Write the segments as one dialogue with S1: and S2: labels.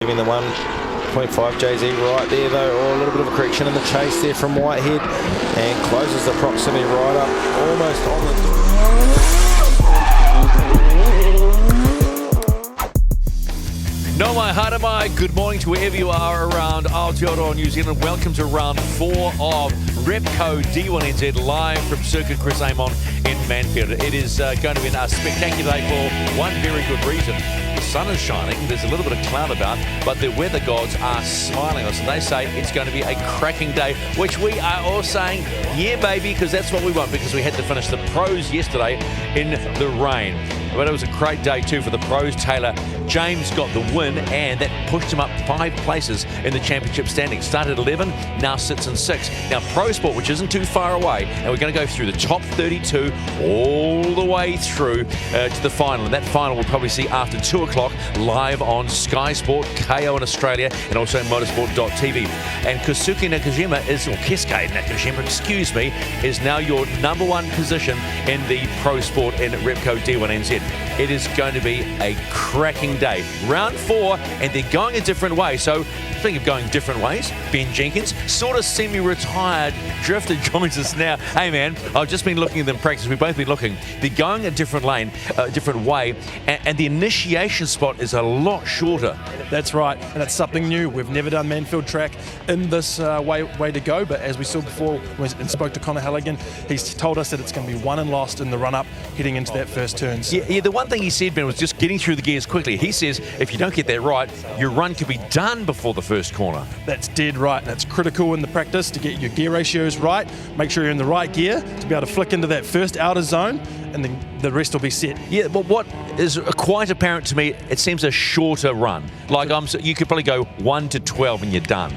S1: Giving the 1.5 JZ right there though, or a little bit of a correction in the chase there from Whitehead, and closes the proximity right up almost on the...
S2: No mai hara mai, good morning to wherever you are around Aotearoa, New Zealand. Welcome to round 4 of Repco D1NZ live from Circuit Chris Amon in Manfeild. It is going to be a spectacular day for one very good reason. The sun is shining, there's a little bit of cloud about, but the weather gods are smiling on us, and they say it's going to be a cracking day, which we are all saying, yeah baby, because that's what we want, because we had to finish the pros yesterday in the rain. But it was a great day too for the pros. Taylor James got the win, and that pushed him up 5 places in the championship standings. Started 11, now sits in 6. Now Pro Sport, which isn't too far away, and we're going to go through the top 32 all the way through to the final. And that final we'll probably see after 2 o'clock live on Sky Sport, KO in Australia, and also motorsport.tv. And Keisuke Nakajima excuse me, is now your #1 position in the Pro Sport in Repco D1NZ. It is going to be a cracking day. Round 4, and they're going a different way. So, speaking of going different ways, Ben Jenkins, sort of semi-retired drifter, joins us now. Hey man, I've just been looking at them practice. We've both been looking. They're going a different lane, a different way, and the initiation spot is a lot shorter.
S3: That's right, and it's something new. We've never done Manfeild track in this way to go, but as we saw before and spoke to Connor Halligan, he's told us that it's going to be won and lost in the run-up heading into that first turns.
S2: Yeah, the one thing he said, Ben, was just getting through the gears quickly. He says if you don't get that right, your run could be done before the first corner.
S3: That's dead right. That's critical in the practice to get your gear ratios right. Make sure you're in the right gear to be able to flick into that first outer zone, and then the rest will be set.
S2: Yeah, but what is quite apparent to me, it seems a shorter run. Like you could probably go 1 to 12 and you're done.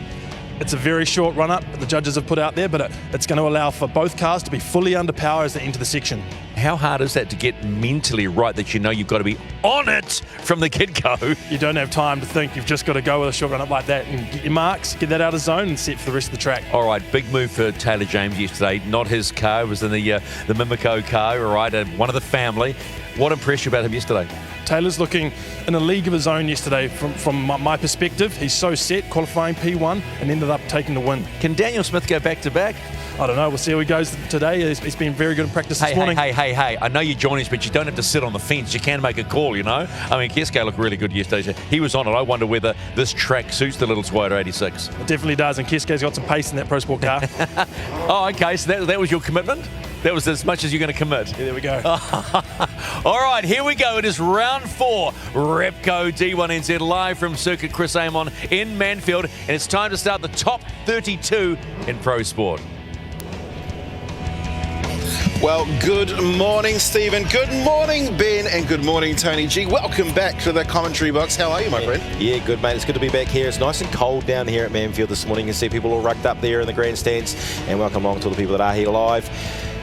S3: It's a very short run-up that the judges have put out there, but it's going to allow for both cars to be fully under power as they enter the section.
S2: How hard is that to get mentally right, that you know you've got to be on it from the get-go?
S3: You don't have time to think. You've just got to go with a short run-up like that and get your marks, get that out of zone, and set for the rest of the track.
S2: All right, big move for Taylor James yesterday. Not his car, it was in the Mimico car, all right, one of the family. What impressed you about him yesterday?
S3: Taylor's looking in a league of his own yesterday from my perspective. He's so set, qualifying P1 and ended up taking the win.
S2: Can Daniel Smith go back-to-back?
S3: I don't know. We'll see how he goes today. He's been very good in practice this morning.
S2: Hey. I know you're joining us, but you don't have to sit on the fence. You can make a call, you know? I mean, Keisuke looked really good yesterday. He was on it. I wonder whether this track suits the little Toyota 86.
S3: It definitely does, and Keisuke's got some pace in that Pro Sport car.
S2: Oh, okay. So that was your commitment? That was as much as you're going to commit.
S3: Yeah, there we go.
S2: All right, here we go. It is round 4. Repco D1NZ live from Circuit Chris Amon in Manfeild. And it's time to start the top 32 in Pro Sport.
S4: Well, good morning, Stephen. Good morning, Ben. And good morning, Tony G. Welcome back to the commentary box. How are you, my friend?
S1: Yeah, good, mate. It's good to be back here. It's nice and cold down here at Manfeild this morning. You can see people all rugged up there in the grandstands. And welcome along to all the people that are here live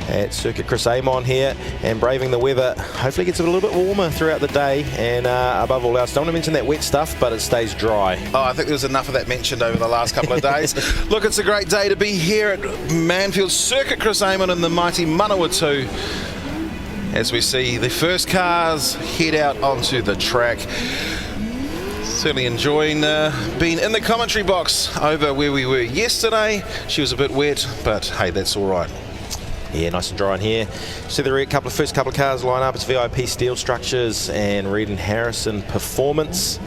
S1: at Circuit Chris Amon here, and braving the weather. Hopefully it gets a little bit warmer throughout the day, and above all else, don't want to mention that wet stuff, but it stays dry.
S4: Oh, I think there was enough of that mentioned over the last couple of days. Look, it's a great day to be here at Manfeild Circuit Chris Amon in the mighty Manawatu, as we see the first cars head out onto the track. Certainly enjoying being in the commentary box over where we were yesterday. She was a bit wet, but hey, that's all right.
S1: Yeah, nice and dry in here. See the first couple of cars line up. It's VIP Steel Structures and Reed and Harrison Performance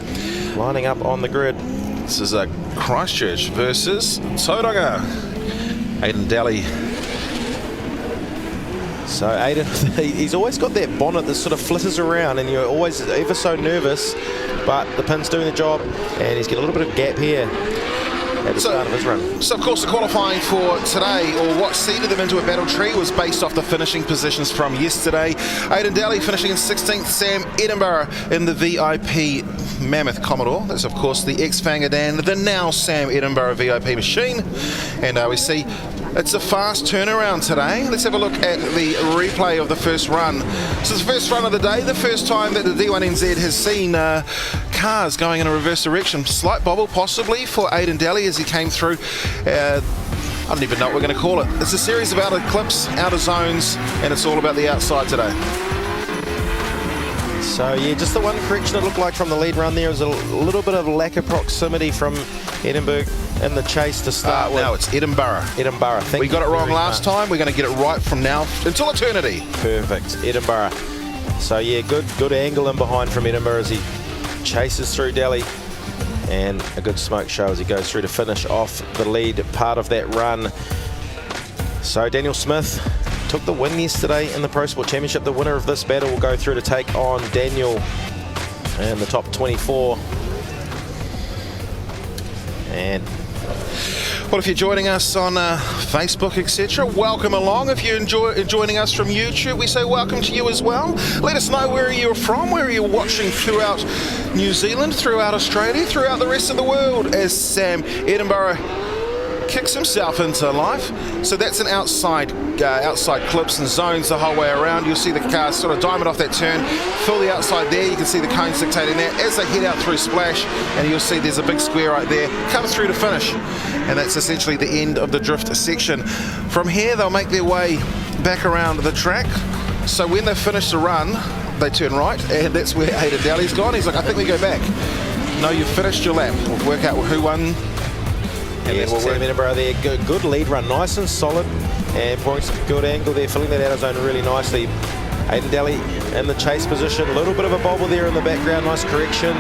S1: lining up on the grid.
S4: This is a Christchurch versus Tauranga. Aidan Daly.
S1: So Aidan, he's always got that bonnet that sort of flitters around, and you're always ever so nervous, but the pin's doing the job, and he's getting a little bit of gap here at the start of his run.
S4: So of course the qualifying for today, or what seeded them into a battle tree, was based off the finishing positions from yesterday. Aidan Daly finishing in 16th, Sam Edinburgh in the VIP Mammoth Commodore. That's of course the ex-Fangadan, the now Sam Edinburgh VIP machine. And we see it's a fast turnaround today. Let's have a look at the replay of the first run. This is the first run of the day, the first time that the D1NZ has seen cars going in a reverse direction. Slight bobble possibly for Aidan Daly as he came through. I don't even know what we're going to call it. It's a series of outer clips, outer zones, and it's all about the outside today.
S1: So yeah, just the one correction it looked like from the lead run there was a little bit of lack of proximity from Edinburgh in the chase to start with.
S4: No, it's Edinburgh.
S1: Edinburgh.
S4: We got it wrong last time. We're going to get it right from now until eternity.
S1: Perfect. Edinburgh. So yeah, good angle in behind from Edinburgh as he chases through Delhi. And a good smoke show as he goes through to finish off the lead part of that run. So Daniel Smith took the win yesterday in the Pro Sport Championship. The winner of this battle will go through to take on Daniel in the top 24. And
S4: well, if you're joining us on Facebook, etc., welcome along. If you're joining us from YouTube, we say welcome to you as well. Let us know where you're from, where you're watching throughout New Zealand, throughout Australia, throughout the rest of the world, as Sam Edinburgh kicks himself into life. So that's an outside clips and zones the whole way around. You'll see the car sort of diamond off that turn, fill the outside there. You can see the cones dictating that as they head out through Splash, and you'll see there's a big square right there, comes through to finish, and that's essentially the end of the drift section. From here they'll make their way back around the track. So when they finish the run, they turn right, and that's where Aidan Daly's gone. He's like, I think we go back. No, you've finished your lap. We'll work out who won.
S1: And yeah, Sam Edinburgh there, good lead run, nice and solid, and pouring some good angle there, filling that outer zone really nicely. Aidan Daly in the chase position, a little bit of a bobble there in the background, nice correction.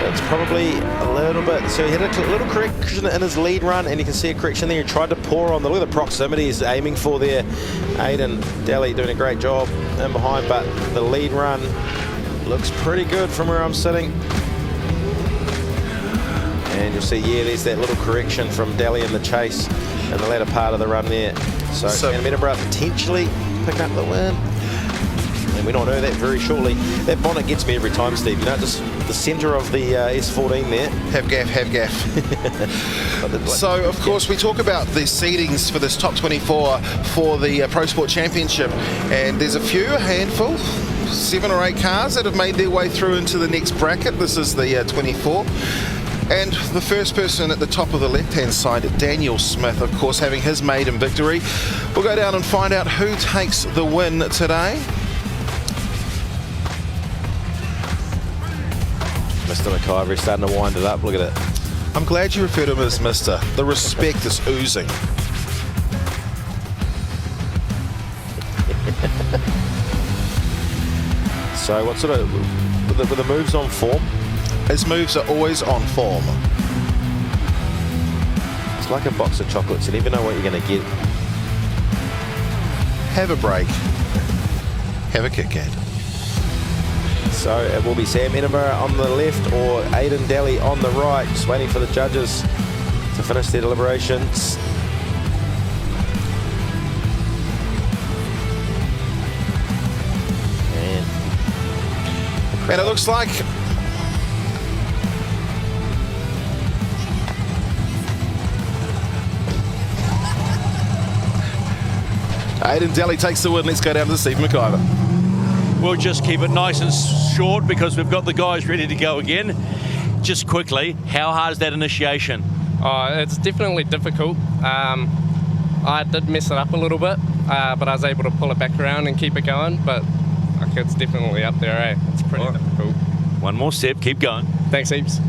S1: It's probably a little bit, so he had a little correction in his lead run, and you can see a correction there. He tried to pour on the, look at the proximity he's aiming for there. Aidan Daly doing a great job in behind, but the lead run looks pretty good from where I'm sitting. And you'll see, yeah, there's that little correction from Daly in the chase in the latter part of the run there. So Sam Edinburgh potentially picking up the win. And we don't know that very shortly. That bonnet gets me every time, Steve. You know, just the centre of the S14 there.
S4: Have gaff. So, of course, we talk about the seedings for this top 24 for the Pro Sport Championship. And there's a handful, 7 or 8 cars that have made their way through into the next bracket. This is the 24. And the first person at the top of the left-hand side, Daniel Smith, of course, having his maiden victory. We'll go down and find out who takes the win today.
S1: Mr. McIvory starting to wind it up, look at it.
S4: I'm glad you refer to him as Mr. The respect is oozing.
S1: So what sort of, with the moves on form?
S4: His moves are always on form.
S1: It's like a box of chocolates. You never know what you're going to get.
S4: Have a break. Have a Kit Kat.
S1: So it will be Sam Edinburgh on the left or Aidan Daly on the right. Just waiting for the judges to finish their deliberations.
S4: And it looks like Aidan Daly takes the win. Let's go down to Steve McIver.
S2: We'll just keep it nice and short because we've got the guys ready to go again. Just quickly, how hard is that initiation?
S5: It's definitely difficult. I did mess it up a little bit, but I was able to pull it back around and keep it going. But it's definitely up there, eh? It's pretty difficult.
S2: One more step, keep going.
S5: Thanks heaps.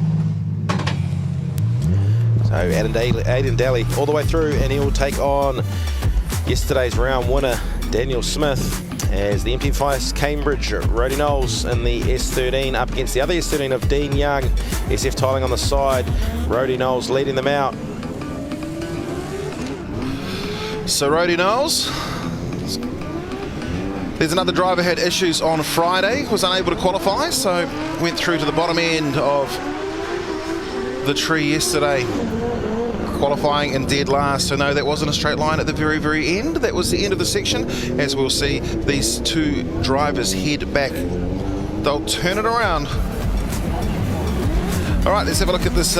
S1: So Aidan Daly all the way through, and he will take on yesterday's round winner, Daniel Smith, as the MP5 Cambridge Roddy Knowles in the S13 up against the other S13 of Dean Young. SF tiling on the side, Roddy Knowles leading them out.
S4: So Roddy Knowles, there's another driver had issues on Friday, was unable to qualify, so went through to the bottom end of the tree yesterday, qualifying in dead last. So no, that wasn't a straight line at the very, very end. That was the end of the section. As we'll see, these two drivers head back. They'll turn it around. All right, let's have a look at this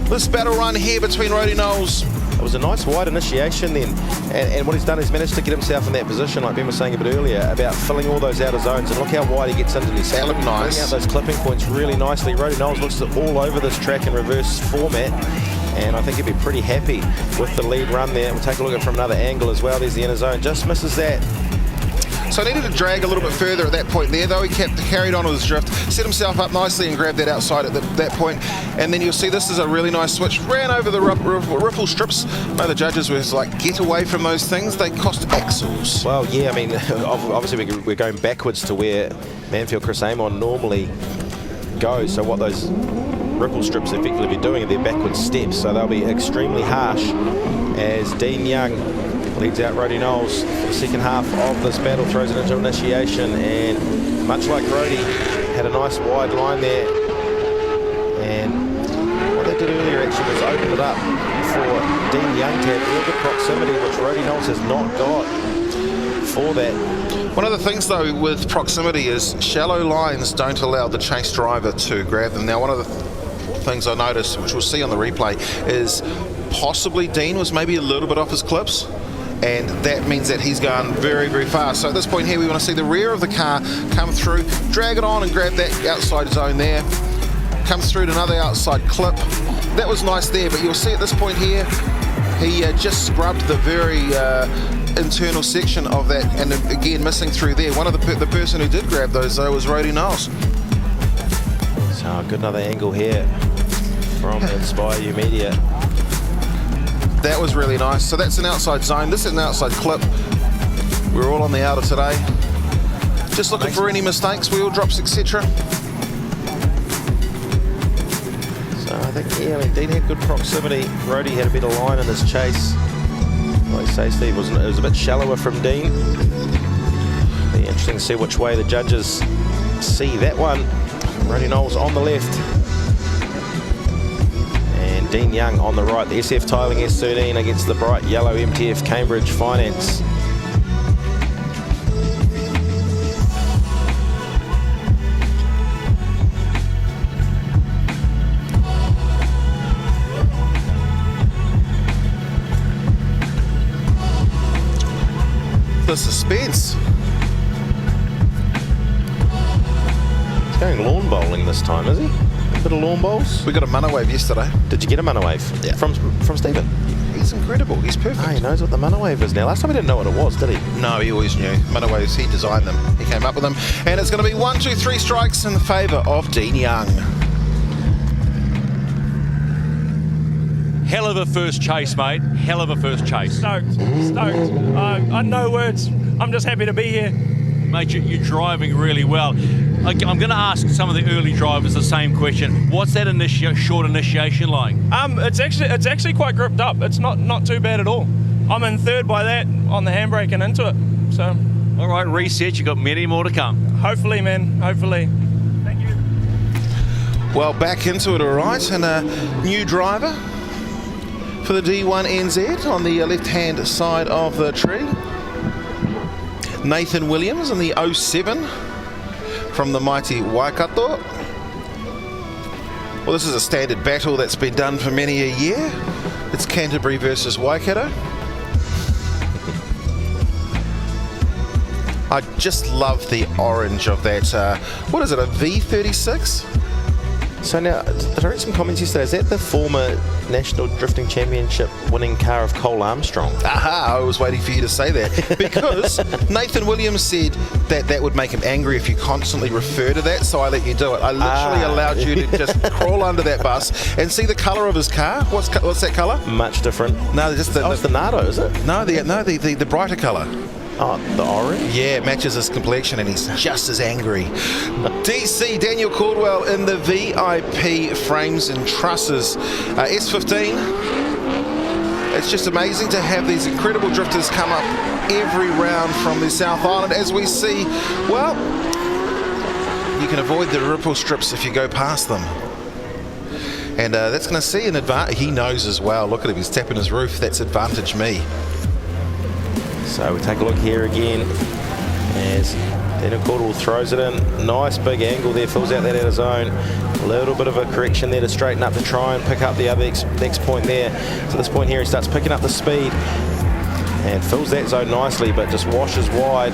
S4: this battle run here between Roddy Knowles.
S1: It was a nice wide initiation then, and what he's done is managed to get himself in that position, like Ben was saying a bit earlier, about filling all those outer zones, and look how wide he gets into these.
S4: That looked nice.
S1: Bringing out those clipping points really nicely. Roddy Knowles looks all over this track in reverse format, and I think he'd be pretty happy with the lead run there. We'll take a look at it from another angle as well. There's the inner zone, just misses that.
S4: So So he needed to drag a little bit further at that point there, though. He carried on with his drift, set himself up nicely and grabbed that outside at that point. And then you'll see this is a really nice switch. Ran over the ripple strips. No, the judges were like, get away from those things. They cost axles.
S1: Well, yeah, I mean, obviously we're going backwards to where Manfeild Chris Amon normally goes. So what those ripple strips effectively be doing are their backward steps. So they'll be extremely harsh as Dean Young leads out Rody Knowles for the second half of this battle, throws it into initiation, and much like Rody, had a nice wide line there. And what they did earlier actually was open it up for Dean Young to have real good proximity, which Rody Knowles has not got for that.
S4: One of the things though with proximity is shallow lines don't allow the chase driver to grab them. Now one of the things I noticed, which we'll see on the replay, is possibly Dean was maybe a little bit off his clips, and that means that he's gone very, very fast. So at this point here, we want to see the rear of the car come through, drag it on and grab that outside zone there. Comes through to another outside clip. That was nice there, but you'll see at this point here, he just scrubbed the very internal section of that, and again missing through there. One of the person who did grab those though was Rody Knowles.
S1: So good another angle here from Inspire You Media.
S4: That was really nice. So that's an outside zone. This is an outside clip. We're all on the outer today. Just looking for any mistakes, wheel drops, etc.
S1: So I think, yeah, I mean, Dean had good proximity. Rody had a better line in his chase. Like you say, Steve, it was a bit shallower from Dean. Be interesting to see which way the judges see that one. Rody Knowles on the left. Dean Young on the right, the SF Tiling S13 against the bright yellow MTF Cambridge Finance.
S4: The suspense.
S1: He's going lawn bowling this time, is he? Bit of lawn bowls.
S4: We got a Mana Wave yesterday.
S1: Did you get a Mana Wave? Yeah. From Stephen?
S4: He's incredible. He's perfect.
S1: Oh, he knows what the Mana Wave is now. Last time he didn't know what it was, did he?
S4: No, he always knew. Mana Waves, he designed them. He came up with them. And it's going to be 1, 2, 3 strikes in the favour of Dean Young.
S2: Hell of a first chase, mate. Hell of a first chase.
S6: Stoked. I no words. I'm just happy to be here.
S2: Mate, you're driving really well. I'm going to ask some of the early drivers the same question. What's that short initiation like?
S6: It's actually quite gripped up. It's not too bad at all. I'm in third by that on the handbrake and into it. So.
S2: All right, reset. You've got many more to come.
S6: Hopefully, man. Hopefully. Thank you.
S4: Well, back into it, all right, and a new driver for the D1NZ on the left-hand side of the tree. Nathan Williams in the 07 from the mighty Waikato. Well, this is a standard battle that's been done for many a year. It's Canterbury versus Waikato. I just love the orange of that, what is it, a V36?
S1: So now, did I read some comments yesterday? Is that the former National Drifting Championship winning car of Cole Armstrong?
S4: Aha, I was waiting for you to say that. Because Nathan Williams said that would make him angry if you constantly refer to that, so I let you do it. I literally allowed you to just crawl under that bus and see the colour of his car. What's that colour?
S1: Much different.
S4: No, just the...
S1: it's the Nardo, is it?
S4: No, the brighter colour.
S1: Oh, the orange?
S4: Yeah, it matches his complexion and he's just as angry. DC, Daniel Caldwell in the VIP frames and trusses. S15. It's just amazing to have these incredible drifters come up every round from the South Island. As we see, well, you can avoid the ripple strips if you go past them. And that's going to see an advantage. He knows as well. Look at him, he's tapping his roof. That's advantage me.
S1: So we take a look here again as Daniel Caldwell throws it in. Nice big angle there, fills out that outer zone. A little bit of a correction there to straighten up to try and pick up the other next point there. So this point here he starts picking up the speed and fills that zone nicely, but just washes wide.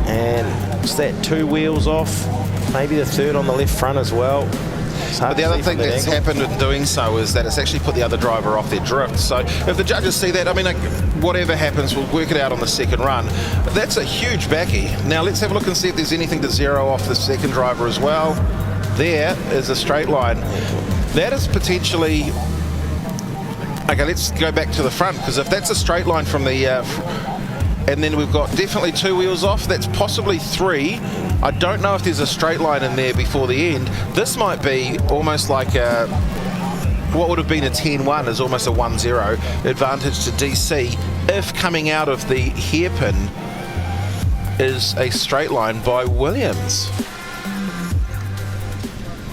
S1: And it's that 2 wheels off, maybe the third on the left front as well.
S4: But the other thing that's happened in doing so is that it's actually put the other driver off their drift. So if the judges see that, I mean, like, whatever happens, we'll work it out on the second run. But that's a huge backy. Now let's have a look and see if there's anything to zero off the second driver as well. There is a straight line. That is potentially... Okay, let's go back to the front, because if that's a straight line from the... and then we've got definitely 2 wheels off, that's possibly 3. I don't know if there's a straight line in there before the end. This might be almost like a... What would have been a 10-1 is almost a 1-0 advantage to DC if coming out of the hairpin is a straight line by Williams.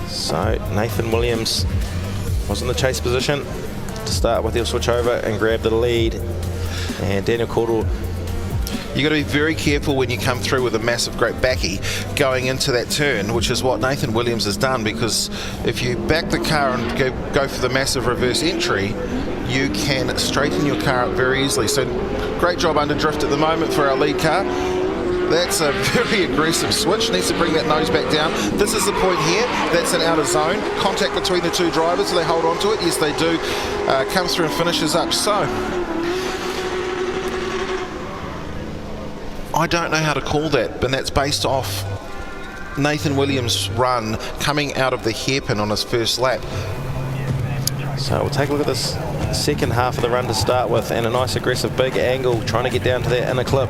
S1: So Nathan Williams was in the chase position. To start with, he'll switch over and grab the lead. And Daniel Caldwell...
S4: You've got to be very careful when you come through with a massive great backy going into that turn, which is what Nathan Williams has done, because if you back the car and go for the massive reverse entry, you can straighten your car up very easily. So great job under drift at the moment for our lead car. That's a very aggressive switch. Needs to bring that nose back down. This is the point here. That's an outer zone. Contact between the two drivers. They hold on to it. Yes, they do. Comes through and finishes up. So I don't know how to call that, but that's based off Nathan Williams' run coming out of the hairpin on his first lap.
S1: So we'll take a look at this second half of the run to start with, and a nice aggressive big angle, trying to get down to that inner clip.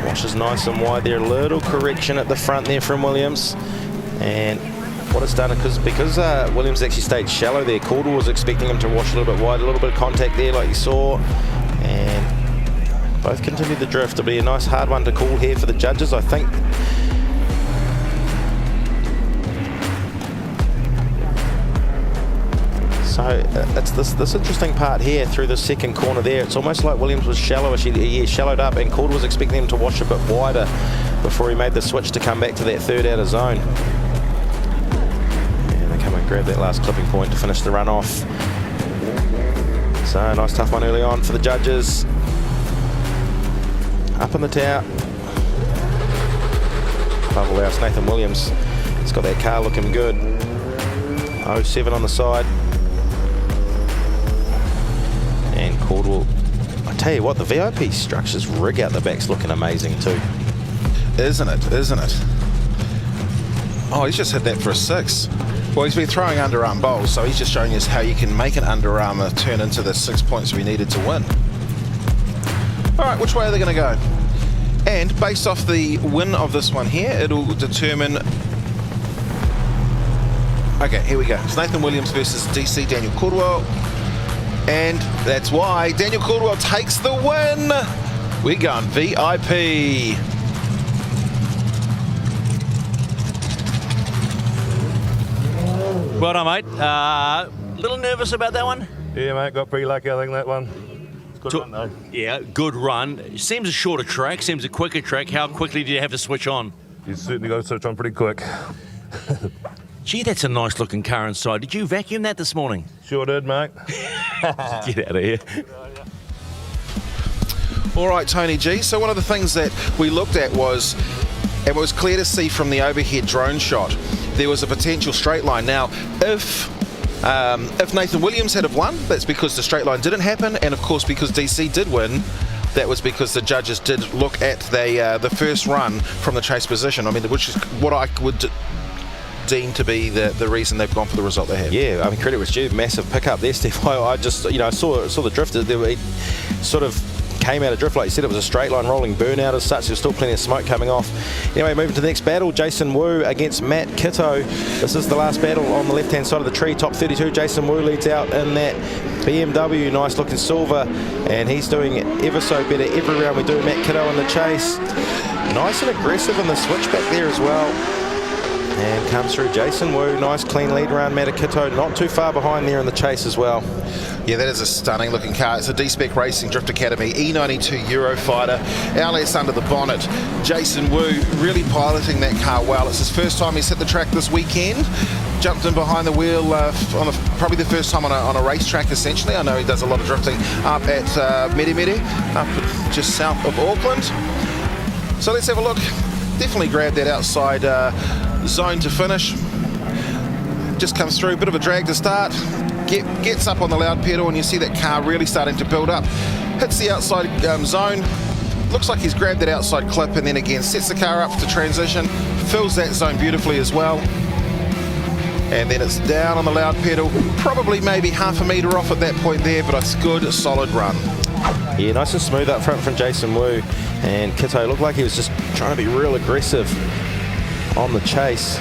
S1: Washes nice and wide there. Little correction at the front there from Williams. And what it's done, because Williams actually stayed shallow there, Caldwell was expecting him to wash a little bit wide, a little bit of contact there like you saw. And both continued the drift. It'll be a nice hard one to call here for the judges, I think. So it's this interesting part here through the second corner there. It's almost like Williams was shallowish. He shallowed up, and Caldwell was expecting him to wash a bit wider before he made the switch to come back to that third outer zone. And they come and grab that last clipping point to finish the run off. So a nice tough one early on for the judges. Up in the tower. Bubble house, Nathan Williams. He's got that car looking good. 07 on the side. And Caldwell, I tell you what, the VIP structures rig out the back's looking amazing too.
S4: Isn't it? Isn't it? Oh, he's just hit that for a 6. Well, he's been throwing underarm bowls, so he's just showing us how you can make an underarmer turn into the 6 points we needed to win. All right, which way are they going to go? And based off the win of this one here, it'll determine... Okay, here we go. It's Nathan Williams versus DC Daniel Caldwell. And that's why Daniel Caldwell takes the win. We're going VIP.
S2: Well done, mate. Little nervous about that one?
S7: Yeah, mate, got pretty lucky, I think, that one. Good run, though.
S2: Yeah, good run. Seems a shorter track, seems a quicker track. How quickly do you have to switch on?
S7: You certainly got to switch on pretty quick.
S2: Gee, that's a nice looking car inside. Did you vacuum that this morning?
S7: Sure did, mate.
S2: Get out of here.
S4: All right, Tony G. So one of the things that we looked at was, and it was clear to see from the overhead drone shot, there was a potential straight line. Now, if Nathan Williams had have won, that's because the straight line didn't happen, and of course because DC did win, that was because the judges did look at the first run from the chase position. I mean, which is what I would deem to be the reason they've gone for the result they have.
S1: Yeah, I mean, credit was due. Massive pickup there, Steve. I just, I saw the drift. It sort of came out of drift, like you said. It was a straight line rolling burnout as such. There's still plenty of smoke coming off. Anyway, moving to the next battle, Jason Wu against Matt Kitto. This is the last battle on the left-hand side of the tree. Top 32, Jason Wu leads out in that BMW, nice looking silver, and he's doing ever so better every round we do. Matt Kitto in the chase. Nice and aggressive in the switchback there as well. And comes through Jason Wu. Nice clean lead around Matt Kitto. Not too far behind there in the chase as well.
S4: Yeah, that is a stunning looking car. It's a D-Spec Racing Drift Academy E92 Eurofighter. LS under the bonnet. Jason Wu really piloting that car well. It's his first time he's hit the track this weekend. Jumped in behind the wheel probably the first time on a racetrack essentially. I know he does a lot of drifting up at Meremere, up just south of Auckland. So let's have a look. Definitely grabbed that outside zone to finish. just comes through, bit of a drag to start, gets up on the loud pedal, and you see that car really starting to build up. Hits the outside zone. Looks like he's grabbed that outside clip, and then again sets the car up to transition, fills that zone beautifully as well. And then it's down on the loud pedal, probably maybe half a metre off at that point there, but it's good, a solid run.
S1: Yeah, nice and smooth up front from Jason Wu. And Kito looked like he was just trying to be real aggressive on the chase.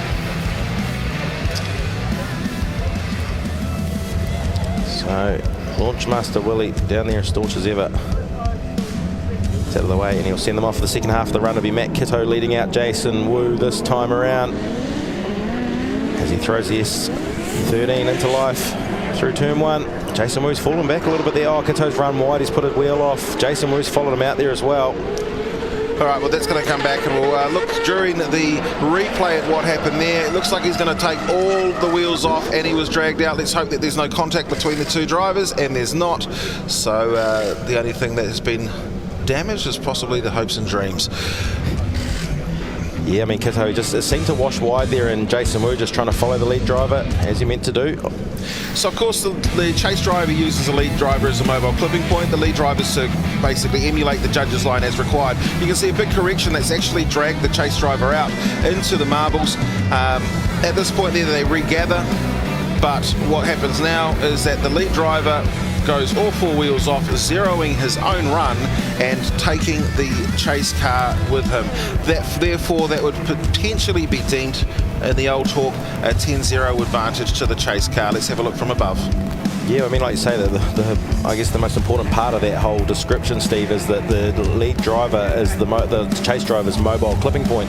S1: So, Launchmaster Willie down there as staunch as ever. It's out of the way, and he'll send them off for the second half of the run. It'll be Matt Kito leading out Jason Wu this time around, as he throws the S13 into life through turn 1. Jason Wu's fallen back a little bit there. Oh, Kito's run wide. He's put a wheel off. Jason Wu's followed him out there as well.
S4: All right, well, that's going to come back, and we'll look during the replay at what happened there. It looks like he's going to take all the wheels off, and he was dragged out. Let's hope that there's no contact between the two drivers, and there's not. So the only thing that has been damaged is possibly the hopes and dreams.
S1: Yeah, I mean, Kito just seemed to wash wide there, and Jason Wu just trying to follow the lead driver as he meant to do.
S4: So, of course, the chase driver uses the lead driver as a mobile clipping point. The lead drivers to basically emulate the judge's line as required. You can see a big correction that's actually dragged the chase driver out into the marbles. At this point there, they regather, but what happens now is that the lead driver goes all 4 wheels off, zeroing his own run and taking the chase car with him. Therefore, that would potentially be deemed in the old talk a 10-0 advantage to the chase car. Let's have a look from above.
S1: Yeah, I mean, like you say, I guess the most important part of that whole description, Steve, is that the lead driver is the chase driver's mobile clipping point.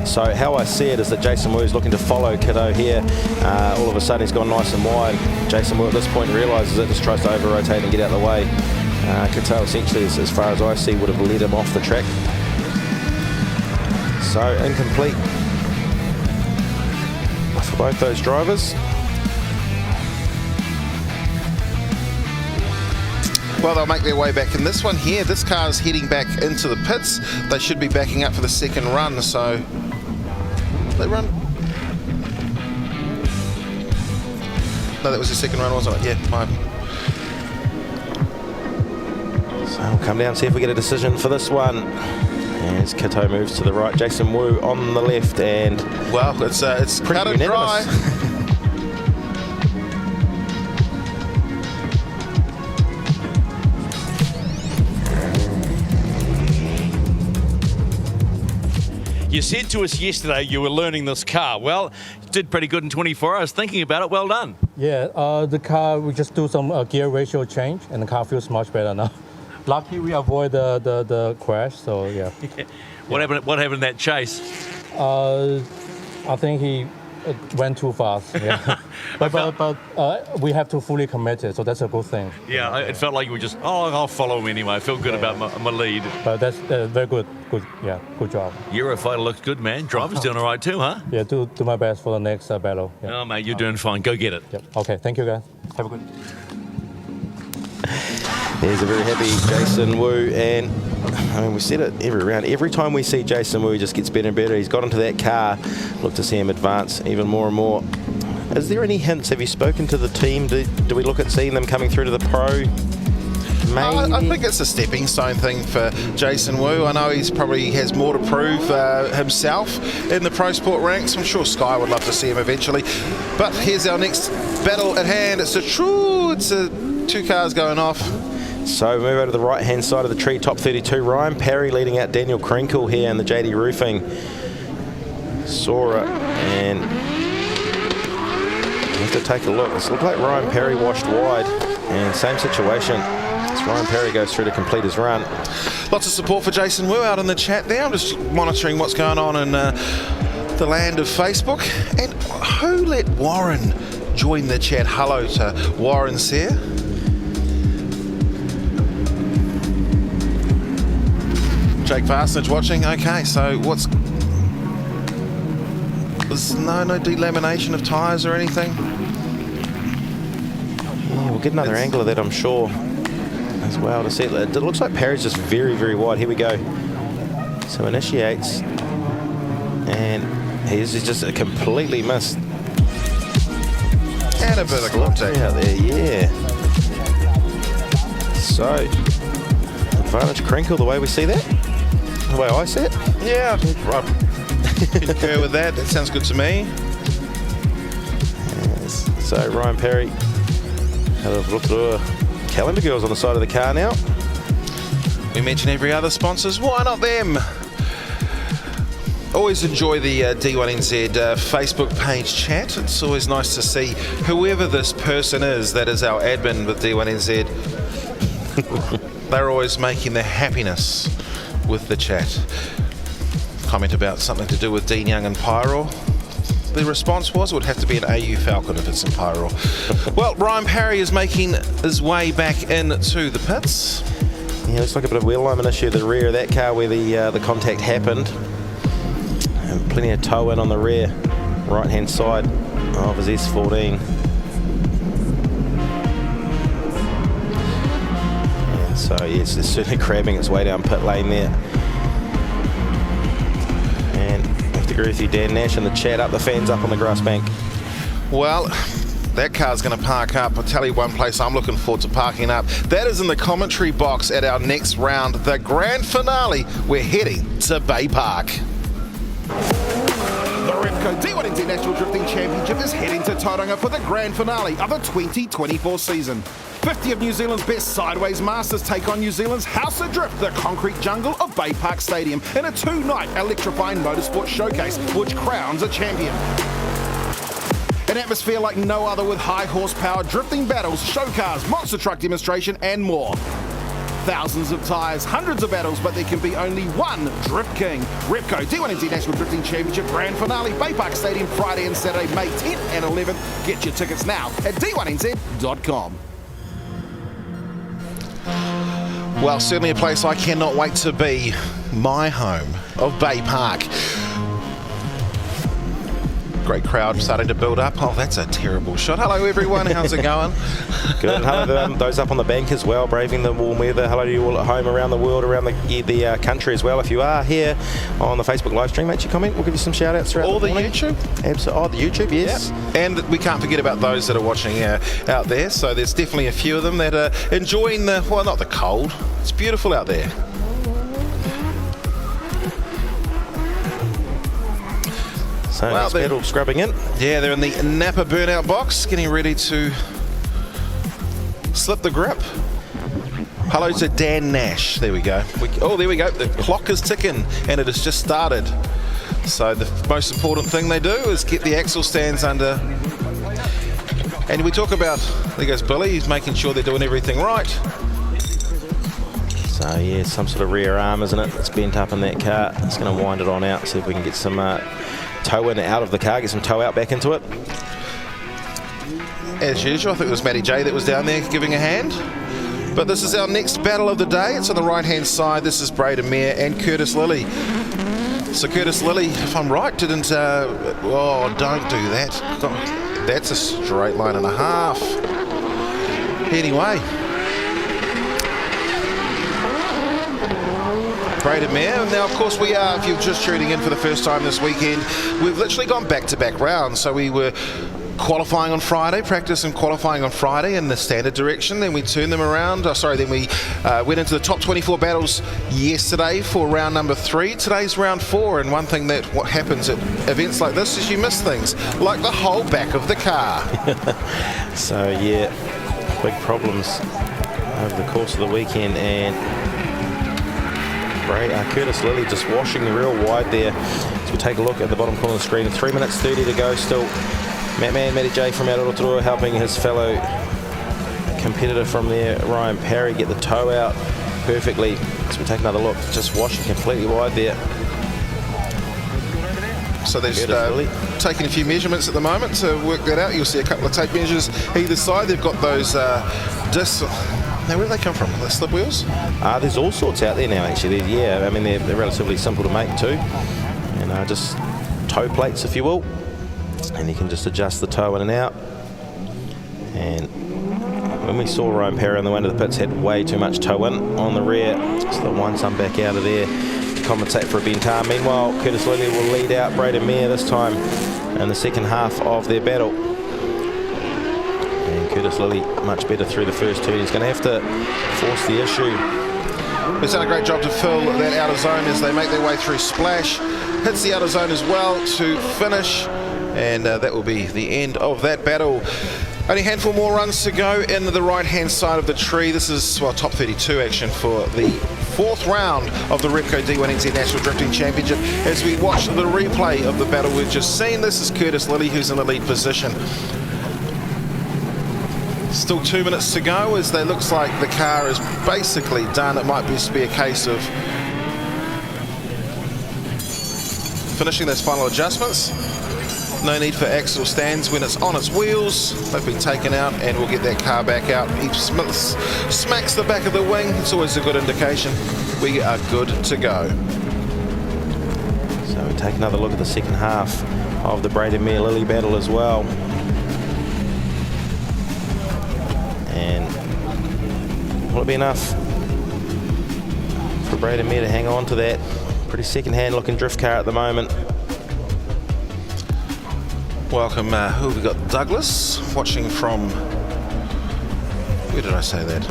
S1: So how I see it is that Jason Wu is looking to follow Kito here. All of a sudden he's gone nice and wide. Jason Wu at this point realises it, just tries to over-rotate and get out of the way. Kito essentially, as far as I see, would have led him off the track. So incomplete for both those drivers.
S4: Well, they'll make their way back in this one here. This car is heading back into the pits. They should be backing up for the second run, so they run. No, that was the second run, wasn't it? Yeah, my.
S1: So we'll come down and see if we get a decision for this one. As Kito moves to the right, Jason Wu on the left, and
S4: well, it's cut and dry.
S2: You said to us yesterday you were learning this car. Well, you did pretty good in 24 hours thinking about it. Well done.
S8: Yeah, the car, we just do some gear ratio change, and the car feels much better now. Lucky we avoid the crash, so yeah.
S2: What happened in that chase?
S8: I think he went too fast. Yeah. but we have to fully commit it, so that's a good thing.
S2: Yeah, it felt like you were just, I'll follow him anyway. I feel good about my lead.
S8: But that's very good. Yeah, good job.
S2: Eurofighter looks good, man. Driver's doing all right too, huh?
S8: Yeah, do my best for the next battle. Yeah.
S2: Oh, mate, you're doing fine. Go get it.
S8: Yep. Okay, thank you, guys. Have a good.
S1: There's a very happy Jason Wu, and I mean, we said it every round. Every time we see Jason Wu, he just gets better and better. He's got into that car. Look to see him advance even more and more. Is there any hints? Have you spoken to the team? Do we look at seeing them coming through to the pro? Maybe?
S4: I think it's a stepping stone thing for Jason Wu. I know he's probably has more to prove himself in the pro sport ranks. I'm sure Sky would love to see him eventually. But here's our next battle at hand. It's two cars going off.
S1: So move over to the right-hand side of the tree, top 32. Ryan Parry leading out Daniel Krinkle here in the JD Roofing Sora, and you have to take a look. It looks like Ryan Parry washed wide, and same situation as Ryan Parry goes through to complete his run.
S4: Lots of support for Jason Wu out in the chat there. I'm just monitoring what's going on in the land of Facebook. And who let Warren join the chat? Hello to Warren Sear. Jake Varsnage watching. Okay, so there's no delamination of tyres or anything?
S1: Yeah, we'll get another angle of that, I'm sure, as well to see it. It looks like Parry's just very, very wide. Here we go. So initiates, and he's just completely missed.
S4: And a bit of contact
S1: out there, yeah. So, advantage Crinkle, the way we see that, the way I see it.
S4: Yeah, I concur with that. That sounds good to me.
S1: Yes. So Ryan Perry, Calendar Girls on the side of the car now.
S4: We mention every other sponsors. Why not them? Always enjoy the D1NZ Facebook page chat. It's always nice to see whoever this person is that is our admin with D1NZ. They're always making their happiness with the chat. Comment about something to do with Dean Young and Pyro. The response was it would have to be an AU Falcon if it's in Pyro. Well, Ryan Parry is making his way back into the pits.
S1: Yeah, looks like a bit of wheel alignment issue at the rear of that car where the contact happened. And plenty of toe in on the rear, right hand side of his S14. And so yes, it's certainly crabbing its way down pit lane there. And I have to agree with you, Dan Nash in the chat, up the fans up on the grass bank.
S4: Well, that car's going to park up. I'll tell you one place I'm looking forward to parking up. That is in the commentary box at our next round, the grand finale. We're heading to Bay Park.
S9: The Repco D1NZ National Drifting Championship is heading to Tauranga for the grand finale of the 2024 season. 50 of New Zealand's best sideways masters take on New Zealand's House of Drift, the concrete jungle of Bay Park Stadium, in a two-night electrifying motorsport showcase, which crowns a champion. An atmosphere like no other with high horsepower drifting battles, show cars, monster truck demonstration and more. Thousands of tyres, hundreds of battles, but there can be only one Drift King. Repco D1NZ National Drifting Championship Grand Finale, Bay Park Stadium, Friday and Saturday, May 10th and 11th. Get your tickets now at d1nz.com.
S4: Well, certainly a place I cannot wait to be. My home of Bay Park. Great crowd starting to build up. Oh, that's a terrible shot. Hello, everyone. How's it going?
S1: Good. Hello to those up on the bank as well, braving the warm weather. Hello to you all at home, around the world, around the country as well. If you are here on the Facebook live stream, make your comment. We'll give you some shout outs throughout the morning.
S4: YouTube?
S1: Absolutely. Oh, the YouTube, yes.
S4: Yep. And we can't forget about those that are watching out there. So there's definitely a few of them that are enjoying the, well, not the cold. It's beautiful out there.
S1: So well, pedal scrubbing in.
S4: Yeah, they're in the Napa burnout box, getting ready to slip the grip. Hello to Dan Nash. There we go. There we go. The clock is ticking, and it has just started. So the most important thing they do is get the axle stands under. And we talk about, there goes Billy, he's making sure they're doing everything right.
S1: So yeah, some sort of rear arm, isn't it? It's bent up in that car. It's going to wind it on out, see if we can get some toe in out of the car, get some toe out back into it.
S4: As usual, I think it was Matty J that was down there giving a hand. But this is our next battle of the day. It's on the right-hand side. This is Braden Mayer and Curtis Lilly. So Curtis Lilly, if I'm right, didn't... oh, don't do that. That's a straight line and a half. Anyway. Braden Mayer. Now, of course, we are, if you're just tuning in for the first time this weekend, we've literally gone back-to-back rounds. So we were qualifying on Friday, practice and qualifying on Friday in the standard direction. Then we turned them around. Then we went into the top 24 battles yesterday for round number 3. Today's round 4. And one thing that what happens at events like this is you miss things, like the whole back of the car.
S1: So, yeah, big problems over the course of the weekend. And Curtis Lilly just washing the real wide there. So we take a look at the bottom corner of the screen. 3 minutes 30 to go still. Matty J from Aotearoa helping his fellow competitor from there, Ryan Parry, get the toe out perfectly. So we take another look, just washing completely wide there.
S4: So they're taking a few measurements at the moment to work that out. You'll see a couple of tape measures either side. They've got those discs. Now, where do they come from? The slip wheels?
S1: There's all sorts out there now, actually. Yeah, I mean, they're relatively simple to make too. And just toe plates, if you will. And you can just adjust the toe in and out. And when we saw Ryan Perry on the way to the pits, had way too much toe in on the rear. So they wind some back out of there to compensate for a bent arm. Meanwhile, Curtis Lilly will lead out Braden Mayer this time in the second half of their battle. Curtis Lilly much better through the first turn. He's going to have to force the issue.
S4: He's done a great job to fill that outer zone as they make their way through Splash. Hits the outer zone as well to finish, and that will be the end of that battle. Only a handful more runs to go in the right-hand side of the tree. This is, well, top 32 action for the fourth round of the Repco D1NZ National Drifting Championship. As we watch the replay of the battle we've just seen, this is Curtis Lilly, who's in the lead position. Still 2 minutes to go, as they looks like the car is basically done. It might just be a case of finishing those final adjustments. No need for axle stands when it's on its wheels. They've been taken out, and we'll get that car back out. He smacks the back of the wing. It's always a good indication. We are good to go.
S1: So we take another look at the second half of the Braden Mere Lilly battle as well. And will it be enough for Braden Mere to hang on to that pretty second-hand looking drift car at the moment?
S4: Welcome, who have we got? Douglas, watching from, where did I say that?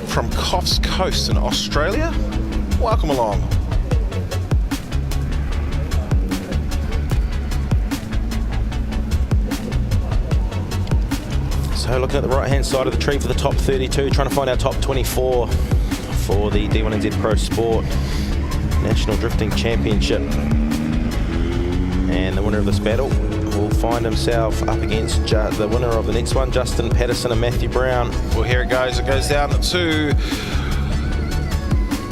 S4: From Coffs Coast in Australia. Welcome along.
S1: So looking at the right-hand side of the tree for the top 32, trying to find our top 24 for the D1NZ Pro Sport National Drifting Championship. And the winner of this battle will find himself up against the winner of the next one, Justin Patterson and Matthew Brown.
S4: Well, here it goes. It goes down to,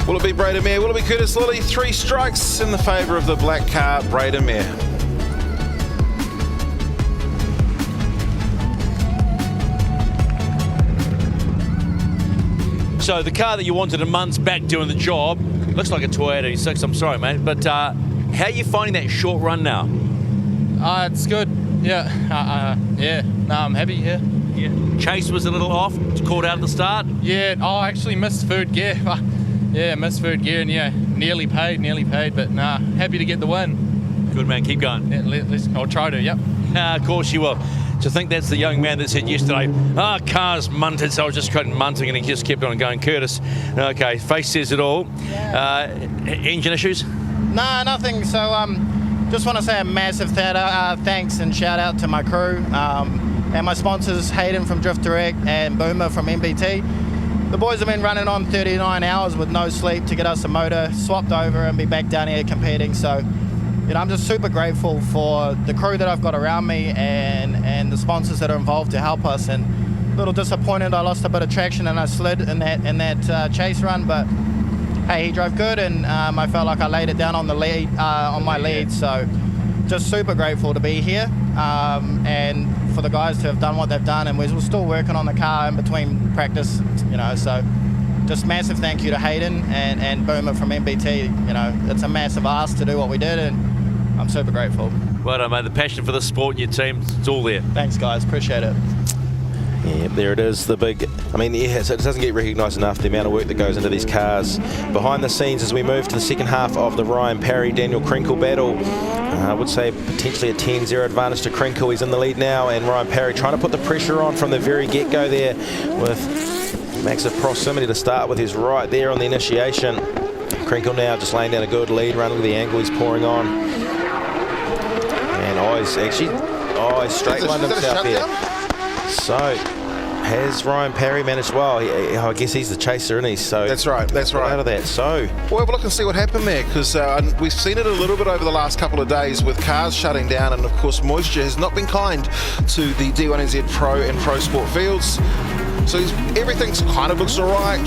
S4: will it be Braden Mere? Will it be Curtis Lilly? 3 strikes in the favour of the black car, Braden Mere.
S2: So the car that you wanted a month's back doing the job, looks like a Toyota 86, I'm sorry, mate, but how are you finding that short run now?
S10: It's good. Yeah. No, I'm happy. Yeah.
S2: Chase was a little off, caught out at the start.
S10: Yeah. Oh, I actually missed third gear. Yeah, missed third gear, and yeah, nearly paid, but nah, happy to get the win.
S2: Good man, keep going.
S10: Yeah, I'll try to. Yep.
S2: Of course you will. To think that's the young man that said yesterday, car's munted, so I was just munting, and he just kept on going. Curtis, okay, face says it all. Engine issues?
S11: No, nothing. So just want to say a massive thanks and shout out to my crew and my sponsors, Hayden from Drift Direct and Boomer from MBT. The boys have been running on 39 hours with no sleep to get us a motor swapped over and be back down here competing. So, you know, I'm just super grateful for the crew that I've got around me and the sponsors that are involved to help us. And a little disappointed I lost a bit of traction and I slid in that chase run, but hey, he drove good, and I felt like I laid it down on the lead, on my lead. So, just super grateful to be here, and for the guys to have done what they've done. And we're still working on the car in between practice, you know. So, just massive thank you to Hayden and Boomer from MBT. You know, it's a massive ask to do what we did, and I'm super grateful.
S2: Well done, mate. The passion for the sport and your team, it's all there.
S11: Thanks, guys. Appreciate it.
S1: Yeah, there it is, the big, I mean, yeah, so it doesn't get recognised enough, the amount of work that goes into these cars. Behind the scenes, as we move to the second half of the Ryan Parry, Daniel Krinkle battle, I would say potentially a 10-0 advantage to Krinkle. He's in the lead now, and Ryan Parry trying to put the pressure on from the very get-go there with massive proximity to start with. He's right there on the initiation. Krinkle now just laying down a good lead run. Look at the angle he's pouring on. And he's actually, he's straight lined himself there. So, has Ryan Parry managed well? I guess he's the chaser, isn't he? So
S4: that's right.
S1: Out of that. So
S4: we'll have a look and see what happened there, because we've seen it a little bit over the last couple of days with cars shutting down, and of course moisture has not been kind to the D1NZ Pro and Pro Sport fields. So everything kind of looks all right.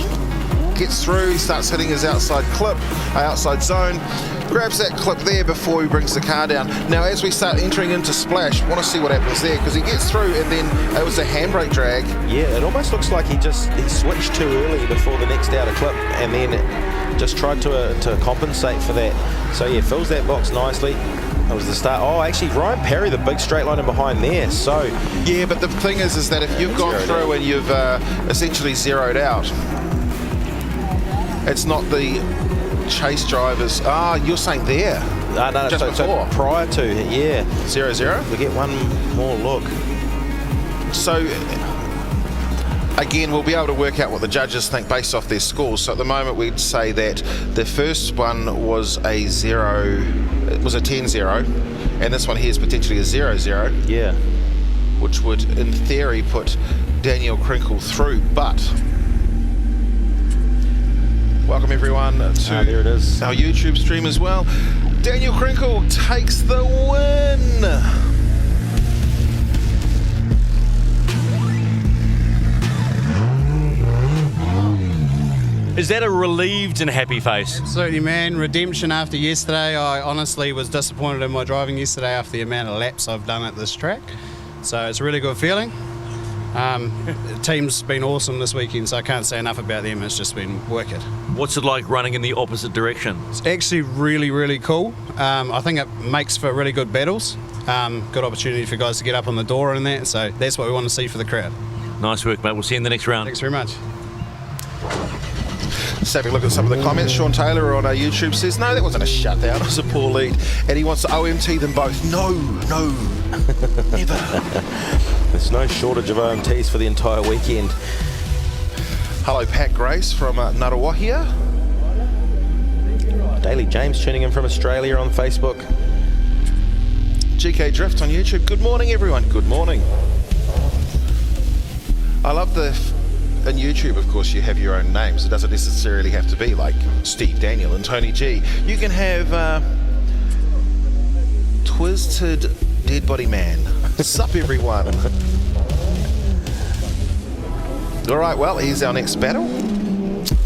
S4: Gets through, he starts hitting his outside clip, outside zone, grabs that clip there before he brings the car down. Now as we start entering into Splash, want to see what happens there, because he gets through and then it was a handbrake drag.
S1: Yeah, it almost looks like he switched too early before the next outer clip, and then just tried to compensate for that. So yeah, fills that box nicely. That was the start. Oh, actually, Ryan Parry, the big straight line in behind there. So
S4: yeah, but the thing is that if you've gone through and you've essentially zeroed out, it's not the chase drivers. You're saying there?
S1: No, so prior to, yeah.
S4: 0-0?
S1: We get one more look.
S4: So again, we'll be able to work out what the judges think based off their scores. So at the moment, we'd say that the first one was a 10-0, and this one here is potentially a 0-0.
S1: Yeah.
S4: Which would, in theory, put Daniel Krinkle through. But welcome everyone to
S1: there it is.
S4: Our YouTube stream as well. Daniel Krinkle takes the win.
S2: Is that a relieved and happy face?
S12: Absolutely, man. Redemption after yesterday. I honestly was disappointed in my driving yesterday after the amount of laps I've done at this track. So it's a really good feeling. The team's been awesome this weekend, so I can't say enough about them. It's just been wicked.
S2: What's it like running in the opposite direction?
S12: It's actually really, really cool. I think it makes for really good battles. Good opportunity for guys to get up on the door and that. So that's what we want to see for the crowd.
S2: Nice work, mate. We'll see you in the next round.
S12: Thanks very much.
S4: Just having a look at some of the comments. Sean Taylor on our YouTube says, no, that wasn't a shutdown, it was a poor lead. And he wants to OMT them both. No, never.
S1: There's no shortage of OMTs for the entire weekend.
S4: Hello, Pat Grace from Ngarawahia.
S1: Daily James tuning in from Australia on Facebook.
S4: GK Drift on YouTube. Good morning, everyone. Good morning. I love in YouTube, of course, you have your own names. It doesn't necessarily have to be like Steve Daniel and Tony G. You can have Twisted Dead Body Man. Sup, everyone. All right, well, here's our next battle.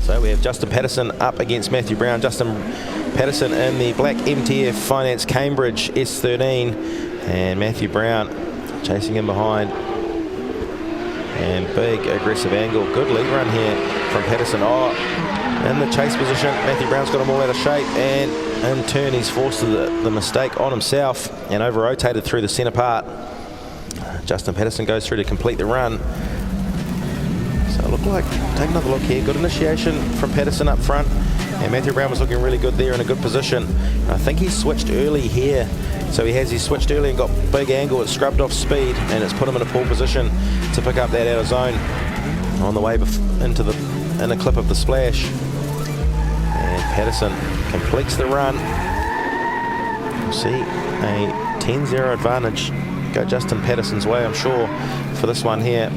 S1: So we have Justin Patterson up against Matthew Brown. Justin Patterson in the black MTF Finance Cambridge S13, and Matthew Brown chasing him behind. And big aggressive angle. Good lead run here from Patterson. Oh, in the chase position. Matthew Brown's got him all out of shape, and in turn he's forced the mistake on himself and over-rotated through the centre part. Justin Patterson goes through to complete the run. So look like, take another look here. Good initiation from Patterson up front, and Matthew Brown was looking really good there in a good position. I think he switched early here. So he switched early and got big angle. It's scrubbed off speed, and it's put him in a poor position to pick up that out of zone on the way in a clip of the splash. And Patterson completes the run. We'll see a 10-0 advantage go Justin Patterson's way, I'm sure, for this one here.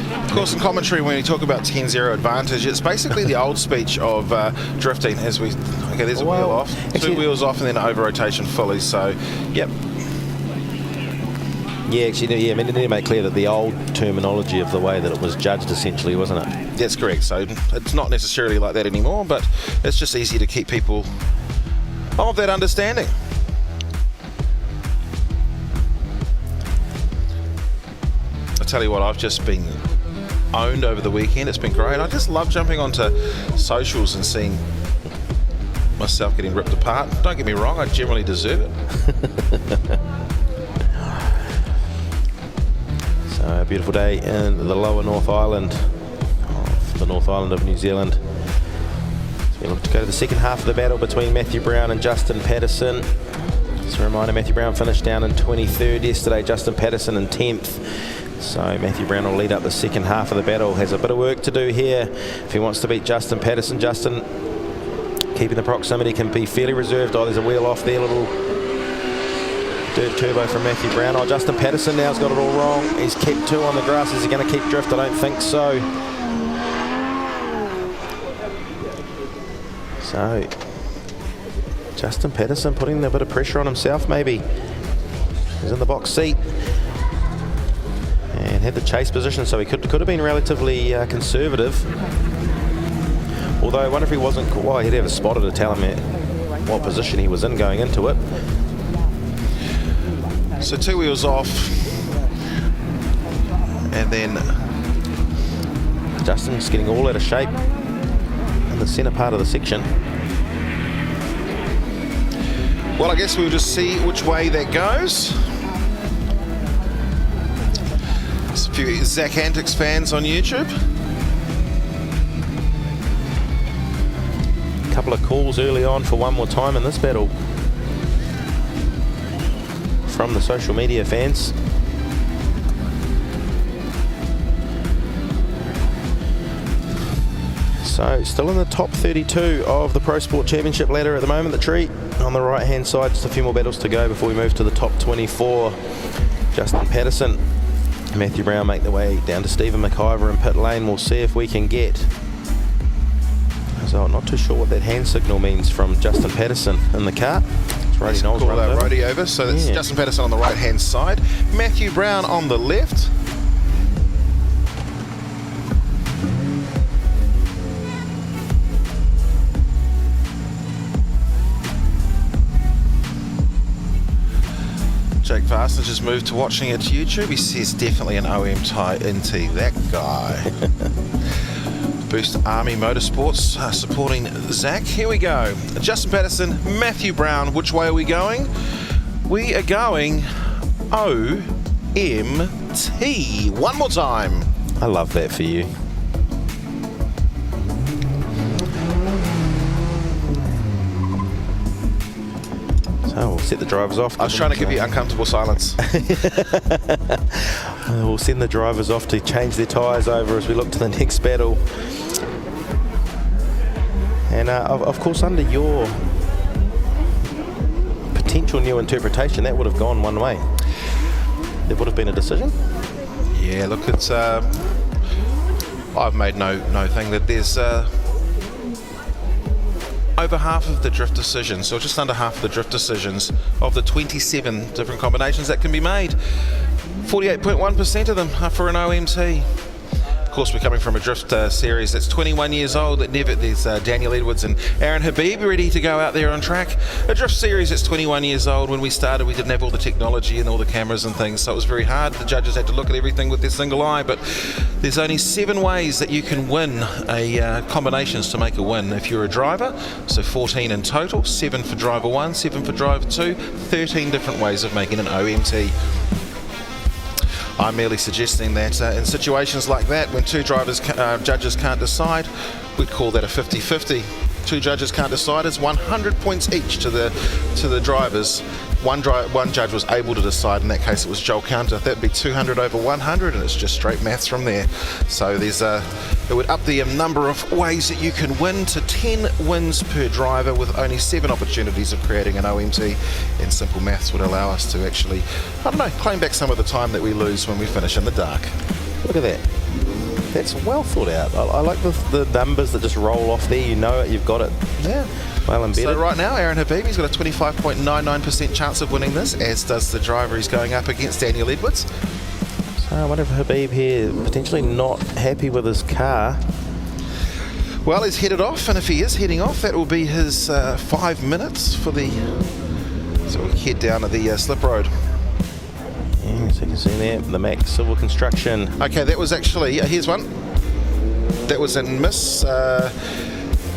S4: Of course, in commentary, when you talk about 10-0 advantage, it's basically the old speech of drifting. As we, okay, there's a wheel off, two wheels off, and then over rotation fully. So, yep.
S1: Yeah, actually, yeah. I mean, they need to make clear that the old terminology of the way that it was judged, essentially, wasn't it?
S4: That's correct. So it's not necessarily like that anymore, but it's just easy to keep people of that understanding. I tell you what, I've just been owned over the weekend. It's been great. I just love jumping onto socials and seeing myself getting ripped apart. Don't get me wrong, I generally deserve it.
S1: So a beautiful day in the lower North Island, the North Island of New Zealand. So we look to go to the second half of the battle between Matthew Brown and Justin Patterson. Just a reminder, Matthew Brown finished down in 23rd yesterday, Justin Patterson in 10th. So Matthew Brown will lead up the second half of the battle. Has a bit of work to do here if he wants to beat Justin Patterson. Justin, keeping the proximity, can be fairly reserved. Oh, there's a wheel off there, little dirt turbo from Matthew Brown. Oh, Justin Patterson now's got it all wrong. He's kept two on the grass. Is he going to keep drift? I don't think so. So Justin Patterson putting a bit of pressure on himself, maybe. He's in the box seat and had the chase position, so he could have been relatively conservative. Although I wonder if he wasn't, well, he'd have a spotter to tell him what position he was in going into it.
S4: So two wheels off, and then
S1: Justin's getting all out of shape in the centre part of the section.
S4: Well, I guess we'll just see which way that goes. There's a few Zach Antics fans on YouTube.
S1: A couple of calls early on for one more time in this battle from the social media fans. So still in the top 32 of the Pro Sport Championship ladder at the moment. The tree on the right hand side, just a few more battles to go before we move to the top 24. Justin Patterson, Matthew Brown make the way down to Stephen McIver in pit lane. We'll see if we can get, so I'm not too sure what that hand signal means from Justin Patterson in the car.
S4: Let's call that Roddy over. So that's Justin Patterson on the right hand side, Matthew Brown on the left. Jake Varston just moved to watching it YouTube. He says definitely an OMT, that guy. Boost Army Motorsports supporting Zach. Here we go. Justin Patterson, Matthew Brown. Which way are we going? We are going OMT. One more time.
S1: I love that for you. So we'll set the drivers off.
S4: I was trying to give you uncomfortable silence.
S1: We'll send the drivers off to change their tyres over as we look to the next battle. And of course, under your potential new interpretation, that would have gone one way. There would have been a decision.
S4: Yeah, look, it's I've made no thing that there's over half of the drift decisions, or just under half of the drift decisions of the 27 different combinations that can be made, 48.1% of them are for an OMT. Of course, we're coming from a drift series that's 21 years old. There's Daniel Edwards and Aaron Habib ready to go out there on track. A drift series that's 21 years old. When we started, we didn't have all the technology and all the cameras and things, so it was very hard. The judges had to look at everything with their single eye, but there's only 7 ways that you can win combinations to make a win if you're a driver. So 14 in total, 7 for driver 1, 7 for driver 2, 13 different ways of making an OMT. I'm merely suggesting that in situations like that, when 2 judges can't decide, we'd call that a 50-50. 2 judges can't decide, it's 100 points each to the drivers. One judge was able to decide. In that case, it was Joel Counter. That'd be 200 over 100, and it's just straight maths from there. So it would up the number of ways that you can win to 10 wins per driver, with only 7 opportunities of creating an OMT. And simple maths would allow us to actually, I don't know, claim back some of the time that we lose when we finish in the dark.
S1: Look at that. That's well thought out. I like the numbers that just roll off there. You know it, you've got it.
S4: Yeah.
S1: Well embedded.
S4: So right now, Aaron Habib, he's got a 25.99% chance of winning this, as does the driver he's going up against, Daniel Edwards.
S1: So I wonder if Habib here potentially not happy with his car.
S4: Well, he's headed off, and if he is heading off, that will be his 5 minutes for the... So we'll head down to the slip road.
S1: Yeah, so you can see there, the Max Civil Construction.
S4: Okay, that was actually, here's one. That was a miss.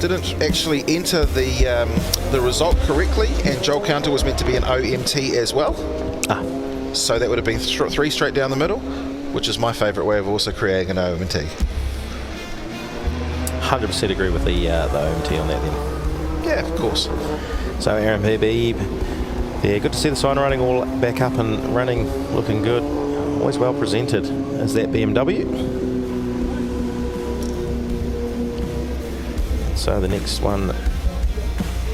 S4: Didn't actually enter the result correctly, and Joel Counter was meant to be an OMT as well. So that would have been 3 straight down the middle, which is my favourite way of also creating an OMT.
S1: 100% agree with the OMT on that then.
S4: Yeah, of course.
S1: So Aaron Habib, yeah, good to see the sign running all back up and running, looking good. Always well presented as that BMW. So the next one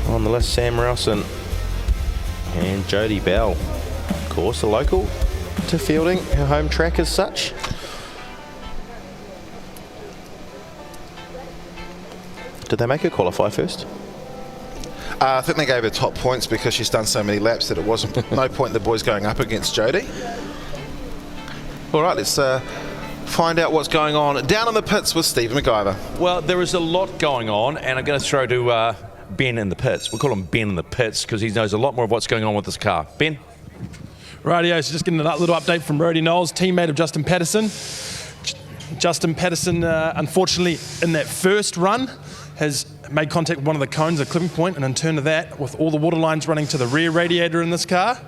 S1: on the list, Sam Rowson and Jodie Bell. Of course, a local to Fielding, her home track as such. Did they make her qualify first?
S4: I think they gave her top points because she's done so many laps that it wasn't no point in the boys going up against Jodie. All right, let's find out what's going on down in the pits with Stephen McIver.
S2: Well, there is a lot going on, and I'm going to throw to Ben in the pits. We'll call him Ben in the pits because he knows a lot more of what's going on with this car. Ben?
S3: Rightio, so just getting a little update from Brody Knowles, teammate of Justin Patterson. Justin Patterson, unfortunately, in that first run, has made contact with one of the cones, a clipping point, and in turn to that, with all the water lines running to the rear radiator in this car,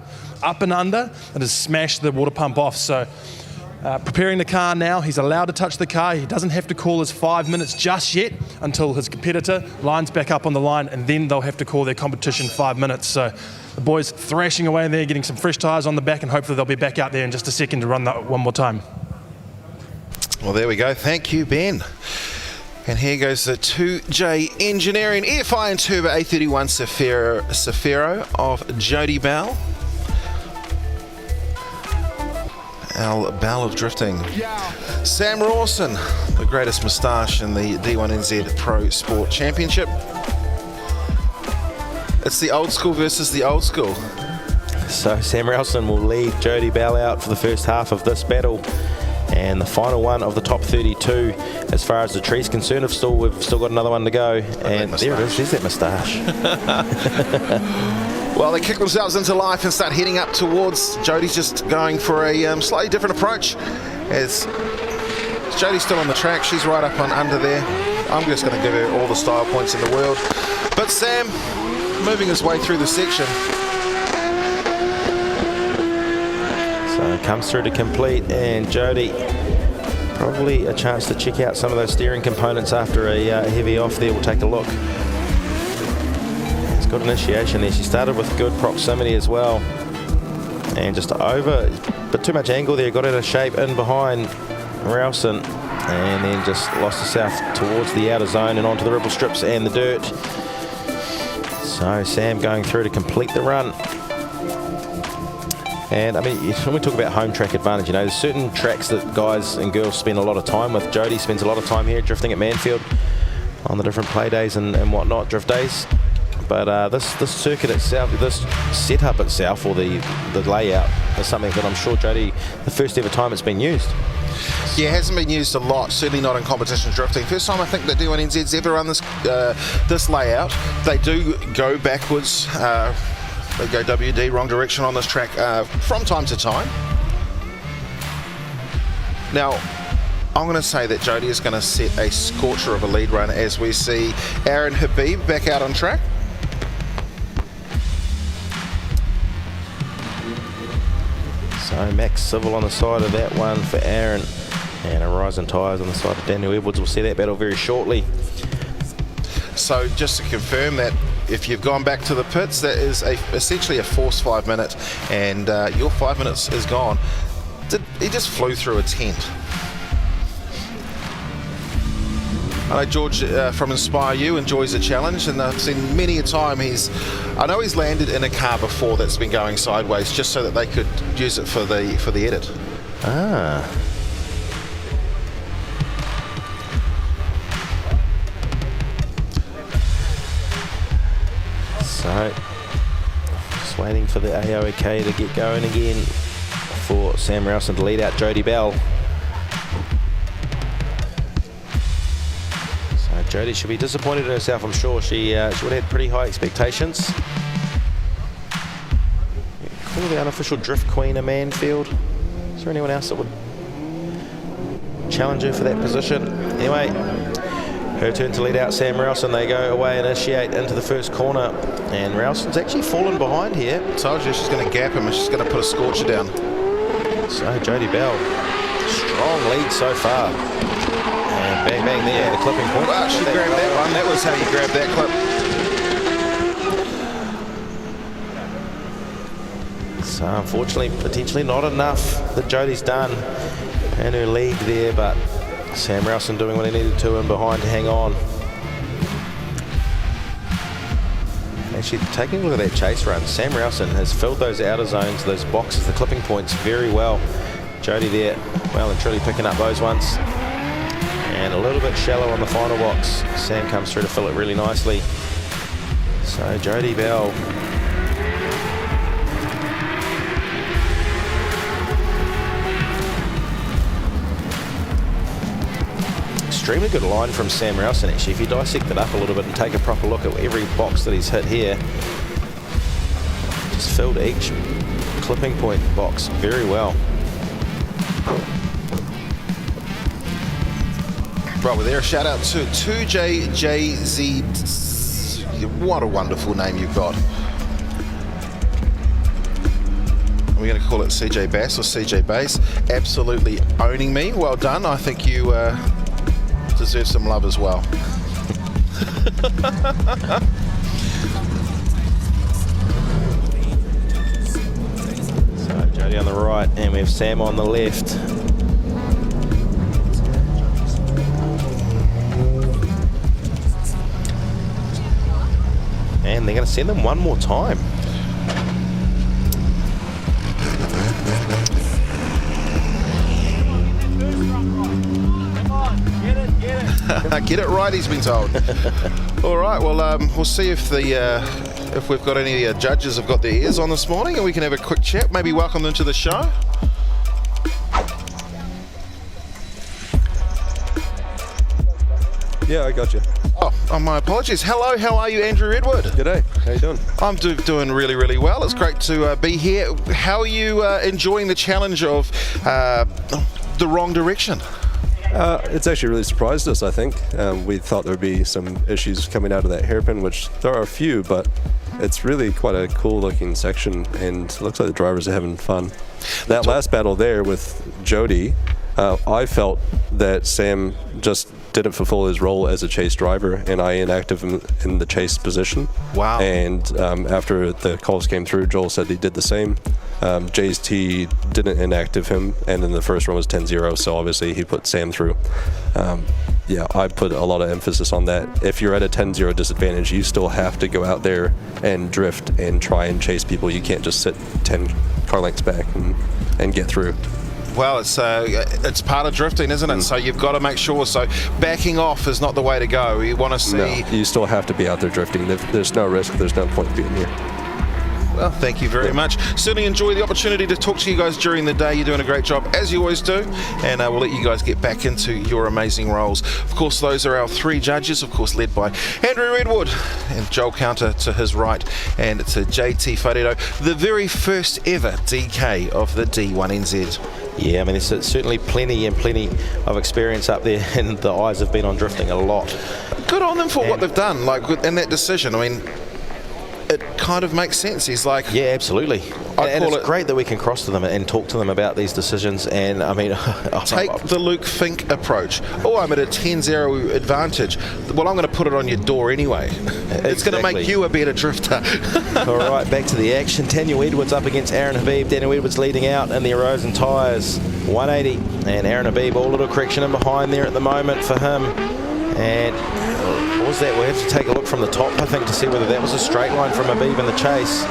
S3: up and under, it has smashed the water pump off. So preparing the car now, he's allowed to touch the car. He doesn't have to call his 5 minutes just yet until his competitor lines back up on the line, and then they'll have to call their competition 5 minutes. So the boys thrashing away there, getting some fresh tyres on the back, and hopefully they'll be back out there in just a second to run that one more time.
S4: Well, there we go. Thank you, Ben. And here goes the 2J Engineering EFI and Turbo A31 Safiro of Jody Bell. Our Bell of drifting. Sam Rawson, the greatest moustache in the D1NZ Pro Sport Championship. It's the old school versus the old school.
S1: So Sam Rawson will lead Jody Bell out for the first half of this battle. And the final one of the top 32, as far as the tree's concerned, we've still got another one to go. And there it is, there's that moustache.
S4: Well, they kick themselves into life and start heading up towards. Jody's just going for a slightly different approach. As Jody's still on the track, she's right up on under there. I'm just going to give her all the style points in the world. But Sam, moving his way through the section.
S1: So it comes through to complete, and Jody, probably a chance to check out some of those steering components after a heavy off there. We'll take a look. It's got initiation there. She started with good proximity as well. And just over, but too much angle there. Got out of shape in behind Rowson. And then just lost herself towards the outer zone and onto the ripple strips and the dirt. So Sam going through to complete the run. And I mean, when we talk about home track advantage, you know, there's certain tracks that guys and girls spend a lot of time with. Jody spends a lot of time here drifting at Manfeild on the different play days and whatnot, drift days. But this circuit itself, this setup itself, or the layout, is something that I'm sure Jody, the first ever time it's been used.
S4: Yeah, it hasn't been used a lot, certainly not in competition drifting. First time I think that D1NZ's ever run this layout. They do go backwards. They go WD, wrong direction on this track from time to time. Now, I'm going to say that Jody is going to set a scorcher of a lead run as we see Aaron Habib back out on track.
S1: So Max Civil on the side of that one for Aaron, and Horizon Tires on the side of Daniel Edwards. We'll see that battle very shortly.
S4: So just to confirm that, if you've gone back to the pits, that is essentially a forced 5 minute, and your 5 minutes is gone. He just flew through a tent. I know George from Inspire You enjoys a challenge, and I've seen many a time I know he's landed in a car before that's been going sideways just so that they could use it for the edit.
S1: Ah. So, just waiting for the AOK to get going again for Sam Rowson to lead out Jody Bell. So Jody should be disappointed in herself, I'm sure. She would have had pretty high expectations. Call the unofficial drift queen of Manfeild. Is there anyone else that would challenge her for that position? Anyway, her turn to lead out Sam Rowson. They go away and initiate into the first corner. And Rowson's actually fallen behind here.
S4: Told you she's going to gap him and she's going to put a scorcher down.
S1: So Jody Bell, strong lead so far. And bang bang there, the clipping point.
S4: Well, she grabbed that one. That was how you grabbed that clip.
S1: So unfortunately, potentially not enough that Jody's done in her lead there, but Sam Rowson doing what he needed to in behind to hang on. Actually, taking a look at that chase run, Sam Rowson has filled those outer zones, those boxes, the clipping points very well. Jody there, well and truly picking up those ones. And a little bit shallow on the final box. Sam comes through to fill it really nicely. So Jody Bell. Extremely good line from Sam Rowson actually. If you dissect it up a little bit and take a proper look at every box that he's hit here, just filled each clipping point box very well.
S4: Right, well there, a shout out to 2JJZ. What a wonderful name you've got. We're going to call it CJ Bass or CJ Bass. Absolutely owning me. Well done. I think you deserve some love as well.
S1: So Jody on the right and we have Sam on the left. to send them one more time.
S4: Get it right, he's been told. All right, well, we'll see if if we've got any judges have got their ears on this morning, and we can have a quick chat. Maybe welcome them to the show.
S13: Yeah, I got you.
S4: Oh, my apologies. Hello, how are you, Andrew Edward?
S13: G'day, how you doing?
S4: I'm doing really, really well. It's great to be here. How are you enjoying the challenge of the wrong direction?
S13: It's actually really surprised us, I think. We thought there would be some issues coming out of that hairpin, which there are a few, but it's really quite a cool looking section, and it looks like the drivers are having fun. That last battle there with Jody, I felt that Sam just didn't fulfill his role as a chase driver, and I inactive him in the chase position.
S4: Wow.
S13: And after the calls came through, Joel said he did the same. Jay's T didn't inactive him, and then the first run was 10-0, so obviously he put Sam through. Yeah, I put a lot of emphasis on that. If you're at a 10-0 disadvantage, you still have to go out there and drift and try and chase people. You can't just sit 10 car lengths back and get through.
S4: Well, it's part of drifting, isn't it? So you've got to make sure. So backing off is not the way to go. You want to see...
S13: No, you still have to be out there drifting. There's no risk. There's no point being here.
S4: Well, thank you very much. Certainly enjoy the opportunity to talk to you guys during the day. You're doing a great job, as you always do, and we'll let you guys get back into your amazing roles. Of course, those are our three judges, of course, led by Andrew Redwood and Joel Counter to his right, and to JT Wharedo, the very first ever DK of the D1NZ.
S1: Yeah, I mean, there's certainly plenty of experience up there, and the eyes have been on drifting a lot.
S4: Good on them for what they've done, like in that decision. I mean, it kind of makes sense. He's like...
S1: Yeah, absolutely. And it's great that we can cross to them and talk to them about these decisions. And, I mean...
S4: Take the Luke Fink approach. Oh, I'm at a 10-0 advantage. Well, I'm going to put it on your door anyway. It's going to make you a better drifter.
S1: All right, back to the action. Daniel Edwards up against Aaron Habib. Daniel Edwards leading out in the Erosion Tires, 180. And Aaron Habib, all little correction in behind there at the moment for him. And... what was that? We'll have to take a look from the top, I think, to see whether that was a straight line from Habib in the chase.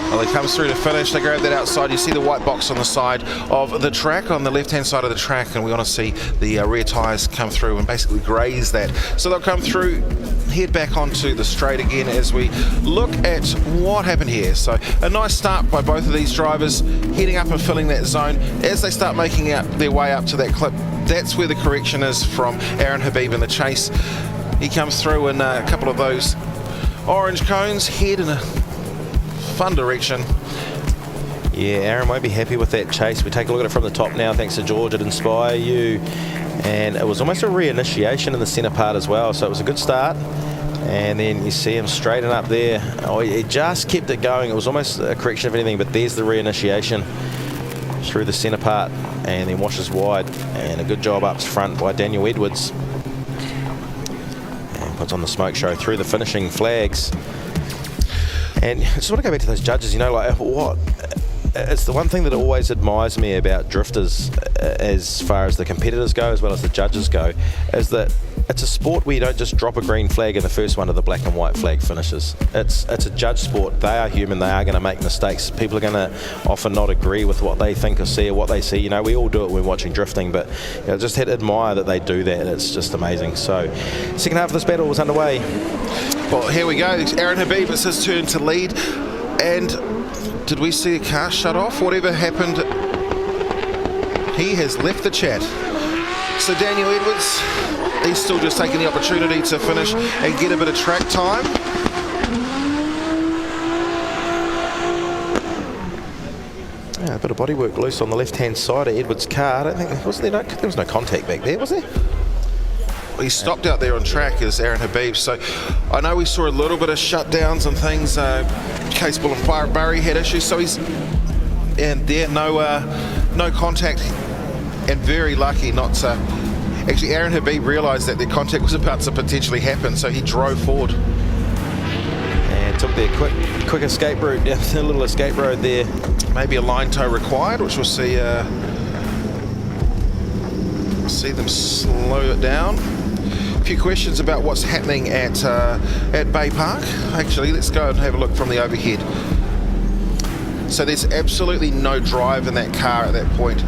S4: Well, he comes through to finish. They grab that outside. You see the white box on the side of the track, on the left-hand side of the track, and we want to see the rear tyres come through and basically graze that. So they'll come through, head back onto the straight again as we look at what happened here. So a nice start by both of these drivers, heading up and filling that zone. As they start making their way up to that clip, that's where the correction is from Aaron Habib in the chase. He comes through in a couple of those orange cones, head in a fun direction.
S1: Yeah, Aaron won't be happy with that chase. We take a look at it from the top now, thanks to George at Inspire You. And it was almost a reinitiation in the centre part as well, so it was a good start. And then you see him straighten up there. Oh, he just kept it going. It was almost a correction of anything, but there's the reinitiation through the centre part, and then washes wide. And a good job up front by Daniel Edwards. Puts on the smoke show through the finishing flags. And I just want to go back to those judges, you know, like what it's the one thing that always admires me about drifters, as far as the competitors go as well as the judges go, is that it's a sport where you don't just drop a green flag and the first one of the black and white flag finishes. It's a judge sport. They are human. They are going to make mistakes. People are going to often not agree with what they think or see or what they see. You know, we all do it when we're watching drifting, but you know, just had to admire that they do that. It's just amazing. So, second half of this battle was underway.
S4: Well, here we go. Aaron Habib, it's his turn to lead. And did we see a car shut off? Whatever happened, he has left the chat. So Daniel Edwards, he's still just taking the opportunity to finish and get a bit of track time.
S1: Yeah, a bit of bodywork loose on the left-hand side of Edwards' car. I don't think there was no contact back there, was there?
S4: He stopped out there on track as Aaron Habib, so I know we saw a little bit of shutdowns and things. Case Bull and Barry had issues, so he's no contact, and very lucky not to. Actually, Aaron Habib realised that the contact was about to potentially happen, so he drove forward
S1: and took their quick escape route, a little escape road there.
S4: Maybe a line tow required, which we'll see. See them slow it down. few questions about what's happening at Bay Park. Actually, let's go and have a look from the overhead. So there's absolutely no drive in that car at that point.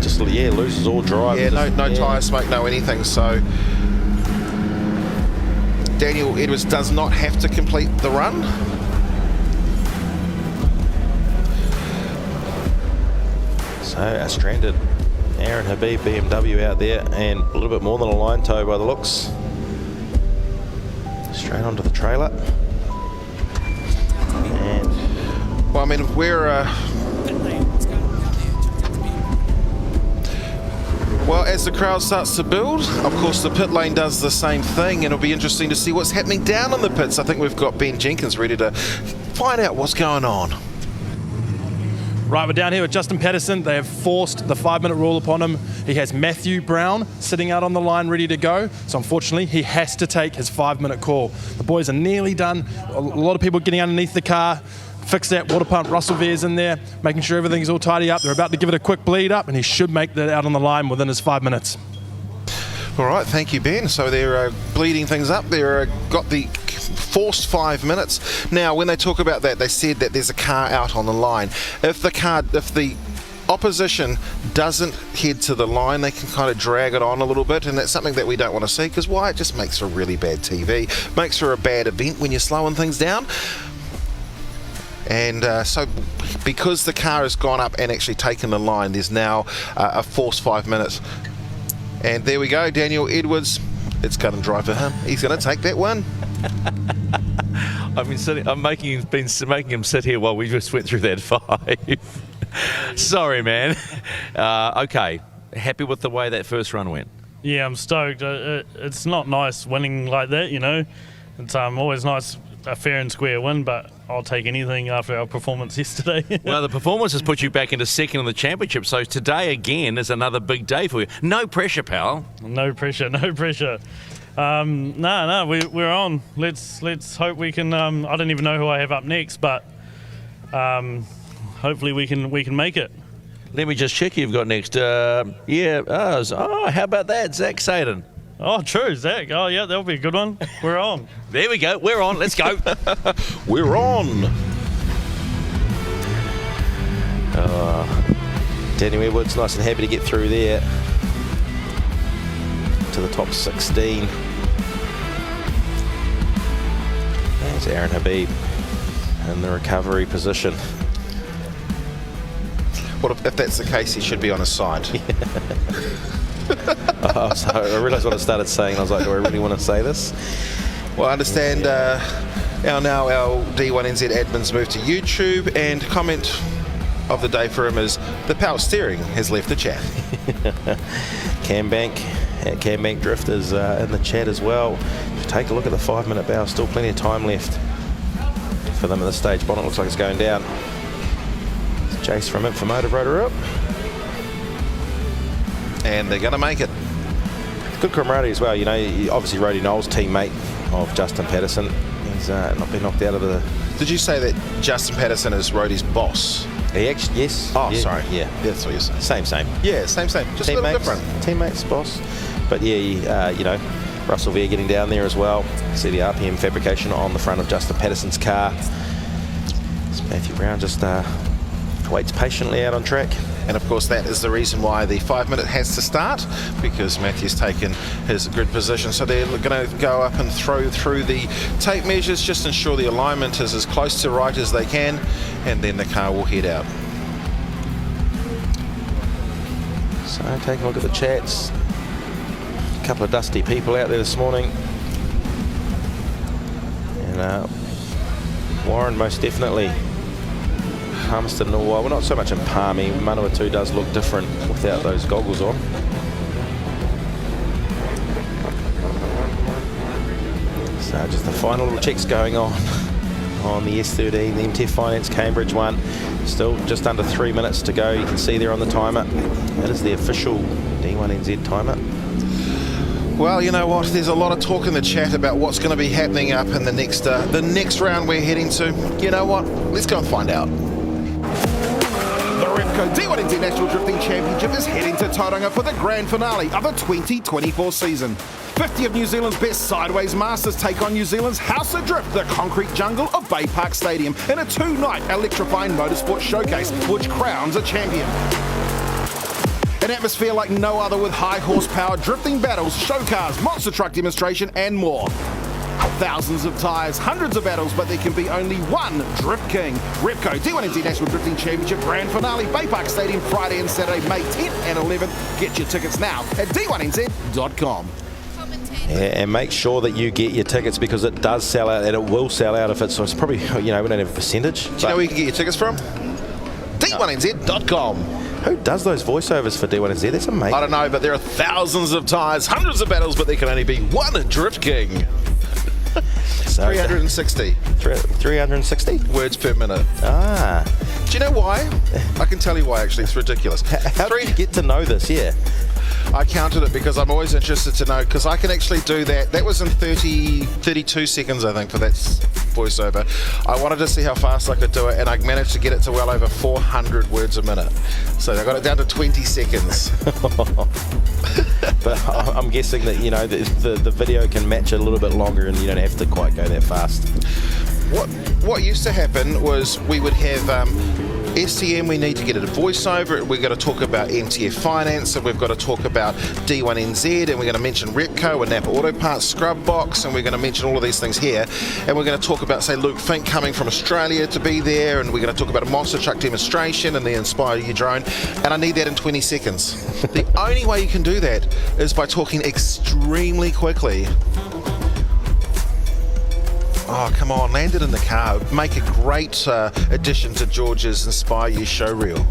S1: Just, yeah, loses all drive.
S4: Yeah, no tyre smoke, no anything. So Daniel Edwards does not have to complete the run.
S1: So a stranded Aaron Habib BMW out there, and a little bit more than a line tow by the looks. Straight onto the trailer. And
S4: well, I mean, we're well, as the crowd starts to build, of course the pit lane does the same thing, and it'll be interesting to see what's happening down in the pits. I think we've got Ben Jenkins ready to find out what's going on.
S3: Right, we're down here with Justin Patterson. They have forced the 5-minute rule upon him. He has Matthew Brown sitting out on the line ready to go. So unfortunately, he has to take his 5-minute call. The boys are nearly done. A lot of people getting underneath the car. Fix that water pump. Russell Veer's in there, making sure everything's all tidy up. They're about to give it a quick bleed up, and he should make that out on the line within his 5 minutes.
S4: All right, thank you, Ben. So they're bleeding things up. They're got the forced 5 minutes. Now, when they talk about that, they said that there's a car out on the line. If the opposition doesn't head to the line, they can kind of drag it on a little bit, and that's something that we don't want to see, because why? It just makes for really bad TV, makes for a bad event when you're slowing things down. And so because the car has gone up and actually taken the line, there's now a forced 5 minutes. And there we go, Daniel Edwards. It's cut and dry for him. He's going to take that one.
S2: I'm making him sit here while we just went through that 5. Sorry, man. Okay, happy with the way that first run went?
S6: Yeah, I'm stoked. It's not nice winning like that, you know. It's always nice, a fair and square win, but I'll take anything after our performance yesterday.
S2: Well, the performance has put you back into second in the championship, so today again is another big day for you. No pressure, pal.
S6: No pressure, no pressure. No, we're on. Let's hope we can. I don't even know who I have up next, but hopefully we can make it.
S2: Let me just check who you've got next. How about that, Zach Sadin?
S6: Oh, true, Zach. Oh, yeah, that'll be a good one. We're on.
S2: There we go. We're on. Let's go.
S1: we're on. Daniel Edwards, nice and happy to get through there to the top 16. There's Aaron Habib in the recovery position.
S4: Well, if that's the case, he should be on his side.
S1: So I realised what I started saying. I was like, do I really want to say this?
S4: Well, I understand our D1NZ admins moved to YouTube, and comment of the day for him is the power steering has left the chat.
S1: Cambank Drift is in the chat as well. If you take a look at the 5-minute bow, still plenty of time left for them at this stage. Bonnet looks like it's going down. Jace from Infomotive rotor up.
S4: And they're going to make it.
S1: Good camaraderie as well. You know, obviously Roddy Knowles, teammate of Justin Patterson. He's not been knocked out of the...
S4: Did you say that Justin Patterson is Roddy's boss?
S1: He actually, yes.
S4: Oh,
S1: yeah,
S4: sorry.
S1: Yeah.
S4: That's what you're saying.
S1: Same.
S4: Yeah, same. Just a little different.
S1: Teammates, boss. But yeah, you know, Russell Veer getting down there as well. See the RPM fabrication on the front of Justin Patterson's car. It's Matthew Brown just waits patiently out on track.
S4: And of course that is the reason why the 5-minute has to start, because Matthew's taken his grid position. So they're going to go up and throw through the tape measures, just ensure the alignment is as close to right as they can, and then the car will head out.
S1: So taking a look at the chats. A couple of dusty people out there this morning. And Warren most definitely. Palmerston, well, not so much in Palmy. Manawatu does look different without those goggles on. So just the final little checks going on the S13, the MTF Finance Cambridge one. Still just under 3 minutes to go. You can see there on the timer. That is the official D1NZ timer.
S4: Well, you know what? There's a lot of talk in the chat about what's going to be happening up in the next round we're heading to. You know what? Let's go and find out.
S9: The Repco D1NZ National Drifting Championship is heading to Tauranga for the grand finale of the 2024 season. 50 of New Zealand's best sideways masters take on New Zealand's House of Drift, the concrete jungle of Bay Park Stadium, in a two-night electrifying motorsport showcase, which crowns a champion. An atmosphere like no other with high horsepower drifting battles, show cars, monster truck demonstration and more. Thousands of tyres, hundreds of battles, but there can be only one Drift King. Repco D1NZ National Drifting Championship Grand Finale, Bay Park Stadium, Friday and Saturday, May 10th and 11th. Get your tickets now at D1NZ.com.
S1: Yeah, and make sure that you get your tickets because it does sell out, and it will sell out if it's probably, we don't have a percentage.
S4: Do you know where you can get your tickets from? D1NZ.com.
S1: Who does those voiceovers for D1NZ? That's amazing.
S4: I don't know, but there are thousands of tyres, hundreds of battles, but there can only be one Drift King.
S1: So
S4: 360.
S1: 360?
S4: Words per minute.
S1: Ah.
S4: Do you know why? I can tell you why, actually. It's ridiculous.
S1: How did you get to know this? Yeah.
S4: I counted it because I'm always interested to know, because I can actually do that. That was in 32 seconds, I think, for that voiceover. I wanted to see how fast I could do it, and I managed to get it to well over 400 words a minute. So I got it down to 20 seconds.
S1: But I'm guessing that, the video can match it a little bit longer and you don't have to quite go that fast.
S4: What used to happen was we would have STM, we need to get a voiceover, we're going to talk about MTF Finance, and we've got to talk about D1NZ, and we're going to mention Repco and Napa Auto Parts, Scrub Box, and we're going to mention all of these things here. And we're going to talk about, say, Luke Fink coming from Australia to be there, and we're going to talk about a monster truck demonstration and the Inspire You drone, and I need that in 20 seconds. The only way you can do that is by talking extremely quickly. Oh, come on, land it in the car. Make a great addition to George's Inspire You show reel.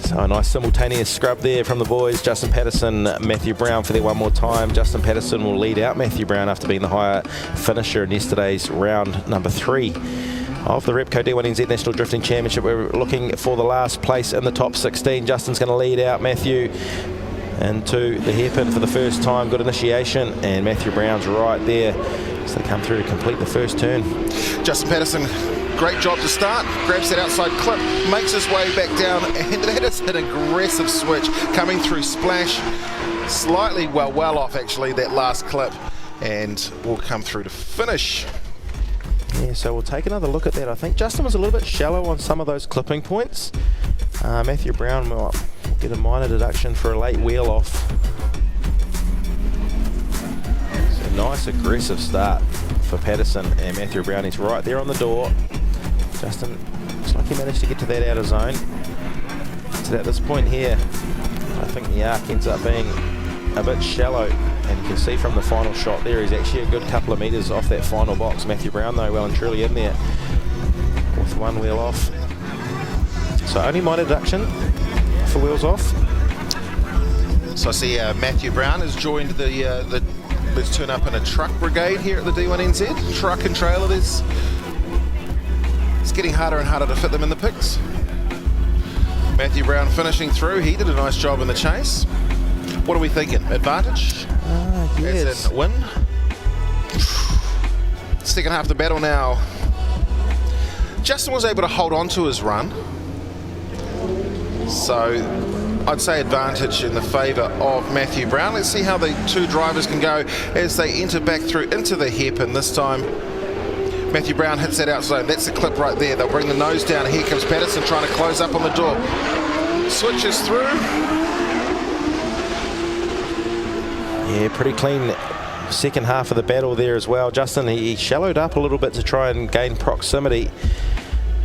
S1: So a nice simultaneous scrub there from the boys. Justin Patterson, Matthew Brown for there one more time. Justin Patterson will lead out Matthew Brown after being the higher finisher in yesterday's round number 3 of the Repco D1NZ National Drifting Championship. We're looking for the last place in the top 16. Justin's going to lead out Matthew into the hairpin for the first time. Good initiation, and Matthew Brown's right there. So they come through to complete the first turn.
S4: Justin Patterson, great job to start. Grabs that outside clip, makes his way back down, and that is an aggressive switch coming through splash. Slightly well off actually that last clip, and will come through to finish.
S1: Yeah, so we'll take another look at that. I think Justin was a little bit shallow on some of those clipping points. Matthew Brown will get a minor deduction for a late wheel off. Nice aggressive start for Patterson and Matthew Brown. He's right there on the door. Justin looks like he managed to get to that outer zone. So at this point here, I think the arc ends up being a bit shallow, and you can see from the final shot there, he's actually a good couple of metres off that final box. Matthew Brown though well and truly in there with one wheel off. So only minor deduction for wheels off.
S4: So I see Matthew Brown has joined the Let's turn up in a truck brigade here at the D1NZ. Truck and trailer, it's getting harder and harder to fit them in the picks. Matthew Brown finishing through. He did a nice job in the chase. What are we thinking? Advantage?
S1: Yes.
S4: As in win? Second half of the battle now. Justin was able to hold on to his run. So I'd say advantage in the favour of Matthew Brown. Let's see how the two drivers can go as they enter back through into the hairpin this time. Matthew Brown hits that outside. That's the clip right there. They'll bring the nose down. Here comes Patterson trying to close up on the door. Switches through.
S1: Yeah, pretty clean second half of the battle there as well. Justin, he shallowed up a little bit to try and gain proximity.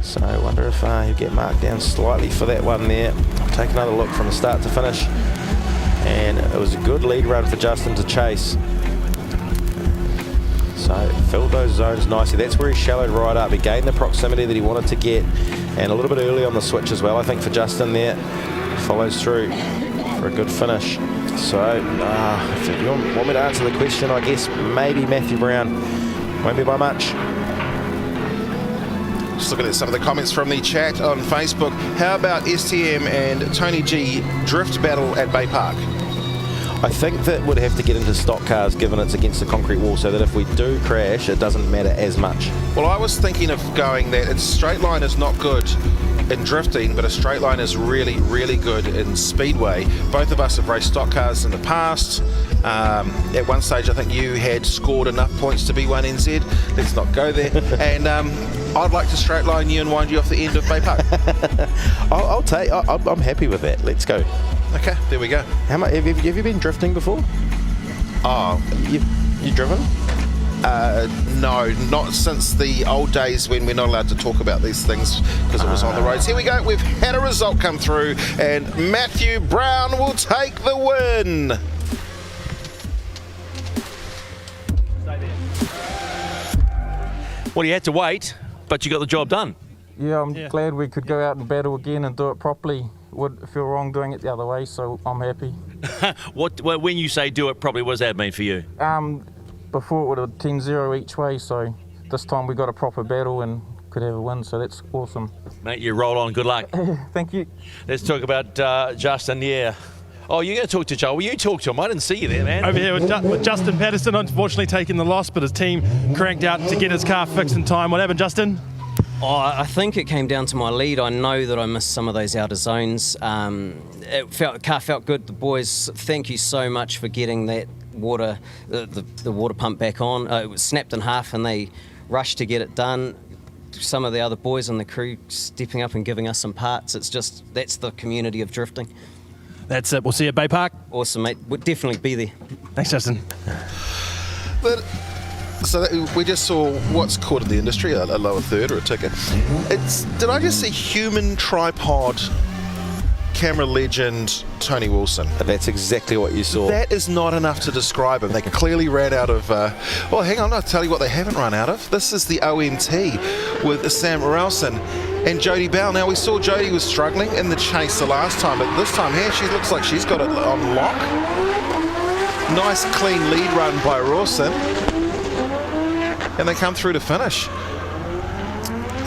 S1: So I wonder if he'll get marked down slightly for that one there. I'll take another look from the start to finish. And it was a good lead run for Justin to chase. So filled those zones nicely. That's where he shallowed right up. He gained the proximity that he wanted to get. And a little bit early on the switch as well, I think, for Justin there. Follows through for a good finish. So if you want me to answer the question, I guess maybe Matthew Brown. Won't be by much.
S4: Just looking at some of the comments from the chat on Facebook. How about STM and Tony G drift battle at Bay Park?
S1: I think that would have to get into stock cars given it's against the concrete wall, so that if we do crash, it doesn't matter as much.
S4: Well, I was thinking of going that it's straight line is not good in drifting, but a straight line is really, really good in speedway. Both of us have raced stock cars in the past. At one stage, I think you had scored enough points to D1NZ. Let's not go there. And I'd like to straight line you and wind you off the end of Bay Park.
S1: I'm happy with that. Let's go.
S4: Okay, there we go.
S1: How much have you been drifting before?
S4: Oh,
S1: you driven?
S4: No, not since the old days when we're not allowed to talk about these things because it was on the roads. Here we go. We've had a result come through, and Matthew Brown will take the win.
S2: Well, you had to wait, but you got the job done.
S14: Yeah, I'm glad we could go out and battle again and do it properly. Would feel wrong doing it the other way, so I'm happy.
S2: When you say do it properly, what does that mean for you?
S14: Before it would have 10-0 each way, so this time we got a proper battle and could have a win, so that's awesome.
S2: Mate, you roll on. Good luck.
S14: Thank you.
S2: Let's talk about Justin, yeah. Oh, you're going to talk to Joel. Well, you talk to him. I didn't see you there, man.
S3: Over here with Justin Patterson, unfortunately taking the loss, but his team cranked out to get his car fixed in time. What happened, Justin?
S15: Oh, I think it came down to my lead. I know that I missed some of those outer zones. The car felt good. The boys, thank you so much for getting that water, the water pump back on. It was snapped in half and they rushed to get it done. Some of the other boys on the crew stepping up and giving us some parts. It's just, that's the community of drifting.
S3: That's it. We'll see you at Bay Park.
S15: Awesome, mate. We'll definitely be there.
S3: Thanks, Justin.
S4: So we just saw what's called in the industry a lower third or a ticket. Did I just see human tripod camera legend Tony Wilson?
S1: That's exactly what you saw.
S4: That is not enough to describe him. They clearly ran out of... well, hang on, I'll tell you what they haven't run out of. This is the OMT with Sam Morelson and Jodie Bell. Now, we saw Jodie was struggling in the chase the last time, but this time here, she looks like she's got it on lock. Nice, clean lead run by Rawson. And they come through to finish.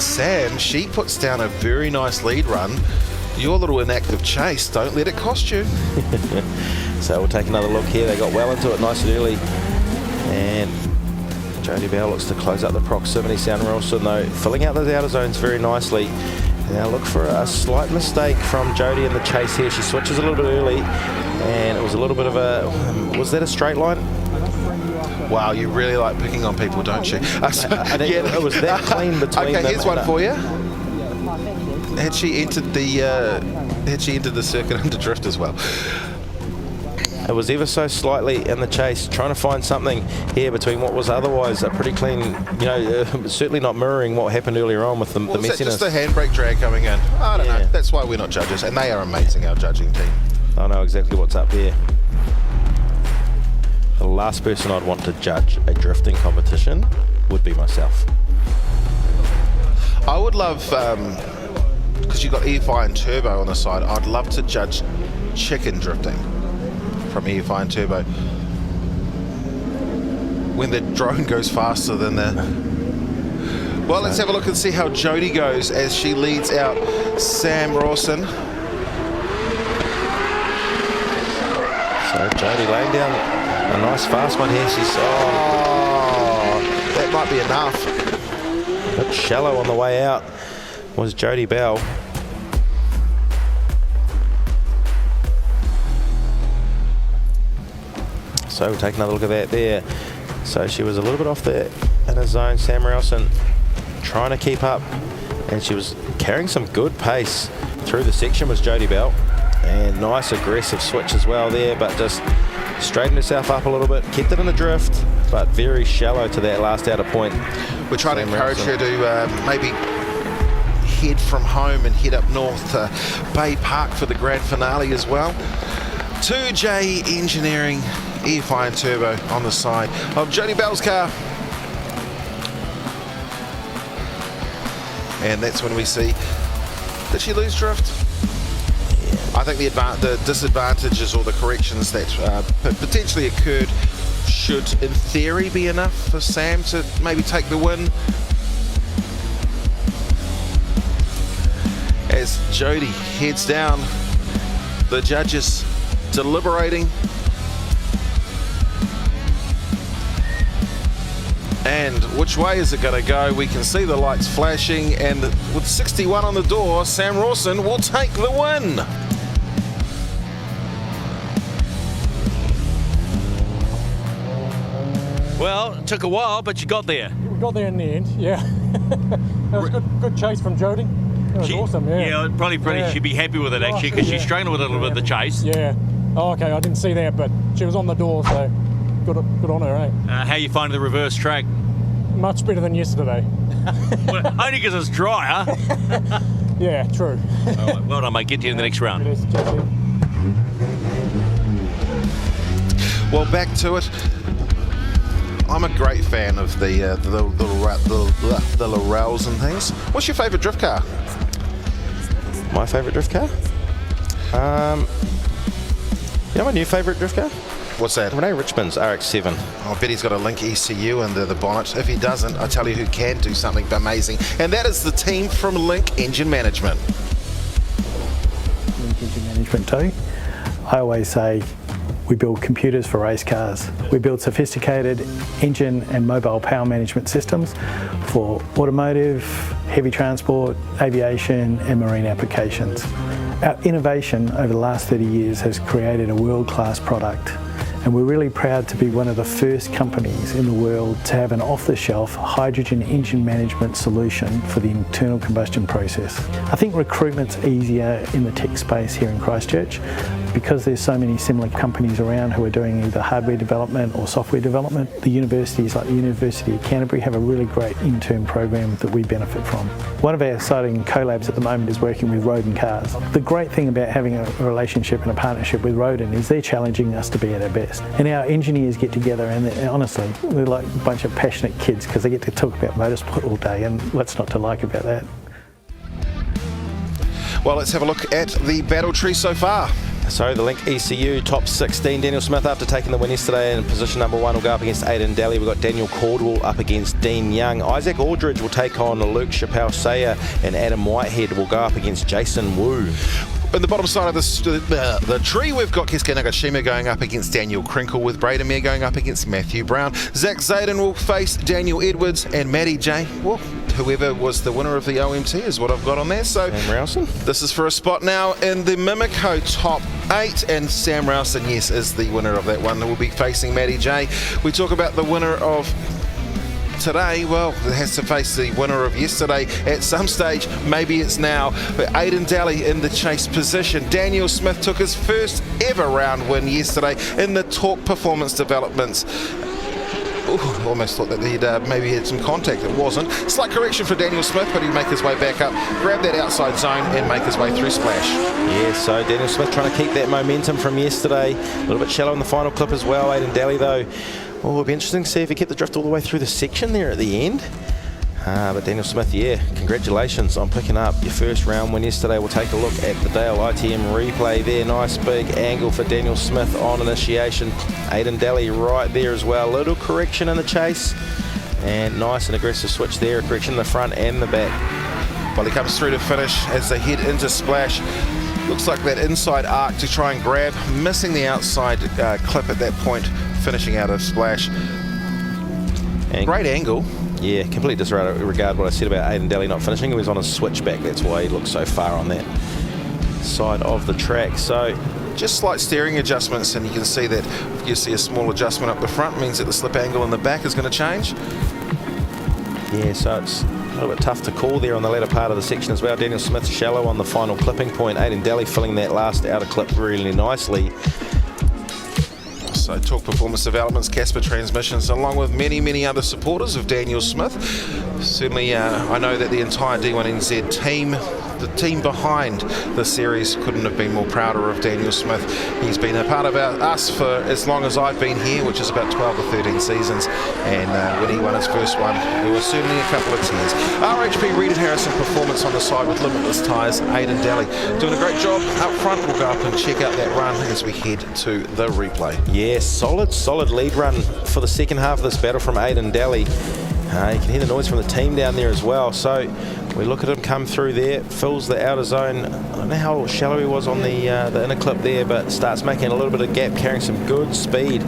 S4: Sam, she puts down a very nice lead run. Your little inactive chase, don't let it cost you.
S1: So we'll take another look here. They got well into it nice and early. And Jodie Bell looks to close out the proximity. Sam Wilson, though, filling out those outer zones very nicely. Now look for a slight mistake from Jodie in the chase here. She switches a little bit early. And it was a little bit of a... Was that a straight line?
S4: Wow, you really like picking on people, don't you?
S1: It was that clean between them.
S4: Okay, here's one for you. Had she entered the circuit into drift as well?
S1: It was ever so slightly in the chase, trying to find something here between what was otherwise a pretty clean, certainly not mirroring what happened earlier on with the messiness.
S4: Was that just the handbrake drag coming in? I don't know. That's why we're not judges, and they are amazing, our judging team.
S1: I know exactly what's up there. The last person I'd want to judge a drifting competition would be myself.
S4: I would love, because you've got EFI and Turbo on the side, I'd love to judge chicken drifting from EFI and Turbo. When the drone goes faster than the... Well, let's have a look and see how Jodie goes as she leads out Sam Rawson.
S1: So Jodie laying down a nice fast one here. She's,
S4: that might be enough.
S1: A bit shallow on the way out was Jodie Bell. So we'll take another look at that there. So she was a little bit off there in her zone. Sam Morelson trying to keep up, and she was carrying some good pace through the section was Jodie Bell. And nice aggressive switch as well there, but just straightened herself up a little bit, kept it in the drift, but very shallow to that last outer point.
S4: We're trying to encourage her to maybe head from home and head up north to Bay Park for the grand finale as well. 2J Engineering, EFI and Turbo on the side of Jodie Bell's car. And that's when we see, did she lose drift? I think the disadvantages or the corrections that potentially occurred should, in theory, be enough for Sam to maybe take the win. As Jodie heads down, the judges deliberating. And which way is it going to go? We can see the lights flashing, and with 61 on the door, Sam Rawson will take the win.
S2: Well, it took a while, but you got there.
S16: We got there in the end, yeah. That was good chase from Jodie. That was awesome, yeah.
S2: Yeah, probably she'd be happy with it, actually, because she struggled with it a little bit, the chase.
S16: Yeah. Oh, okay, I didn't see that, but she was on the door, so good on her, eh?
S2: How you find the reverse track?
S16: Much better than yesterday.
S2: Well, only because it's dry, huh?
S16: Yeah, true.
S2: All right, well done, mate. Get to you in the next round.
S4: Well, back to it. I'm a great fan of the Lorels and things. What's your favourite drift car?
S1: My favourite drift car? You know my new favourite drift car?
S4: What's that?
S1: Renee Richmond's RX-7.
S4: I bet he's got a Link ECU under the bonnet. If he doesn't, I tell you who can do something amazing. And that is the team from Link Engine Management.
S17: Link Engine Management too. I always say we build computers for race cars. We build sophisticated engine and mobile power management systems for automotive, heavy transport, aviation and marine applications. Our innovation over the last 30 years has created a world-class product, and we're really proud to be one of the first companies in the world to have an off-the-shelf hydrogen engine management solution for the internal combustion process. I think recruitment's easier in the tech space here in Christchurch because there's so many similar companies around who are doing either hardware development or software development. The universities like the University of Canterbury have a really great intern program that we benefit from. One of our exciting collabs at the moment is working with Roden Cars. The great thing about having a relationship and a partnership with Roden is they're challenging us to be at our best. And our engineers get together and honestly, they're like a bunch of passionate kids because they get to talk about motorsport all day, and what's not to like about that?
S4: Well, let's have a look at the battle tree so far.
S1: So the Link ECU top 16, Daniel Smith after taking the win yesterday in position number 1 will go up against Aidan Daly. We've got Daniel Caldwell up against Dean Young. Isaac Aldridge will take on Luke Chappelle-Sayer, and Adam Whitehead will go up against Jason Wu.
S4: In the bottom side of the tree, we've got Keisuke Nagashima going up against Daniel Krinkle, with Braden Mayer going up against Matthew Brown. Zach Zayden will face Daniel Edwards, and Matty J, well, whoever was the winner of the OMT is what I've got on there. So this is for a spot now in the Mimico top 8, and Sam Rowson, yes, is the winner of that one. We'll be facing Matty J. We talk about the winner of today, well, it has to face the winner of yesterday at some stage. Maybe it's now. But Aidan Daly in the chase position. Daniel Smith took his first ever round win yesterday in the Torque Performance Developments. Ooh, almost thought that he'd maybe had some contact. It wasn't. Slight correction for Daniel Smith, but he'd make his way back up, grab that outside zone and make his way through Splash.
S1: Yeah, so Daniel Smith trying to keep that momentum from yesterday. A little bit shallow in the final clip as well. Aidan Daly though, well, it'll be interesting to see if he kept the drift all the way through the section there at the end. But Daniel Smith, yeah, congratulations on picking up your first round win yesterday. We'll take a look at the Dale ITM replay there. Nice big angle for Daniel Smith on initiation. Aidan Daly right there as well. Little correction in the chase. And nice and aggressive switch there. A correction in the front and the back.
S4: Well, he comes through to finish as they head into Splash. Looks like that inside arc to try and grab, missing the outside clip at that point, finishing out of Splash.
S1: And
S4: great angle.
S1: Yeah, completely disregard what I said about Aidan Daly not finishing. He was on his switchback, that's why he looked so far on that side of the track. So
S4: just slight steering adjustments, and you can see that if you see a small adjustment up the front, means that the slip angle in the back is going to change.
S1: Yeah, so it's a little bit tough to call there on the latter part of the section as well. Daniel Smith shallow on the final clipping point. Aidan Daly filling that last outer clip really nicely.
S4: So Torque Performance Developments, Casper Transmissions, along with many, many other supporters of Daniel Smith. Certainly, I know that the entire D1NZ team, the team behind the series, couldn't have been more prouder of Daniel Smith. He's been a part of us for as long as I've been here, which is about 12 or 13 seasons. And when he won his first one, it was certainly a couple of tears. RHP Reed and Harrison Performance on the side with Limitless Tyres. Aidan Daly doing a great job up front. We'll go up and check out that run as we head to the replay.
S1: Yeah, solid lead run for the second half of this battle from Aidan Daly. You can hear the noise from the team down there as well. So we look at him come through there, fills the outer zone. I don't know how shallow he was on the inner clip there, but starts making a little bit of gap, carrying some good speed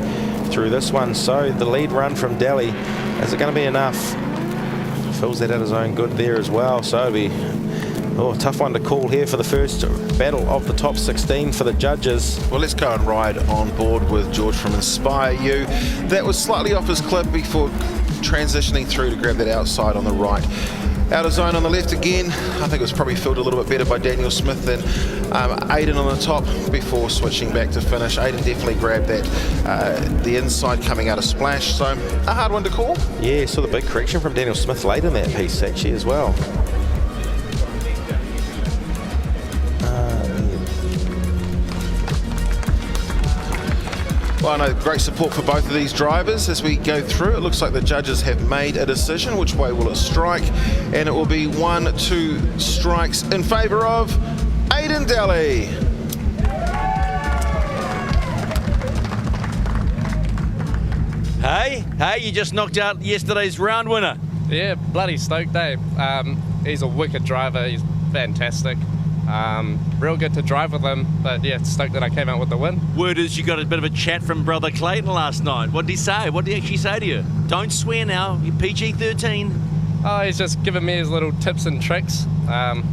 S1: through this one. So the lead run from Daly, is it going to be enough? Fills that out his own good there as well. So it'll be a tough one to call here for the first battle of the top 16 for the judges.
S4: Well, let's go and ride on board with George from Inspire You. That was slightly off his clip before transitioning through to grab that outside on the right. Out of zone on the left again. I think it was probably filled a little bit better by Daniel Smith than Aiden on the top before switching back to finish. Aiden definitely grabbed that, the inside coming out of Splash, so a hard one to call.
S1: Yeah, saw the big correction from Daniel Smith late in that piece actually as well.
S4: Well, I know great support for both of these drivers as we go through. It looks like the judges have made a decision. Which way will it strike? And it will be 1-2 strikes in favour of Aiden Daly.
S2: Hey, you just knocked out yesterday's round winner.
S5: Yeah, bloody stoked, Dave. He's a wicked driver. He's fantastic. Real good to drive with him, but yeah, stoked that I came out with the win.
S2: Word is you got a bit of a chat from brother Clayton last night. What did he say? What did he actually say to you? Don't swear now, you're PG-13.
S5: Oh, he's just giving me his little tips and tricks.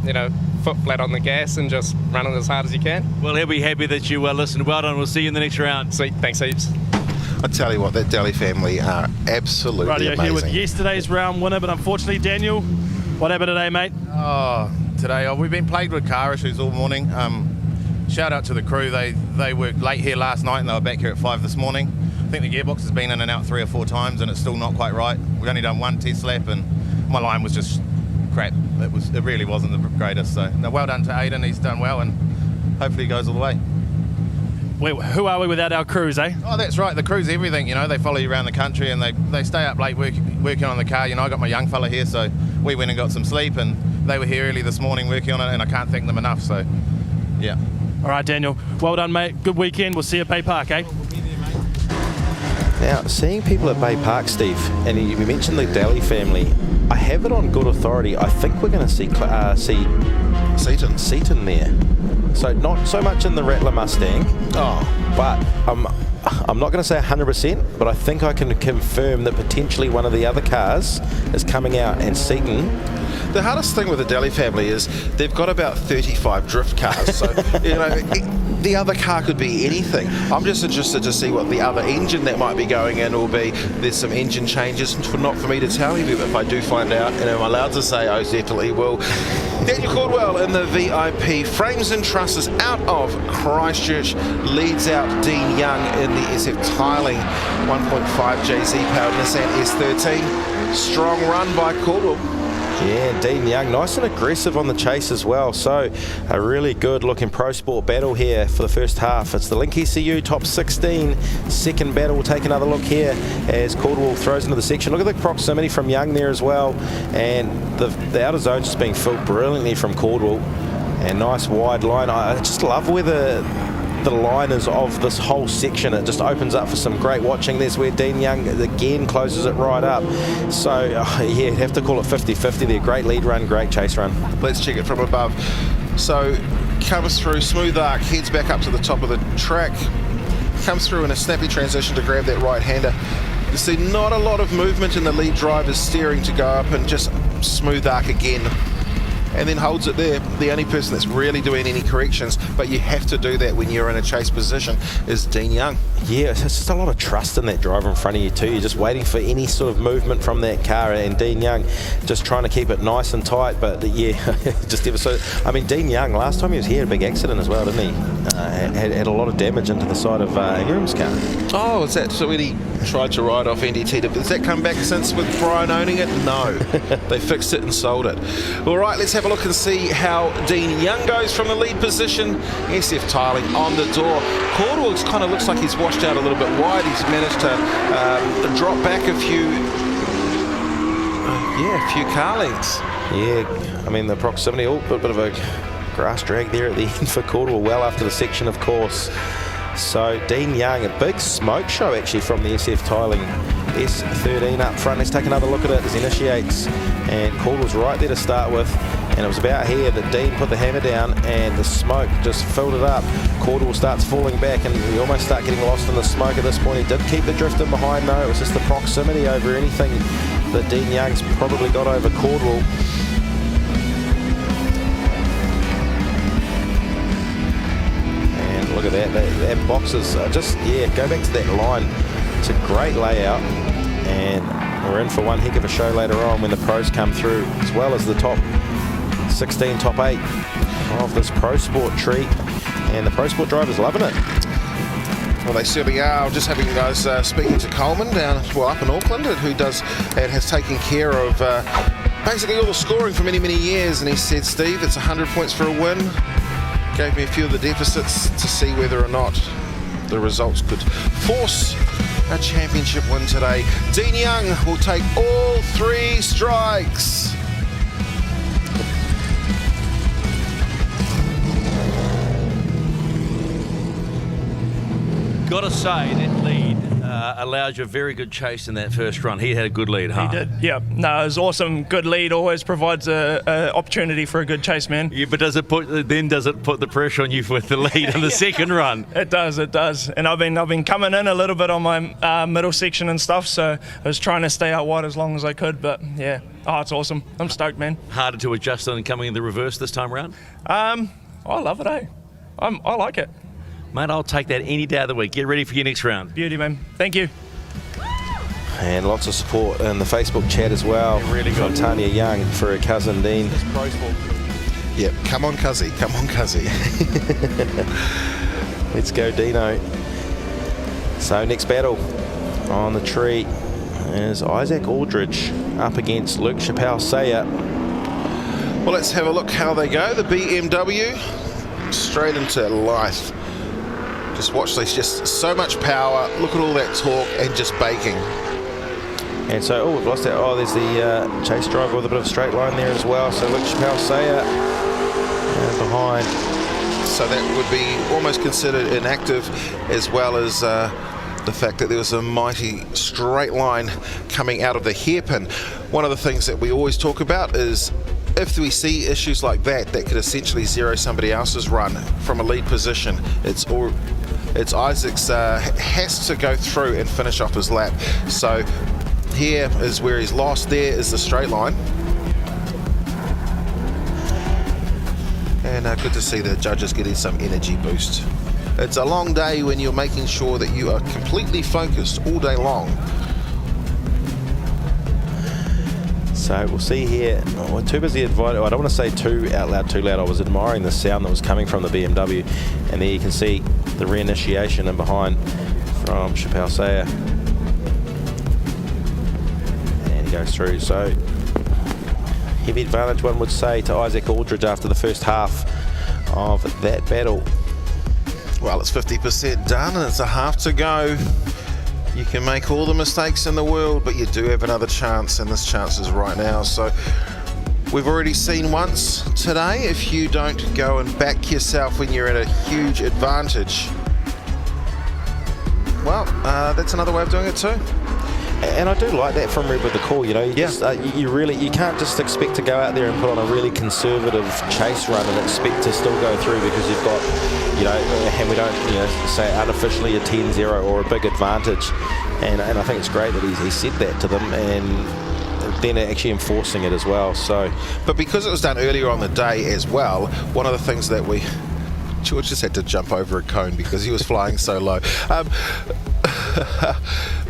S5: You know, foot flat on the gas and just running as hard as you can.
S2: Well, he'll be happy that you listened. Well done, we'll see you in the next round.
S5: Sweet, thanks heaps.
S4: I tell you what, that Daly family are absolutely amazing.
S3: Here with yesterday's round winner, but unfortunately, Daniel, what happened today, mate?
S18: Today we've been plagued with car issues all morning. Shout out to the crew. They worked late here last night and they were back here at 5 this morning. I think the gearbox has been in and out 3 or 4 times and it's still not quite right. We've only done 1 test lap and my line was just crap. It really wasn't the greatest. So no, well done to Aiden. He's done well and hopefully he goes all the way.
S3: Who are we without our crews, eh?
S18: Oh, that's right. The crew's everything. You know, they follow you around the country and they stay up late working on the car. You know, I got my young fella here, so we went and got some sleep and they were here early this morning working on it and I can't thank them enough, so yeah.
S3: All right, Daniel, well done, mate. Good weekend. We'll see you at Bay Park, eh?
S1: Now, seeing people at Bay Park, Steve, and you mentioned the Daly family, I have it on good authority. I think we're going to see Seaton there. So not so much in the Rattler Mustang, but I'm not going to say 100%, but I think I can confirm that potentially one of the other cars is coming out, and Seaton.
S4: The hardest thing with the Daly family is they've got about 35 drift cars, so you know the other car could be anything. I'm just interested to see what the other engine that might be going in will be. There's some engine changes, not for me to tell you, but if I do find out, and I'm allowed to say, I definitely will. Daniel Caldwell in the VIP, frames and trusses out of Christchurch, leads out Dean Young in the SF Tiling 1.5 JZ powered Nissan S13. Strong run by Caldwell.
S1: Yeah, Dean Young, nice and aggressive on the chase as well. So a really good looking Pro Sport battle here for the first half. It's the Link ECU top 16, second battle. We'll take another look here as Caldwell throws into the section. Look at the proximity from Young there as well. And the outer zone's just being filled brilliantly from Caldwell. And nice wide line. I just love where the line is of this whole section. It just opens up for some great watching. There's where Dean Young again closes it right up. So yeah, have to call it 50-50 there. Great lead run, great chase run.
S4: Let's check it from above. So comes through, smooth arc, heads back up to the top of the track, comes through in a snappy transition to grab that right-hander. You see not a lot of movement in the lead driver's steering to go up and just smooth arc again. And then holds it there. The only person that's really doing any corrections, but you have to do that when you're in a chase position, is Dean Young.
S1: Yeah, it's just a lot of trust in that driver in front of you too. You're just waiting for any sort of movement from that car, and Dean Young just trying to keep it nice and tight. But yeah, just ever so. I mean, Dean Young, last time he was here, had a big accident as well, didn't he? Had a lot of damage into the side of Ingram's car.
S4: Oh, is that so when he tried to ride off NDT? Does that come back since with Brian owning it? No. They fixed it and sold it. All right, let's have a look and see how Dean Young goes from the lead position. SF Tiling on the door. Caldwell kind of looks like he's washed out a little bit wide. He's managed to drop back a few car lengths.
S1: Yeah, I mean the proximity, a bit of a grass drag there at the end for Caldwell, well after the section of course. So Dean Young, a big smoke show actually from the SF Tiling S13 up front. Let's take another look at it as he initiates, and Caldwell's right there to start with, and it was about here that Dean put the hammer down and the smoke just filled it up. Cordwell starts falling back and we almost start getting lost in the smoke at this point. He did keep the drift in behind though. It was just the proximity over anything that Dean Young's probably got over Cordwell. And look at that. That boxes just, go back to that line. It's a great layout. And we're in for one heck of a show later on when the pros come through, as well as the top 16, top 8 of this Pro Sport tree. And the Pro Sport drivers loving it.
S4: Well, they certainly are. I'm just having guys speaking to Coleman down, up in Auckland, who does and has taken care of basically all the scoring for many, many years. And he said, Steve, it's 100 points for a win. Gave me a few of the deficits to see whether or not the results could force a championship win today. Dean Young will take all 3 strikes.
S2: Gotta say, that lead allowed you a very good chase in that first run. He had a good lead, huh?
S3: He did, yeah. No, it was awesome. Good lead always provides a opportunity for a good chase, man.
S2: Yeah, but does it put the pressure on you with the lead in the second run?
S3: It does. And I've been coming in a little bit on my middle section and stuff, so I was trying to stay out wide as long as I could, but yeah. Oh, it's awesome. I'm stoked, man.
S2: Harder to adjust than coming in the reverse this time around?
S3: I love it, eh? I like it.
S2: Mate, I'll take that any day of the week. Get ready for your next round.
S3: Beauty, man. Thank you.
S1: And lots of support in the Facebook chat as well.
S2: Yeah, really
S1: from
S2: good.
S1: Tanya Young for her cousin Dean.
S2: It's Pro Sport.
S4: Yep, come on, Cuzzy. Come on, Cuzzy.
S1: Let's go, Dino. So next battle on the tree is Isaac Aldridge up against Luke Chappelle-Sayer.
S4: Well, let's have a look how they go. The BMW straight into life. Just watch this, just so much power. Look at all that torque and just baking.
S1: And so, we've lost that. Oh, there's the chase driver with a bit of a straight line there as well. So Luke Chappelle-Sayer behind.
S4: So that would be almost considered inactive, as well as the fact that there was a mighty straight line coming out of the hairpin. One of the things that we always talk about is if we see issues like that could essentially zero somebody else's run from a lead position, it's Isaac's has to go through and finish off his lap. So here is where he's lost. There is the straight line. And good to see the judges getting some energy boost. It's a long day when you're making sure that you are completely focused all day long.
S1: So we'll see here. We're too busy advising. I don't want to say too out loud, too loud. I was admiring the sound that was coming from the BMW. And there you can see the reinitiation in behind from Chappelle-Sayer. And he goes through. So heavy advantage, one would say, to Isaac Aldridge after the first half of that battle.
S4: Well, it's 50% done and it's a half to go. You can make all the mistakes in the world, but you do have another chance, and this chance is right now. So we've already seen once today, if you don't go and back yourself when you're at a huge advantage, well, that's another way of doing it too.
S1: And I do like that from Red with the call, you know. You can't just expect to go out there and put on a really conservative chase run and expect to still go through, because you've got, and we don't, say artificially a 10-0 or a big advantage. And I think it's great that he said that to them, and then actually enforcing it as well. So,
S4: but because it was done earlier on the day as well, one of the things that George just had to jump over a cone because he was flying so low.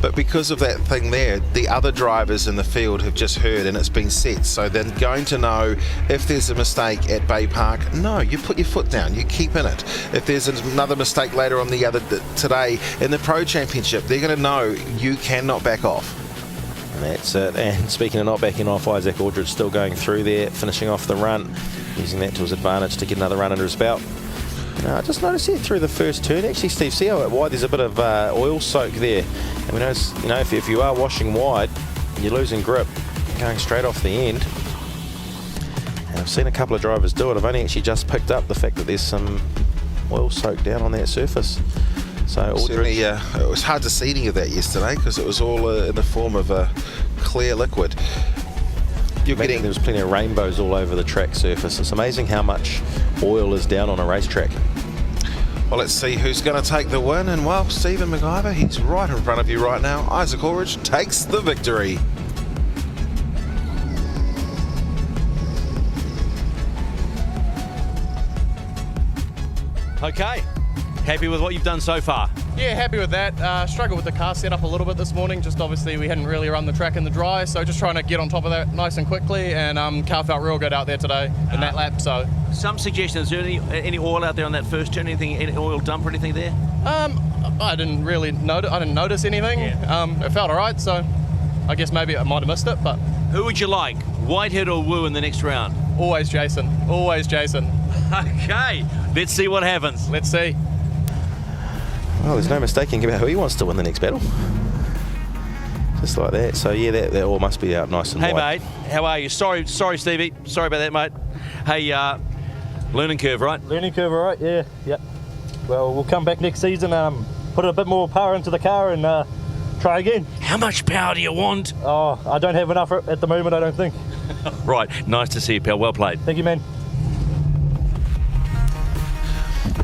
S4: But because of that thing there, the other drivers in the field have just heard and it's been set. So they're going to know if there's a mistake at Bay Park, no, you put your foot down, you keep in it. If there's another mistake later on today in the Pro Championship, they're going to know you cannot back off.
S1: And that's it. And speaking of not backing off, Isaac Aldridge still going through there, finishing off the run, using that to his advantage to get another run under his belt. I just noticed here through the first turn, actually, Steve, see how wide there's a bit of oil soak there. And we notice, if you are washing wide, you're losing grip, going straight off the end. And I've seen a couple of drivers do it. I've only actually just picked up the fact that there's some oil soak down on that surface. So Aldridge,
S4: it was hard to see any of that yesterday because it was all in the form of a clear liquid.
S1: there was plenty of rainbows all over the track surface. It's amazing how much oil is down on a racetrack.
S4: Well, let's see who's going to take the win. And, well, Stephen McIver, he's right in front of you right now. Isaac Ulrich takes the victory.
S2: Okay. Happy with what you've done so far?
S10: Yeah, happy with that. Struggled with the car setup a little bit this morning. Just obviously we hadn't really run the track in the dry, so just trying to get on top of that nice and quickly. And car felt real good out there today in that lap. So
S2: some suggestions. Is there any oil out there on that first turn? Any oil dump or anything there?
S10: I didn't really notice. I didn't notice anything. Yeah. It felt alright. So I guess maybe I might have missed it. But
S2: who would you like, Whitehead or Wu in the next round?
S10: Always Jason. Always Jason.
S2: Okay. Let's see what happens.
S10: Let's see.
S1: Well, there's no mistaking about who he wants to win the next battle. Just like that. So, yeah, that all must be out nice and
S2: Hey,
S1: white.
S2: mate. How are you? Sorry, Stevie. Sorry about that, mate. Hey, learning curve, right?
S7: Learning curve, all right, yeah. Yep. Well, we'll come back next season, put a bit more power into the car and try again.
S2: How much power do you want?
S7: Oh, I don't have enough at the moment, I don't think.
S2: Right. Nice to see you, pal. Well played.
S7: Thank you, man.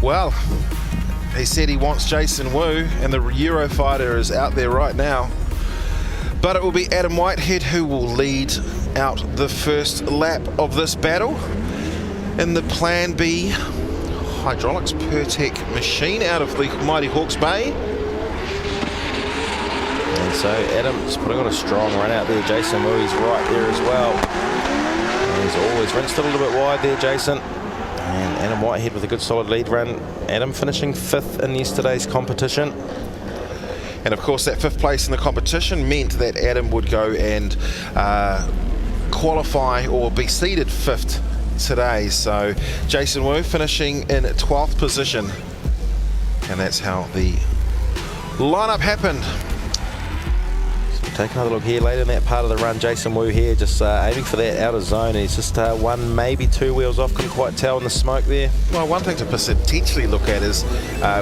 S4: Well, he said he wants Jason Wu, and the Eurofighter is out there right now. But it will be Adam Whitehead who will lead out the first lap of this battle in the Plan B Hydraulics Pertec machine out of the mighty Hawke's Bay.
S1: And so Adam's putting on a strong run out there. Jason Wu, he's right there as well. And he's always rinsed it a little bit wide there, Jason. And Adam Whitehead with a good solid lead run. Adam finishing 5th in yesterday's competition.
S4: And of course that 5th place in the competition meant that Adam would go and qualify or be seeded 5th today. So Jason Wu finishing in 12th position. And that's how the lineup happened.
S1: Take another look here later in that part of the run. Jason Wu here just aiming for that outer zone. And he's just one, maybe 2 wheels off. Couldn't quite tell in the smoke there.
S4: Well, one thing to potentially look at is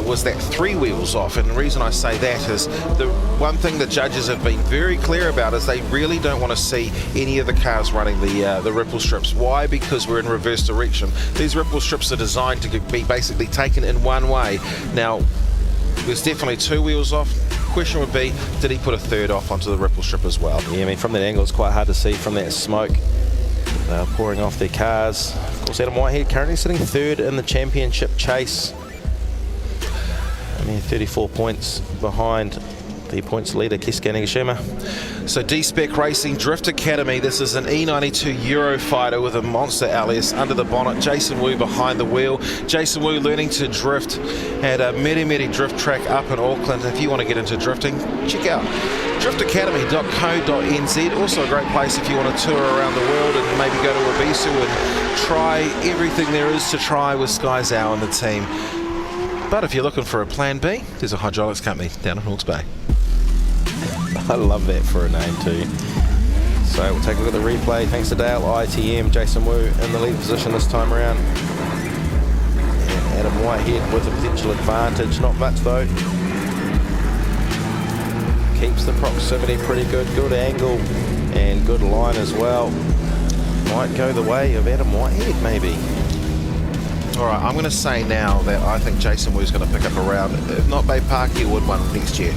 S4: was that 3 wheels off. And the reason I say that is the one thing the judges have been very clear about is they really don't want to see any of the cars running the ripple strips. Why? Because we're in reverse direction. These ripple strips are designed to be basically taken in one way. Now, there's definitely 2 wheels off. Question would be, did he put a 3rd off onto the ripple strip as well?
S1: Yeah, I mean, from that angle, it's quite hard to see from that smoke. They're pouring off their cars. Of course, Adam Whitehead currently sitting 3rd in the championship chase. I mean, 34 points behind the points leader, Keisuke Nagashima.
S4: So D-Spec Racing Drift Academy, this is an E92 Eurofighter with a monster alias under the bonnet. Jason Wu behind the wheel. Jason Wu learning to drift at a Meri drift track up in Auckland. If you want to get into drifting, check out driftacademy.co.nz. Also a great place if you want to tour around the world and maybe go to Ibiza and try everything there is to try with Sky Zhao and the team. But if you're looking for a Plan B, there's a hydraulics company down in Hawke's Bay.
S1: I love that for a name too. So we'll take a look at the replay. Thanks to Dale, ITM, Jason Wu in the lead position this time around. And Adam Whitehead with a potential advantage, not much though. Keeps the proximity pretty good, good angle and good line as well. Might go the way of Adam Whitehead maybe.
S4: All right, I'm going to say now that I think Jason Wu's going to pick up a round. If not Bay Park, he would one next year.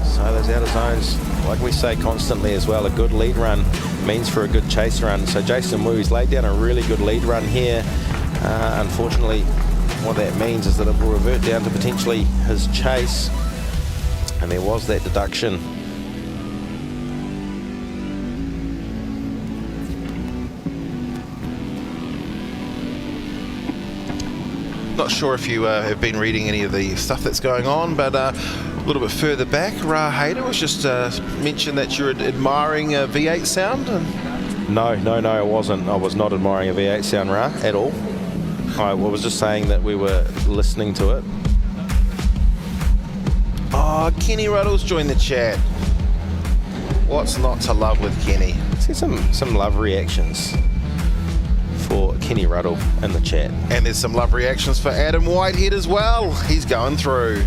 S1: So those outer zones, like we say constantly as well, a good lead run means for a good chase run. So Jason Wu's laid down a really good lead run here. Unfortunately, what that means is that it will revert down to potentially his chase. And there was that deduction.
S4: Not sure if you have been reading any of the stuff that's going on, but a little bit further back, Ra Hader was just mentioned that you're admiring a V8 sound.
S1: No, I wasn't. I was not admiring a V8 sound, Ra, at all. I was just saying that we were listening to it.
S4: Oh, Kenny Ruddles joined the chat. What's not to love with Kenny?
S1: See some love reactions for Kenny Ruddle in the chat.
S4: And there's some love reactions for Adam Whitehead as well. He's going through.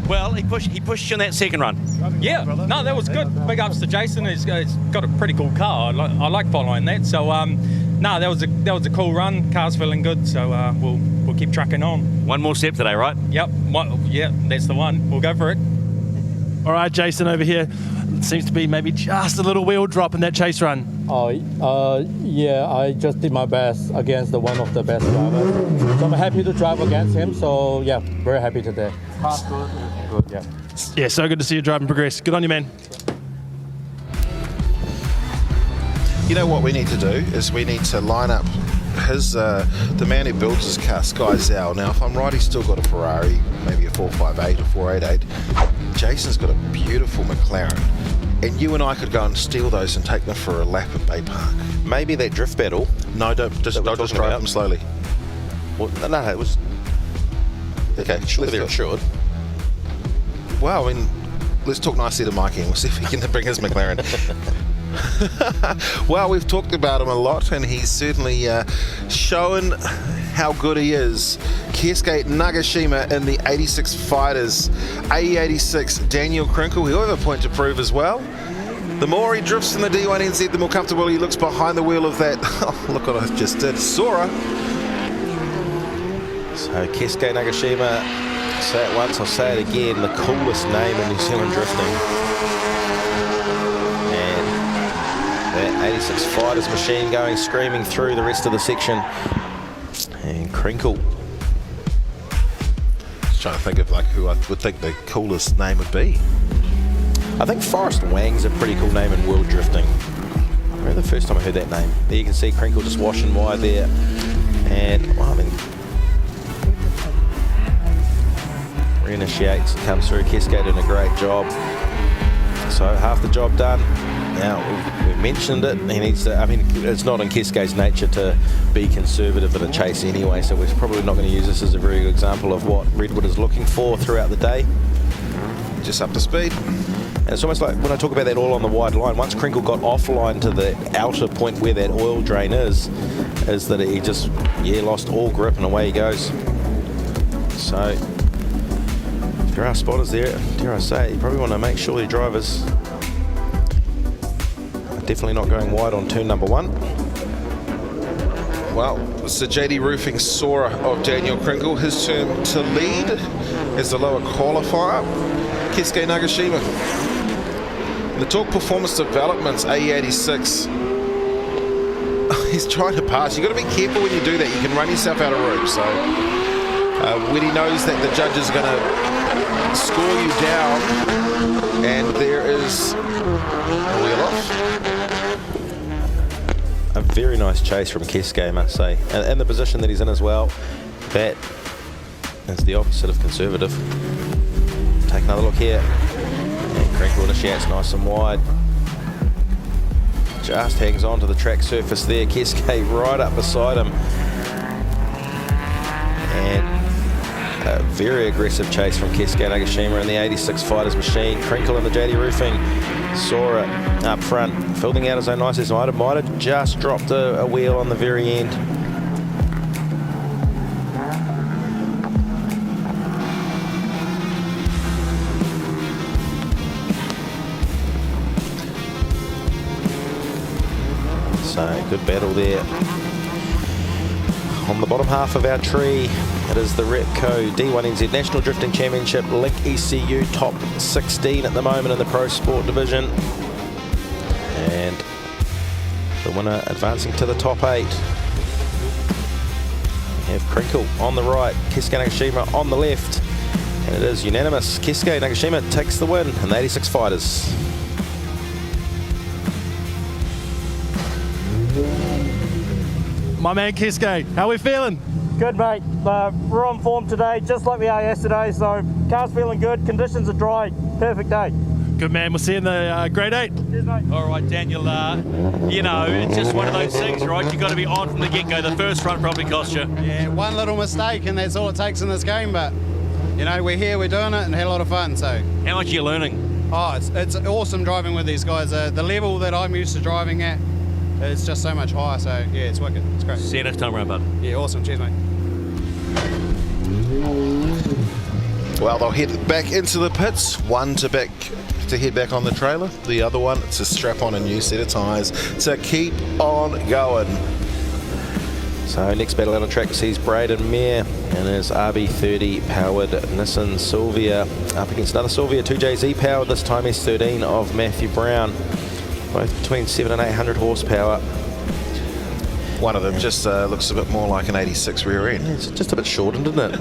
S2: Well, he pushed you in that second run.
S19: Yeah, no, that was good. Big ups to Jason. He's got a pretty cool car. I like following that. So, no, that was a cool run. Car's feeling good. So we'll keep trucking on.
S2: One more step today, right?
S19: Yep. Yeah, that's the one. We'll go for it.
S3: All right, Jason over here. Seems to be maybe just a little wheel drop in that chase run.
S8: Yeah, I just did my best against one of the best drivers. So I'm happy to drive against him. So yeah, very happy today. Car's good. Yeah.
S3: Yeah, so good to see you drive and progress. Good on you, man.
S4: You know what we need to do is we need to line up the man who builds his car, Sky Zhao. Now, if I'm right, he's still got a Ferrari, maybe a 458 or 488. Jason's got a beautiful McLaren. And you and I could go and steal those and take them for a lap at Bay Park.
S1: Maybe that drift battle.
S4: No, don't just drive them slowly.
S1: Well, no, it was... Okay, surely they're insured.
S4: Well, I mean, let's talk nicely to Mikey and we'll see if he can bring his McLaren. Well, we've talked about him a lot and he's certainly shown how good he is. Keisuke Nagashima in the 86 Fighters, AE86 Daniel Krinkle. He'll have a point to prove as well. The more he drifts in the D1NZ, the more comfortable he looks behind the wheel of that. Oh, look what I just did. Sora.
S1: So Keisuke Nagashima, say it once, I'll say it again, the coolest name in New Zealand drifting. And that 86 Fighters machine going screaming through the rest of the section. And Krinkle.
S4: Just trying to think of like who I would think the coolest name would be.
S1: I think Forrest Wang's a pretty cool name in world drifting. I remember the first time I heard that name. There you can see Krinkle just washing wide there. And, well, I mean, reinitiates, comes through. Keisuke doing a great job. So half the job done. Now, we've mentioned it. He needs to, I mean, it's not in Keisuke's nature to be conservative in a chase anyway, so we're probably not going to use this as a very good example of what Redwood is looking for throughout the day.
S4: Just up to speed.
S1: And it's almost like when I talk about that all on the wide line, once Krinkle got offline to the outer point where that oil drain is that he just, lost all grip and away he goes. So, if there are spotters there, dare I say, you probably want to make sure your drivers are definitely not going wide on turn number 1.
S4: Well, it's the JD Roofing Sora of Daniel Krinkle. His turn to lead as the lower qualifier. Keisuke Nagashima. The Torque Performance Developments AE86. He's trying to pass. You've got to be careful when you do that. You can run yourself out of room. So when he knows that the judge is going to score you down, and there is a wheel off.
S1: A very nice chase from Keisuke, I must say. And the position that he's in as well, that is the opposite of conservative. Take another look here. And Krinkle initiates nice and wide. Just hangs on to the track surface there. Keisuke right up beside him. And a very aggressive chase from Keisuke Nagashima in the 86 Fighters machine. Krinkle in the JD Roofing. Sora up front, filling out his own nicest. Might have just dropped a wheel on the very end. So good battle there. On the bottom half of our tree, it is the Repco D1NZ National Drifting Championship Link ECU top 16 at the moment in the Pro Sport division. And the winner advancing to the top 8. We have Krinkle on the right, Keisuke Nagashima on the left. And it is unanimous. Keisuke Nagashima takes the win in the 86 Fighters.
S3: My man Keisuke, how are we feeling?
S7: Good, mate. We're on form today, just like we are yesterday, so car's feeling good, conditions are dry, perfect day.
S3: Good, man. We'll see you in the grade 8.
S7: Cheers, mate.
S2: All right, Daniel, you know, it's just one of those things, right? You've got to be on from the get-go. The first front probably cost you.
S12: Yeah, one little mistake and that's all it takes in this game, but, you know, we're here, we're doing it, and had a lot of fun, so.
S2: How much are you learning?
S12: Oh, it's awesome driving with these guys. The level that I'm used to driving at, it's just so much higher, so yeah, it's wicked. It's great.
S2: See you next time around, bud.
S12: Yeah, awesome. Cheers, mate.
S4: Well, they'll head back into the pits. 1 to back to head back on the trailer. The other one to strap on a new set of tyres to keep on going.
S1: So next battle out on track sees Braden Mayer and his RB30 powered Nissan Silvia up against another Silvia 2JZ powered, this time S13 of Matthew Brown. Both between 700 and 800 horsepower.
S4: One of them just looks a bit more like an 86 rear end.
S1: It's just a bit shortened, isn't it?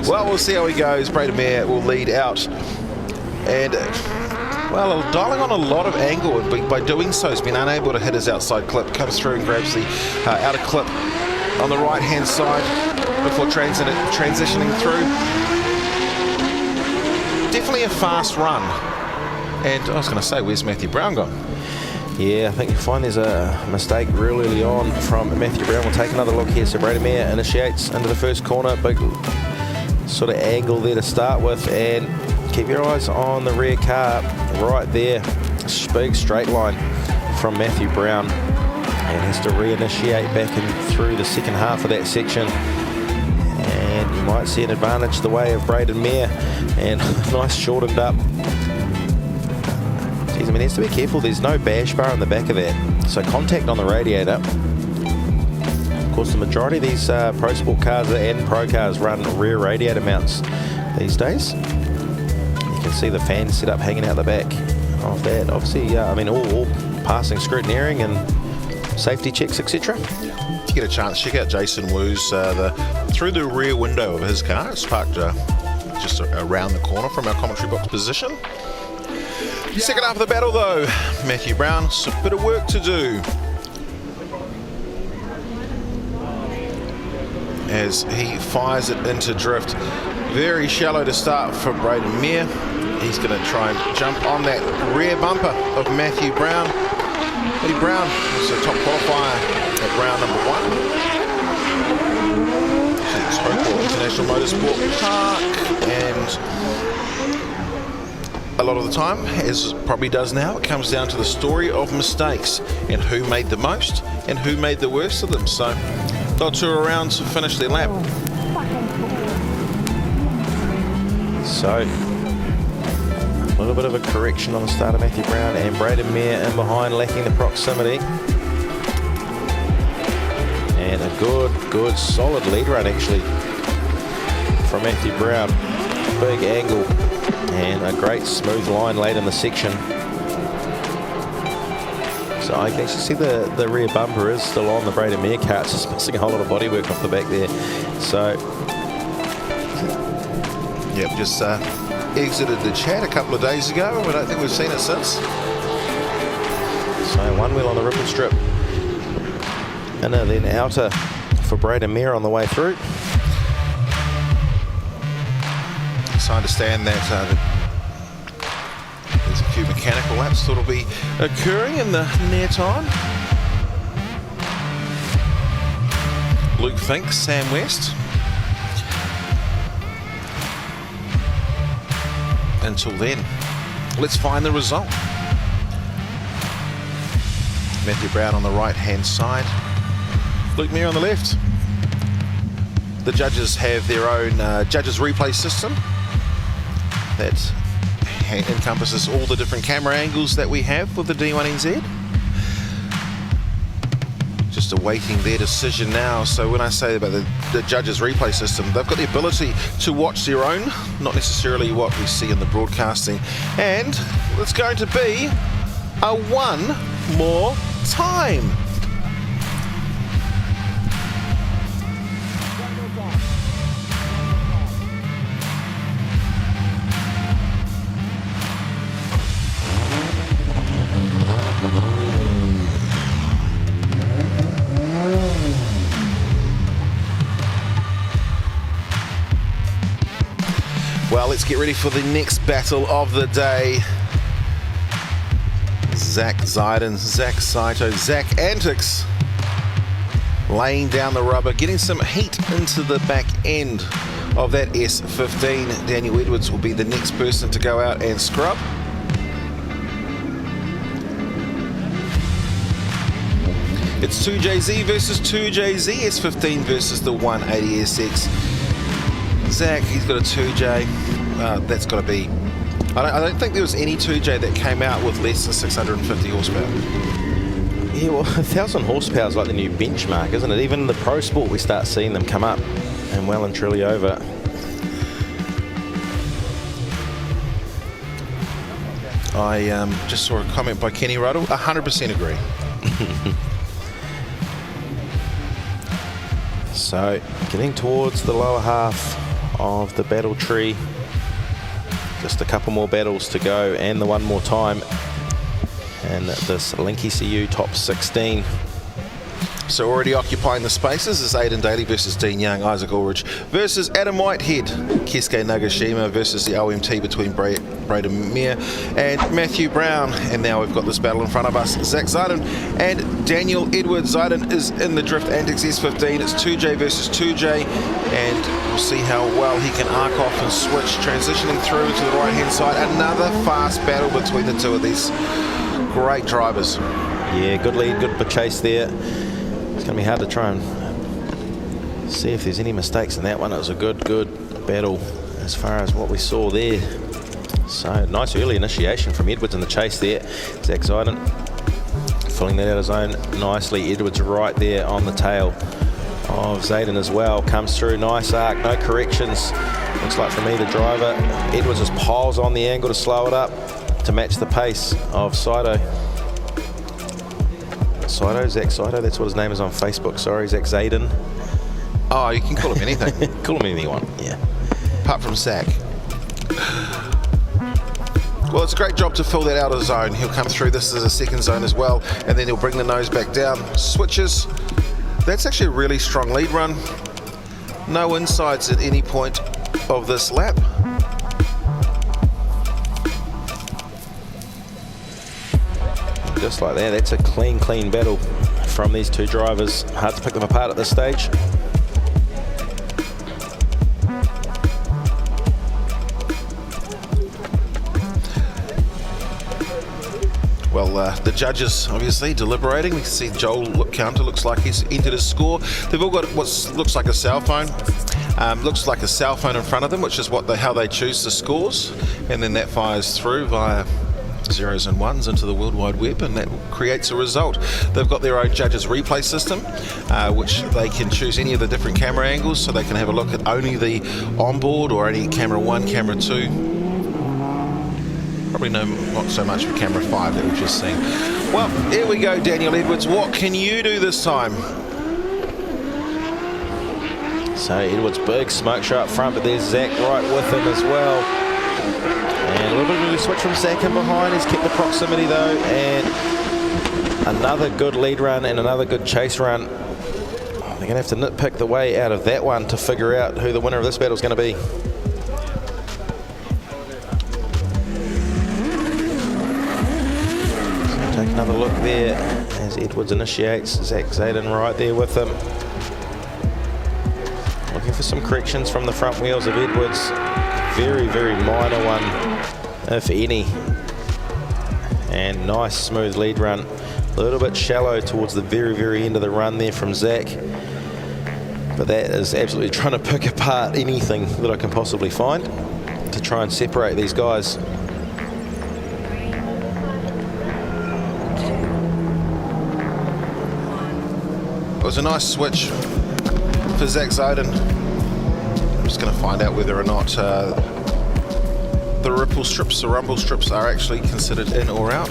S4: Well, we'll see how he goes. Braden Mayer will lead out. And, well, dialing on a lot of angle, and by doing so, he's been unable to hit his outside clip. Comes through and grabs the outer clip on the right-hand side before transitioning through. Definitely a fast run. And I was going to say, where's Matthew Brown gone?
S1: Yeah, I think you find there's a mistake real early on from Matthew Brown. We'll take another look here. So Braden Mayer initiates into the first corner. Big sort of angle there to start with. And keep your eyes on the rear car right there. Big straight line from Matthew Brown. And has to reinitiate back and through the second half of that section. And you might see an advantage the way of Braden Mayer. And nice shortened up. I mean, he has to be careful. There's no bash bar on the back of that. So contact on the radiator. Of course, the majority of these Pro Sport cars and Pro cars run rear radiator mounts these days. You can see the fan set up hanging out the back of that. Obviously, I mean, all passing scrutineering and safety checks, etc.
S4: If you get a chance, check out Jason Wu's through the rear window of his car. It's parked just around the corner from our commentary box position. Second half of the battle though, Matthew Brown, a bit of work to do as he fires it into drift. Very shallow to start for Braden Mayer. He's going to try and jump on that rear bumper of Matthew Brown. Matthew Brown is a top qualifier at round number 1. It's Repco International Motorsport Park, and a lot of the time, as it probably does now, it comes down to the story of mistakes and who made the most and who made the worst of them. So they'll tour around to finish their lap.
S1: So a little bit of a correction on the start of Matthew Brown and Braden Mayer in behind, lacking the proximity. And a good, solid lead run actually from Matthew Brown. Big angle. And a great smooth line late in the section. So I can actually see the rear bumper is still on the Braden Mayer car. It's just missing a whole lot of bodywork off the back there. So,
S4: yep, just exited the chat a couple of days ago. I don't think we've seen it since.
S1: So one wheel on the ripple strip. Inner then outer for Braden Mayer on the way through.
S4: So I understand that there's a few mechanical laps that will be occurring in the near time. Luke Fink, Sam West. Until then, let's find the result. Matthew Brown on the right-hand side. Luke Mayer on the left. The judges have their own judges replay system that encompasses all the different camera angles that we have with the D1NZ. Just awaiting their decision now. So when I say about the judges replay system, they've got the ability to watch their own, not necessarily what we see in the broadcasting. And it's going to be a one more time. Well, let's get ready for the next battle of the day. Zach Zaiden, Zach Saito, Zach Antics laying down the rubber, getting some heat into the back end of that S15. Daniel Edwards will be the next person to go out and scrub. It's 2JZ versus 2JZ, S15 versus the 180SX. Zach, he's got a 2J. That's got to be I don't think there was any 2J that came out with less than 650 horsepower.
S1: Yeah, well, 1,000 horsepower is like the new benchmark, isn't it? Even in the pro sport, we start seeing them come up and well and truly over.
S4: I just saw a comment by Kenny Ruddle. 100% agree.
S1: So, getting towards the lower half of the battle tree. Just a couple more battles to go and the one more time. And this Link ECU top 16.
S4: So already occupying the spaces is Aidan Daly versus Dean Young, Isaac Ulrich versus Adam Whitehead, Keisuke Nagashima versus the OMT between Braden Meir and Matthew Brown. And now we've got this battle in front of us, Zach Zeiden and Daniel Edwards. Zeiden is in the Drift Antics S15. It's 2J versus 2J, and we'll see how well he can arc off and switch, transitioning through to the right hand side. Another fast battle between the two of these great drivers.
S1: Yeah, good lead, good chase there. It's going to be hard to try and see if there's any mistakes in that one. It was a good battle as far as what we saw there. So nice early initiation from Edwards in the chase there. Zach Zeiden filling that out of zone nicely. Edwards right there on the tail of Zeiden as well. Comes through, nice arc, no corrections. Looks like for me the driver, Edwards just piles on the angle to slow it up to match the pace of Saito. Zach Saito, that's what his name is on Facebook, sorry, Zach Zeiden.
S4: Oh, you can call him anything.
S1: Call him anything you want, yeah.
S4: Apart from Zach. Well, it's a great job to fill that outer zone. He'll come through, this is a second zone as well, and then he'll bring the nose back down. Switches. That's actually a really strong lead run. No insides at any point of this lap.
S1: Just like that, that's a clean battle from these two drivers. Hard to pick them apart at this stage.
S4: Well, the judges obviously deliberating. We can see Joel Counter looks like he's entered his score. They've all got what looks like a cell phone. Looks like a cell phone in front of them, which is how they choose the scores. And then that fires through via zeros and ones into the World Wide Web, and that creates a result. They've got their own judges replay system, which they can choose any of the different camera angles, so they can have a look at only the onboard or any camera 1, camera 2. Probably not so much for camera 5 that we've just seen. Well, here we go, Daniel Edwards. What can you do this time?
S1: So Edwards, big smoke show up front, but there's Zach right with him as well. And a little bit of a switch from Zach in behind. He's kept the proximity though, and another good lead run and another good chase run. They're going to have to nitpick the way out of that one to figure out who the winner of this battle is going to be. So take another look there as Edwards initiates. Zach Zeiden right there with him. Looking for some corrections from the front wheels of Edwards. Very minor one, if any. And nice smooth lead run. A little bit shallow towards the very end of the run there from Zach. But that is absolutely trying to pick apart anything that I can possibly find to try and separate these guys.
S4: It was a nice switch for Zach Zeiden. I'm just going to find out whether or not the ripple strips, the rumble strips, are actually considered in or out.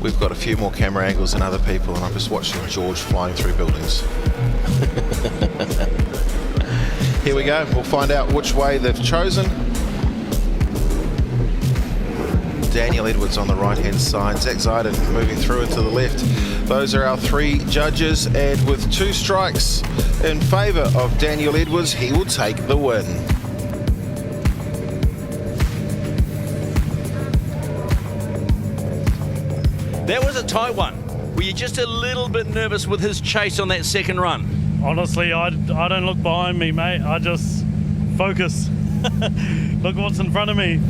S4: We've got a few more camera angles than other people, and I'm just watching George flying through buildings. Here we go. We'll find out which way they've chosen. Daniel Edwards on the right-hand side, Zach Zeiden moving through into the left. Those are our three judges, and with 2 strikes in favour of Daniel Edwards, he will take the win.
S2: That was a tight one. Were you just a little bit nervous with his chase on that second run?
S6: Honestly, I don't look behind me, mate. I just focus. Look what's in front of me.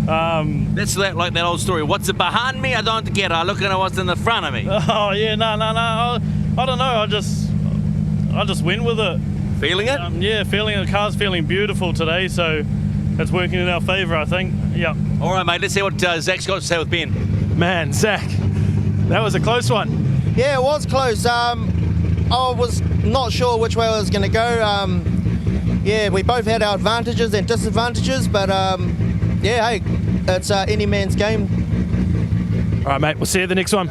S2: That's like that old story. What's behind me? I don't get it. I look at what's in the front of me.
S6: Oh yeah, no. I don't know. I just went with it.
S2: Feeling it?
S6: Yeah, feeling it. The car's feeling beautiful today, so it's working in our favour, I think. Yeah.
S2: All right, mate. Let's see what Zach's got to say with Ben.
S3: Man, Zach, that was a close one.
S11: Yeah, it was close. I was not sure which way I was going to go. Yeah, we both had our advantages and disadvantages, but yeah, hey, it's any man's game.
S3: All right, mate, we'll see you at the next one.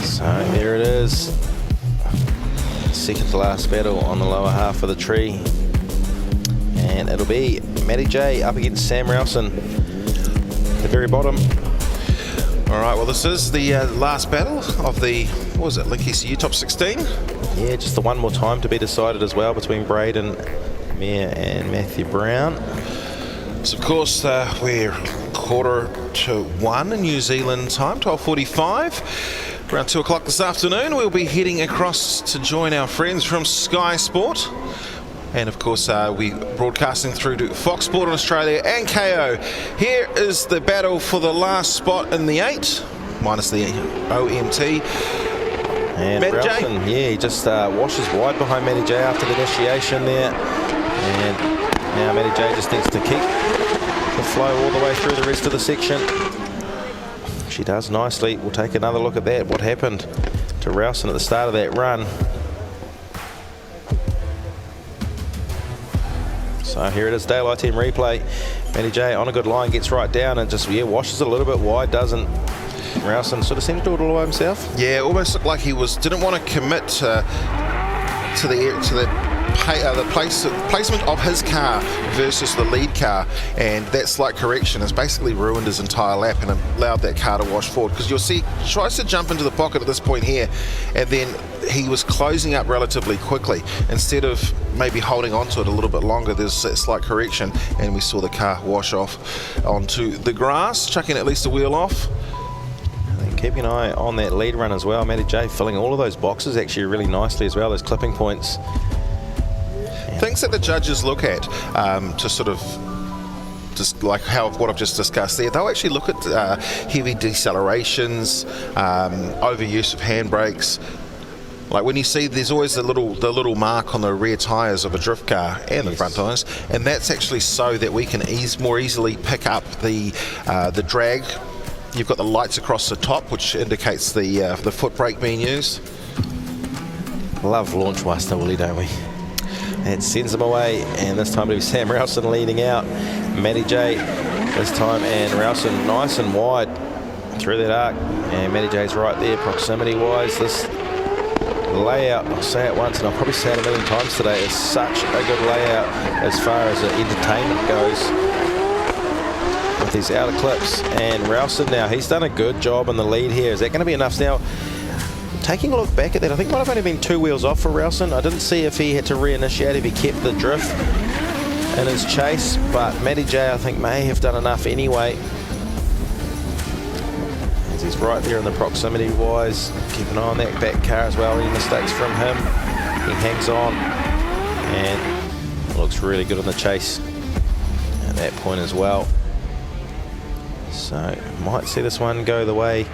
S1: So there it is. Second to last battle on the lower half of the tree. And it'll be Matty J up against Sam Rowson at the very bottom.
S4: All right, well, this is the last battle of the, what was it, Link ECU Top 16?
S1: Yeah, just the one more time to be decided as well between Braden Mayer and Matthew Brown.
S4: So, of course, we're 1:45 in New Zealand time, 12:45. Around 2 o'clock this afternoon, we'll be heading across to join our friends from Sky Sport. And of course, we're broadcasting through to Fox Sport in Australia and KO. Here is the battle for the last spot in the 8, minus the OMT.
S1: And
S4: Matty
S1: Rowson, yeah, he just washes wide behind Matty J after the initiation there. And now Matty J just needs to keep the flow all the way through the rest of the section. She does nicely. We'll take another look at that, what happened to Rowson at the start of that run. So here it is, Daylight Team replay. Matty J on a good line, gets right down and just, yeah, washes it a little bit wide, doesn't. Rowson sort of seemed to do it all by himself.
S4: Yeah, almost looked like he didn't want to commit to the placement of his car versus the lead car, and that slight correction has basically ruined his entire lap and allowed that car to wash forward. Because you'll see, he tries to jump into the pocket at this point here, and then he was closing up relatively quickly. Instead of maybe holding on to it a little bit longer, there's that slight correction, and we saw the car wash off onto the grass, chucking at least a wheel off.
S1: Keeping an eye on that lead run as well. Matty J filling all of those boxes actually really nicely as well, those clipping points.
S4: Things that the judges look at to sort of, just like what I've just discussed there, they'll actually look at heavy decelerations, overuse of handbrakes. Like when you see, there's always the little mark on the rear tyres of a drift car and the front tyres, and that's actually so that we can more easily pick up the drag. You've got the lights across the top, which indicates the foot brake being used.
S1: Love launch Wasta Willie, don't we? It sends them away, and this time it'll be Sam Rowson leading out. Matty J this time, and Rowson nice and wide through that arc, and Matty J's right there proximity-wise. This layout, I'll say it once and I'll probably say it a million times today, is such a good layout as far as the entertainment goes. With these outer clips, and Rowson now, he's done a good job in the lead here. Is that going to be enough? Now, taking a look back at that, I think it might have only been 2 wheels off for Rowson. I didn't see if he had to reinitiate, if he kept the drift in his chase, but Matty J, I think, may have done enough anyway. As he's right there in the proximity wise. Keep an eye on that back car as well. Any mistakes from him, he hangs on and looks really good on the chase at that point as well. So might see this one go the way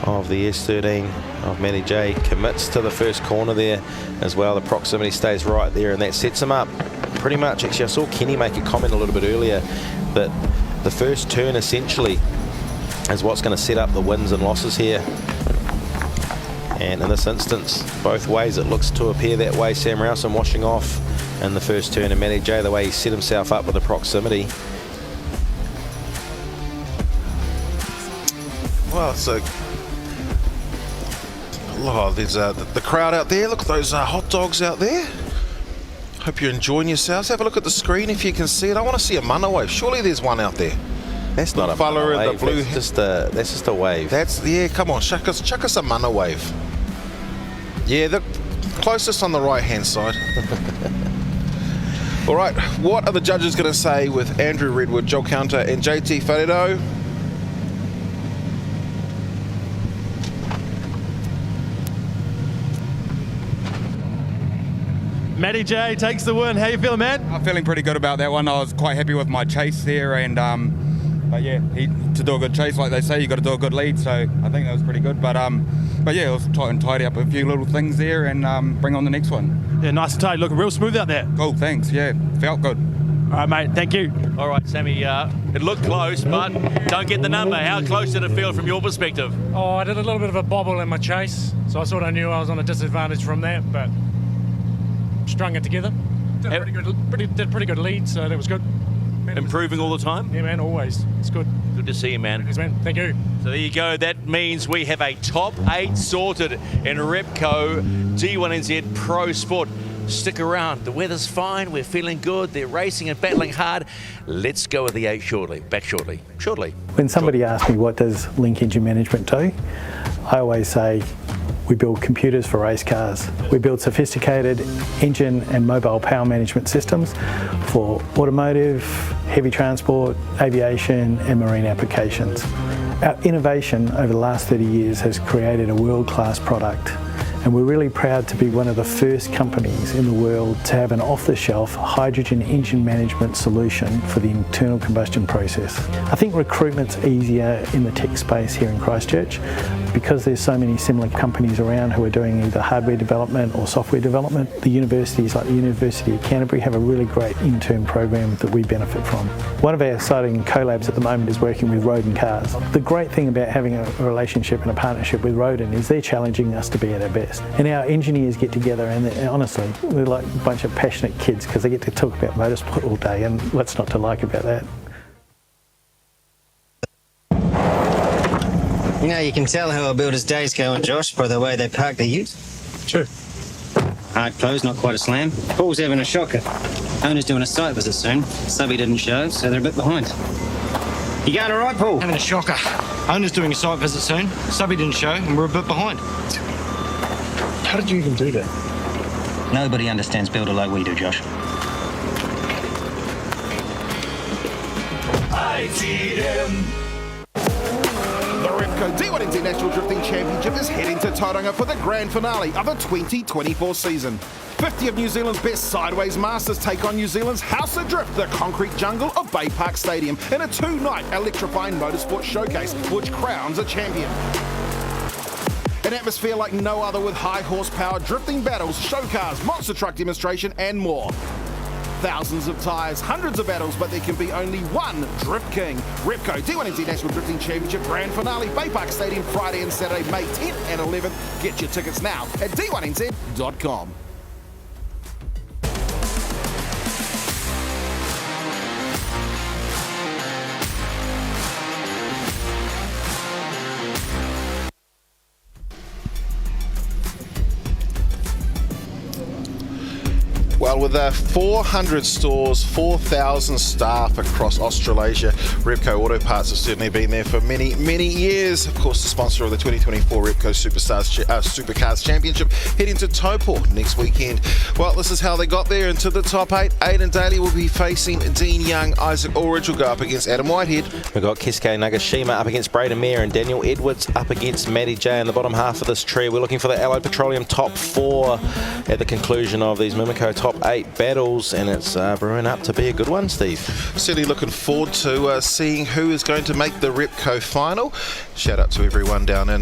S1: of the S13 of Matty J. Commits to the first corner there as well. The proximity stays right there, and that sets him up pretty much. Actually, I saw Kenny make a comment a little bit earlier that the first turn essentially is what's going to set up the wins and losses here. And in this instance, both ways it looks to appear that way. Sam Rowson washing off in the first turn, and Matty J, the way he set himself up with the proximity.
S4: Well, it's there's the crowd out there. Look at those hot dogs out there. Hope you're enjoying yourselves. Have a look at the screen if you can see it. I want to see a mana wave. Surely there's one out there.
S1: That's not a mana wave. That's just a wave.
S4: Yeah, come on, chuck us a mana wave. Yeah, the closest on the right-hand side. All right, what are the judges going to say with Andrew Redwood, Joel Counter, and JT Wharedo?
S3: Matty J takes the win. How you feeling, man?
S20: I'm feeling pretty good about that one. I was quite happy with my chase there, and But yeah, to do a good chase, like they say, you got to do a good lead. So I think that was pretty good. But yeah, it was tidy up a few little things there and bring on the next one.
S3: Yeah, nice and tight. Looking real smooth out there.
S20: Cool, thanks. Yeah, felt good.
S3: All right, mate. Thank you.
S2: All right, Sammy. It looked close, but don't get the number. How close did it feel from your perspective?
S16: Oh, I did a little bit of a bobble in my chase, so I sort of knew I was on a disadvantage from that, but strung it together. Did pretty good lead, so that was good.
S2: Improving all the time?
S16: Yeah, man, always. It's good.
S2: Good to see you, man.
S16: Thanks, man. Thank you.
S2: So there you go. That means we have a top 8 sorted in Repco D1NZ Pro Sport. Stick around. The weather's fine. We're feeling good. They're racing and battling hard. Let's go with the 8 shortly. Back shortly.
S17: When somebody asks me what does Link Engine Management do, I always say we build computers for race cars. We build sophisticated engine and mobile power management systems for automotive, heavy transport, aviation and marine applications. Our innovation over the last 30 years has created a world-class product. And we're really proud to be one of the first companies in the world to have an off-the-shelf hydrogen engine management solution for the internal combustion process. I think recruitment's easier in the tech space here in Christchurch because there's so many similar companies around who are doing either hardware development or software development. The universities like the University of Canterbury have a really great intern program that we benefit from. One of our exciting collabs at the moment is working with Roden Cars. The great thing about having a relationship and a partnership with Roden is they're challenging us to be at our best. And our engineers get together and honestly, they're like a bunch of passionate kids because they get to talk about motorsport all day, and what's not to like about that?
S21: You know, you can tell how a builder's day's going, Josh, by the way they park their ute.
S3: True.
S21: Hard close, not quite a slam. Paul's having a shocker. Owner's doing a site visit soon. Subby didn't show, so they're a bit behind. You going all right, Paul?
S22: Having a shocker. Owner's doing a site visit soon. Subby didn't show, and we're a bit behind. How did you even do that?
S21: Nobody understands builder like we do, Josh.
S9: The Repco D1NZ National Drifting Championship is heading to Tauranga for the grand finale of the 2024 season. 50 of New Zealand's best sideways masters take on New Zealand's House of Drift, the concrete jungle of Bay Park Stadium, in a 2-night electrifying motorsport showcase which crowns a champion. An atmosphere like no other with high horsepower drifting battles, show cars, monster truck demonstration and more. Thousands of tyres, hundreds of battles, but there can be only one Drift King. Repco D1NZ National Drifting Championship Grand Finale, Bay Park Stadium, Friday and Saturday, May 10th and 11th. Get your tickets now at D1NZ.com.
S4: Well, with 400 stores, 4,000 staff across Australasia, Repco Auto Parts have certainly been there for many, many years. Of course, the sponsor of the 2024 Repco Supercars Championship, heading to Taupo next weekend. Well, this is how they got there into the top 8. Aidan Daly will be facing Dean Young. Isaac Ulrich will go up against Adam Whitehead.
S1: We've got Keisuke Nagashima up against Braden Mayer and Daniel Edwards up against Matty J in the bottom half of this tree. We're looking for the Allied Petroleum top 4 at the conclusion of these Mimico top 8 battles, and it's brewing up to be a good one, Steve.
S4: Certainly looking forward to seeing who is going to make the Repco final. Shout out to everyone down at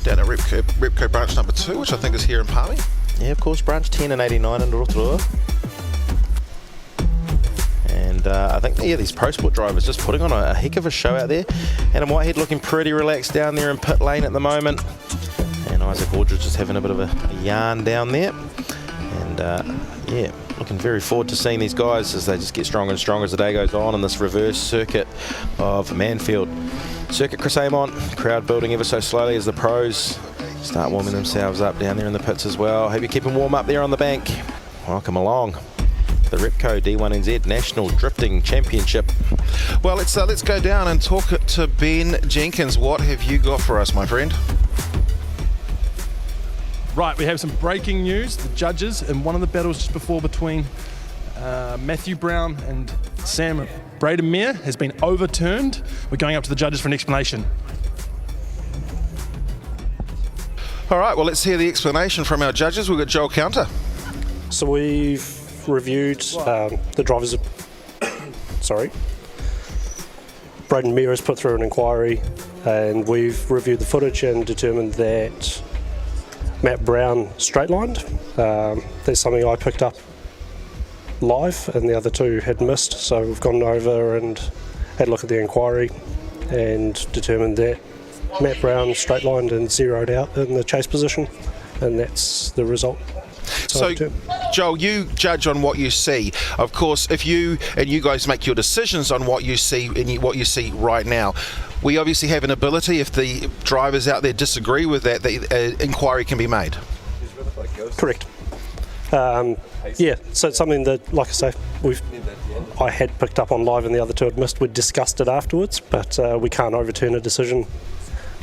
S4: Repco branch number 2, which I think is here in Palmy.
S1: Yeah, of course, branch 10 and 89 in Rotorua. And I think, yeah, these Pro Sport drivers just putting on a heck of a show out there. Adam Whitehead looking pretty relaxed down there in pit lane at the moment. And Isaac Aldridge just having a bit of a yarn down there. And yeah, looking very forward to seeing these guys as they just get stronger and stronger as the day goes on in this reverse circuit of Manfeild. Circuit Chris Amon, crowd building ever so slowly as the pros start warming themselves up down there in the pits as well. Hope you're keeping warm up there on the bank. Welcome along. The Repco D1NZ National Drifting Championship.
S4: Well, let's go down and talk to Ben Jenkins. What have you got for us, my friend?
S3: Right, we have some breaking news. The judges in one of the battles just before between Matthew Brown and Sam Braden Mayer has been overturned. We're going up to the judges for an explanation.
S4: All right, well, let's hear the explanation from our judges. We've got Joel Counter.
S23: So we've reviewed the drivers. Sorry.
S13: Braden Mears has put through an inquiry, and we've reviewed the footage and determined that Matt Brown straight-lined. That's something I picked up live and the other two had missed, so we've gone over and had a look at the inquiry and determined that Matt Brown straight-lined and zeroed out in the chase position, and that's the result.
S4: So, Joel, you judge on what you see. Of course, if you guys make your decisions on what you see and what you see right now, we obviously have an ability, if the drivers out there disagree with that, the inquiry can be made.
S13: Correct. Yeah, so it's something that, like I say, I had picked up on live and the other two had missed. We discussed it afterwards, but we can't overturn a decision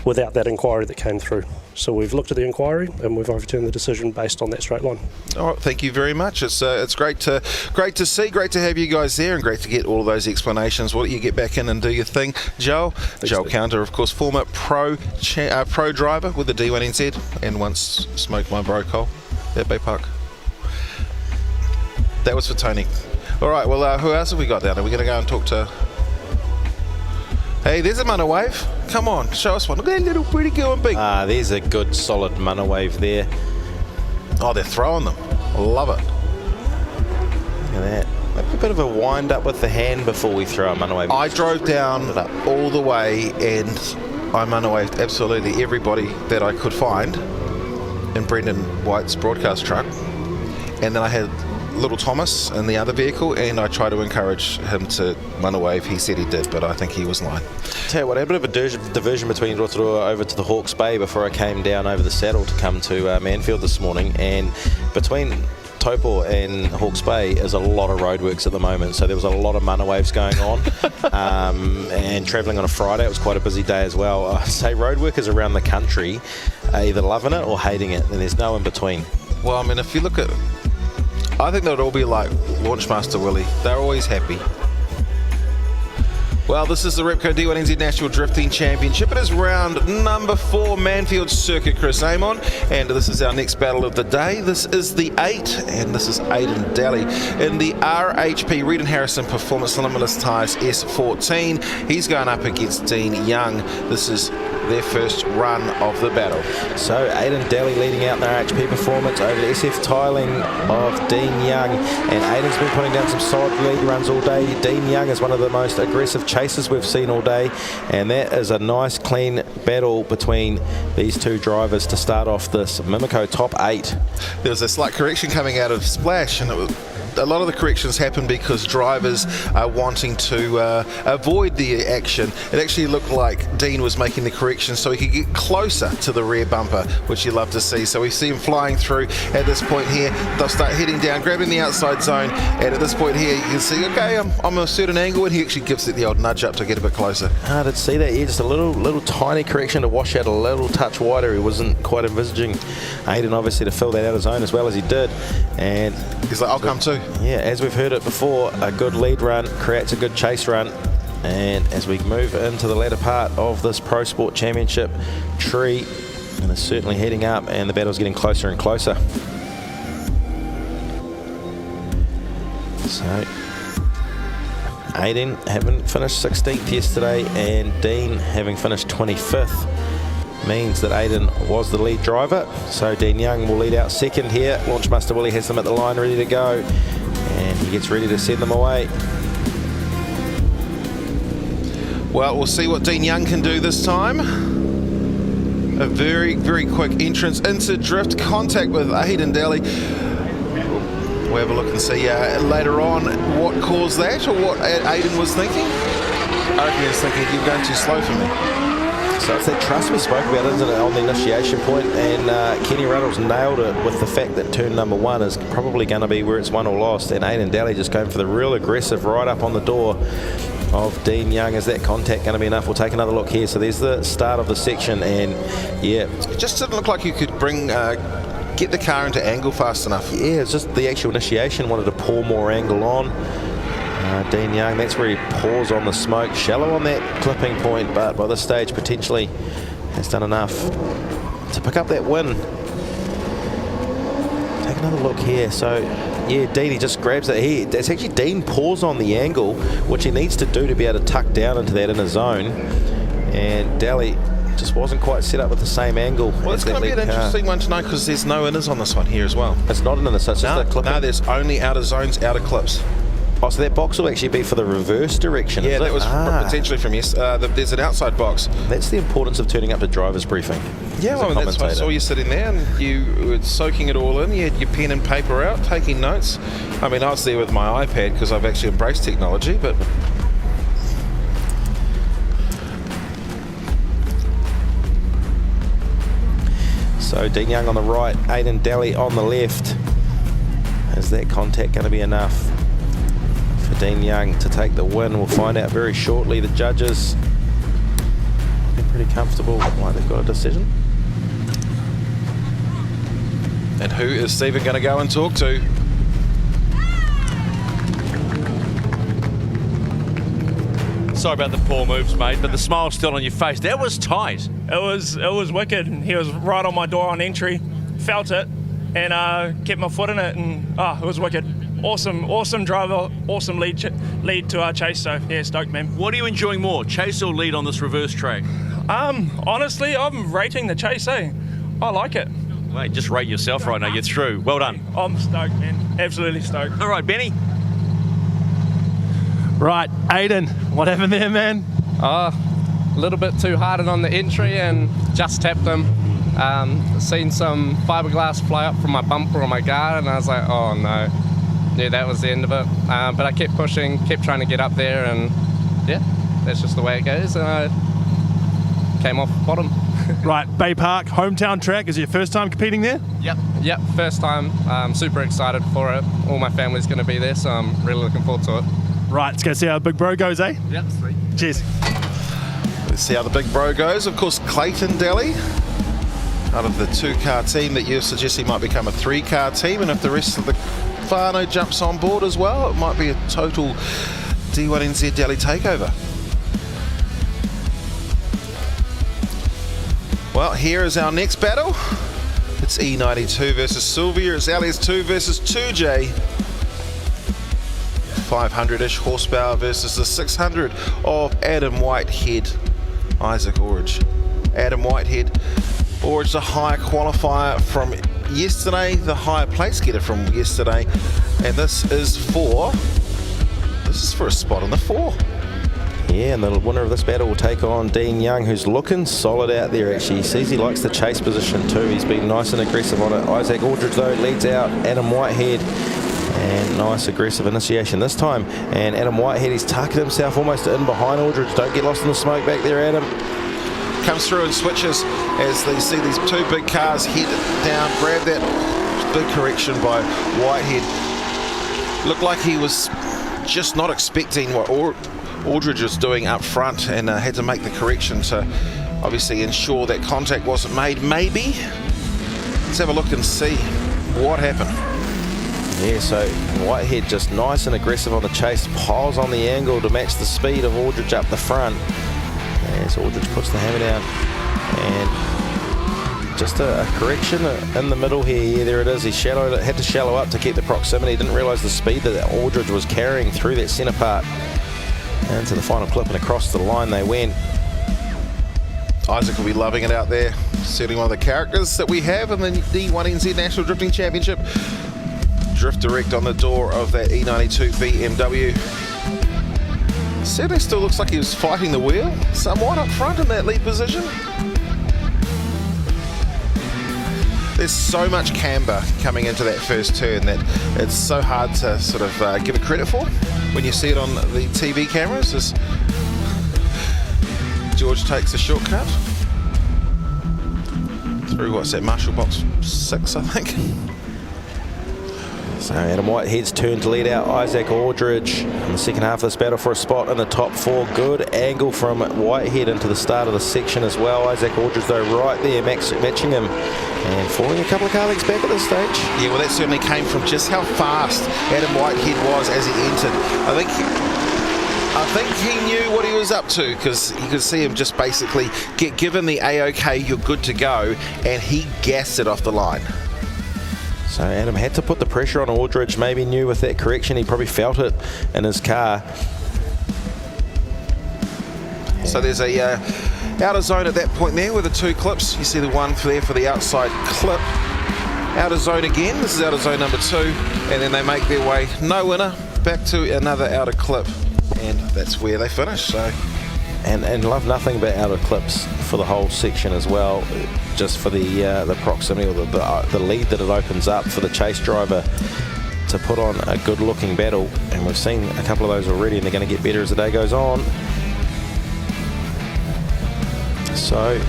S13: without that inquiry that came through. So we've looked at the inquiry and we've overturned the decision based on that straight line.
S4: All right, thank you very much. It's great to see, great to have you guys there, and great to get all of those explanations. We'll let you get back in and do your thing, Joel. Joel Counter, of course, former pro driver with the D1NZ, and once smoked my bro Cole at Bay Park. That was for Tony. All right, well, who else have we got down there? We're going to go and talk to... Hey, there's a mana wave. Come on, show us one. Look at that little pretty girl and big.
S1: There's a good solid mana wave there.
S4: Oh, they're throwing them. Love it.
S1: Look at that. Maybe a bit of a wind up with the hand before we throw a mana wave.
S4: I drove down all the way and I mana waved absolutely everybody that I could find in Brendan White's broadcast truck. And then I had little Thomas in the other vehicle, and I tried to encourage him to mana wave. He said he did, but I think he was lying.
S1: Tell you what, I had a bit of a diversion between Rotorua over to the Hawke's Bay before I came down over the saddle to come to Manfeild this morning, and between Taupo and Hawke's Bay is a lot of roadworks at the moment, so there was a lot of mana waves going on. And travelling on a Friday, it was quite a busy day as well. I'd say roadworkers around the country are either loving it or hating it, and there's no in between.
S4: Well, I mean, if you look at, I think they'd all be like Launchmaster Willie. They're always happy. Well, this is the Repco D1NZ National Drifting Championship. It is round number 4, Manfeild Circuit, Chris Amon, and this is our next battle of the day. This is the 8, and this is Aidan Daly in the RHP Reed and Harrison Performance Limitless Tyres S14. He's going up against Dean Young. This is their first run of the battle.
S1: So Aidan Daly leading out in the RHP Performance over the SF Tiling of Dean Young, and Aidan's been putting down some solid lead runs all day. Dean Young is one of the most aggressive chasers we've seen all day, and that is a nice clean battle between these two drivers to start off this Mimico top 8.
S4: There was a slight correction coming out of Splash, and it was, a lot of the corrections happen because drivers are wanting to avoid the action. It actually looked like Dean was making the correction so he could get closer to the rear bumper, which you love to see. So we see him flying through at this point here. They'll start heading down, grabbing the outside zone, and at this point here you can see, okay, I'm a certain angle, and he actually gives it the old nudge up to get a bit closer.
S1: I did see that, yeah, just a little tiny correction to wash out a little touch wider. He wasn't quite envisaging Aidan obviously to fill that out of zone as well as he did, and
S4: he's like, I'll come too.
S1: Yeah, as we've heard it before, a good lead run creates a good chase run, and as we move into the latter part of this Pro Sport Championship tree, and it's certainly heating up and the battle's getting closer and closer. So Aidan having finished 16th yesterday and Dean having finished 25th means that Aidan was the lead driver. So Dean Young will lead out second here. Launchmaster Willie has them at the line ready to go, and he gets ready to send them away.
S4: Well, we'll see what Dean Young can do this time. A very, very quick entrance into drift, contact with Aidan Daly. We'll have a look and see later on what caused that, or what Aidan was thinking. I reckon he was thinking, you're going too slow for me.
S1: So it's that trust we spoke about, isn't it, on the initiation point, and Kenny Ruddles nailed it with the fact that turn number 1 is probably going to be where it's won or lost, and Aidan Daly just going for the real aggressive right up on the door of Dean Young. Is that contact going to be enough? We'll take another look here. So there's the start of the section, and yeah,
S4: it just didn't look like you could bring get the car into angle fast enough.
S1: Yeah, it's just the actual initiation wanted to pour more angle on. Dean Young, that's where he pours on the smoke, shallow on that clipping point, but by this stage potentially has done enough to pick up that win. Take another look here. So Yeah, Dean, he just grabs it. It's actually Dean paws on the angle, which he needs to do to be able to tuck down into that inner zone. And Daly just wasn't quite set up with the same angle.
S4: Well, it's going to be an interesting one to know because there's no inners on this one here as well.
S1: It's not an inner, so it's just a clip.
S4: No, there's only outer zones, outer clips.
S1: Oh, so that box will actually be for the reverse direction,
S4: Yeah,
S1: is
S4: that
S1: it?
S4: was potentially from there's an outside box.
S1: That's the importance of turning up to driver's briefing.
S4: Yeah, well, that's why I saw you sitting there and you were soaking it all in. You had your pen and paper out, taking notes. I mean, I was there with my iPad because I've actually embraced technology, but...
S1: So Dean Young on the right, Aidan Daly on the left. Is that contact going to be enough for Dean Young to take the win? We'll find out very shortly. The judges are pretty comfortable like they've got a decision.
S4: And who is Stephen going to go and talk to?
S2: Sorry about the poor moves, mate, but the smile's still on your face. That was tight.
S14: It was wicked. He was right on my door on entry, felt it, and kept my foot in it, and it was wicked. Awesome driver, awesome lead to our chase. So yeah, stoked, man.
S2: What are you enjoying more, chase or lead on this reverse track?
S14: Honestly, I'm rating the chase. I like it.
S2: Mate, just rate yourself right now. You're through. Well done.
S14: I'm stoked, man. Absolutely stoked.
S2: All right, Benny.
S3: Right, Aidan, what happened there, man?
S5: A little bit too hard on the entry and just tapped him. Seen some fiberglass fly up from my bumper on my guard, and I was like, oh no. Yeah, that was the end of it. But I kept pushing, kept trying to get up there, and yeah, that's just the way it goes. And I came off bottom.
S3: Right, Bay Park, hometown track. Is it your first time competing there?
S5: Yep, first time. Super excited for it. All my family's going to be there, so I'm really looking forward to it.
S3: Right, let's go see how the big bro goes, eh?
S5: Yep, sweet.
S3: Cheers.
S4: Let's see how the big bro goes. Of course, Clayton Daly, out of the 2-car team that you're suggesting might become a 3-car team, and if the rest of the whānau jumps on board as well, it might be a total D1NZ Daly takeover. Well, here is our next battle. It's E92 versus Sylvia. It's LS2 versus 2J. 500-ish horsepower versus the 600 of Adam Whitehead, Isaac Orridge. Adam Whitehead, Orridge, the high qualifier from yesterday, the high place getter from yesterday, and this is for a spot on the 4.
S1: Yeah, and the winner of this battle will take on Dean Young, who's looking solid out there actually. He says he likes the chase position too. He's been nice and aggressive on it. Isaac Aldridge though leads out Adam Whitehead. And nice aggressive initiation this time. And Adam Whitehead, he's tucked himself almost in behind Aldridge. Don't get lost in the smoke back there, Adam.
S4: Comes through and switches as they see these 2 big cars head down, grab that big correction by Whitehead. Looked like he was just not expecting what Aldridge was doing up front and had to make the correction to obviously ensure that contact wasn't made. Maybe. Let's have a look and see what happened.
S1: Yeah, so Whitehead just nice and aggressive on the chase, piles on the angle to match the speed of Aldridge up the front. As Aldridge puts the hammer down, and just a correction in the middle here. Yeah, there it is. He had to shallow up to keep the proximity. Didn't realise the speed that Aldridge was carrying through that centre part. And to the final clip and across the line they went.
S4: Isaac will be loving it out there. Certainly one of the characters that we have in the D1NZ National Drifting Championship. Drift direct on the door of that E92 BMW. Certainly still looks like he was fighting the wheel somewhat up front in that lead position. There's so much camber coming into that first turn that it's so hard to sort of give it credit for when you see it on the TV cameras. As George takes the shortcut through, what's that, Marshall Box 6, I think.
S1: So Adam Whitehead's turn to lead out Isaac Aldridge in the second half of this battle for a spot in the top 4. Good angle from Whitehead into the start of the section as well. Isaac Aldridge though right there matching him and falling a couple of car lengths back at this stage.
S4: Yeah, well that certainly came from just how fast Adam Whitehead was as he entered. I think he knew what he was up to, because you could see him just basically get given the A-OK, you're good to go, and he gassed it off the line.
S1: So Adam had to put the pressure on Aldridge, maybe knew with that correction, he probably felt it in his car.
S4: So there's a outer zone at that point there with the 2 clips. You see the one there for the outside clip. Outer zone again, this is outer zone number 2, and then they make their way, no winner, back to another outer clip, and that's where they finish. So,
S1: and love nothing but outer clips for the whole section as well, just for the proximity or the lead that it opens up for the chase driver to put on a good looking battle, and we've seen a couple of those already, and they're going to get better as the day goes on. So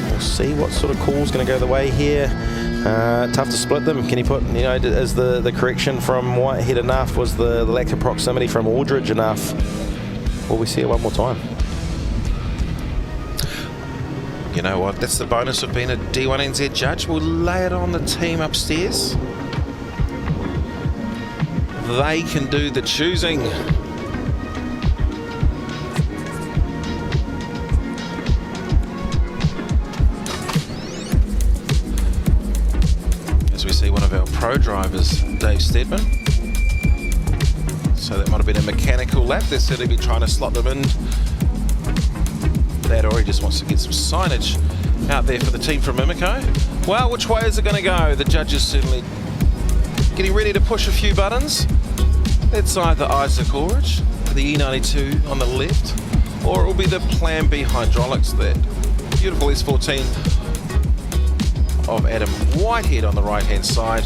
S1: we'll see what sort of call's going to go the way here. Tough to split them. Can you put, you know, is the correction from Whitehead enough? Was the lack of proximity from Aldridge enough? Will we see it one more time?
S4: You know what, that's the bonus of being a D1NZ judge. We'll lay it on the team upstairs. They can do the choosing. As we see one of our pro drivers, Dave Stedman. So that might have been a mechanical lap. They're certainly trying to slot them in. That, or he just wants to get some signage out there for the team from Repco. Well, which way is it going to go? The judges certainly getting ready to push a few buttons. It's either Isaac Orridge, the E92 on the left, or it will be the Plan B hydraulics, that beautiful S14 of Adam Whitehead on the right hand side.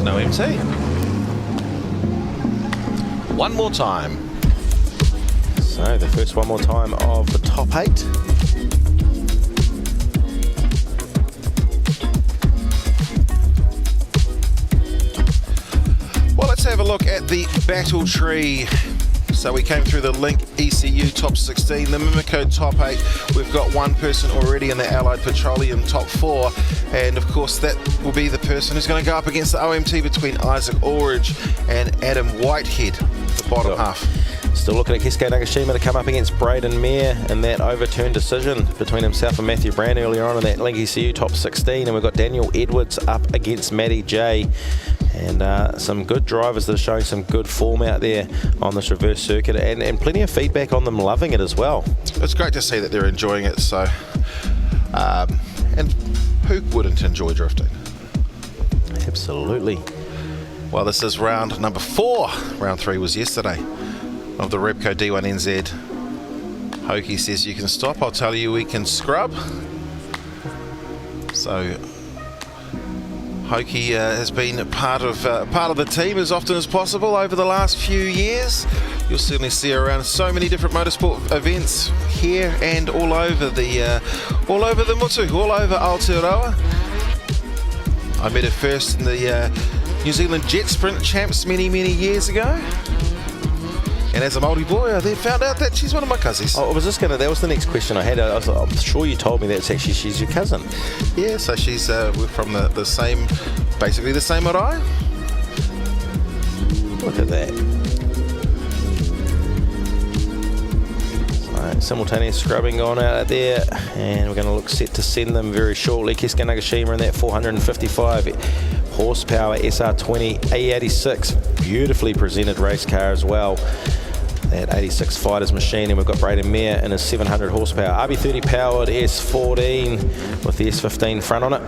S4: No MT. One more time.
S1: So the first one more time of the top 8.
S4: Well, let's have a look at the battle tree. So we came through the Link ECU top 16, the Mimico top 8. We've got one person already in the Allied Petroleum top 4. And of course that will be the person who's going to go up against the OMT between Isaac Orridge and Adam Whitehead, the bottom half.
S1: Still looking at Keisuke Nagashima to come up against Braden Mayer in that overturned decision between himself and Matthew Brown earlier on in that Link ECU top 16. And we've got Daniel Edwards up against Matty J. And some good drivers that are showing some good form out there on this reverse circuit, and plenty of feedback on them loving it as well.
S4: It's great to see that they're enjoying it. So, and who wouldn't enjoy drifting?
S1: Absolutely.
S4: Well, this is round number 4. Round 3 was yesterday of the Repco D1NZ. Hokie says you can stop. I'll tell you we can scrub. So Hokie has been part of the team as often as possible over the last few years. You'll certainly see her around so many different motorsport events here and all over the Mutu, all over Aotearoa. I met her first in the New Zealand Jet Sprint Champs many years ago. And as a Māori boy, I then found out that she's one of my cousins.
S1: Oh, that was the next question I had. I'm sure you told me that actually she's your cousin.
S4: Yeah, so she's we're from the same, basically the same marae.
S1: Look at that. So, simultaneous scrubbing going out there, and we're going to look set to send them very shortly. Keisuke Nagashima in that 455 horsepower SR20 A86, beautifully presented race car as well. That 86 Fighters machine, and we've got Braden Mayer in his 700 horsepower RB30 powered S14 with the S15 front on it.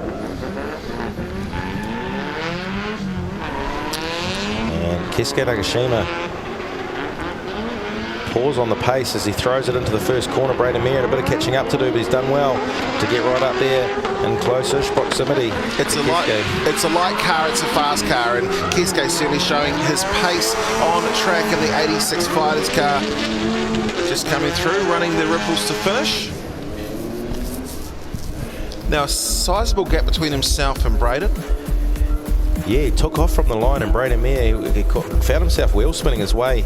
S1: And Keisuke Nagashima pause on the pace as he throws it into the first corner. Braden Mayer had a bit of catching up to do, but he's done well to get right up there in close-ish proximity.
S4: It's a light car, it's a fast car, and Keisuke's certainly showing his pace on track in the 86 Fighters car. Just coming through, running the ripples to finish. Now a sizable gap between himself and Braden.
S1: Yeah, he took off from the line, and Braden Mayer he found himself wheel spinning his way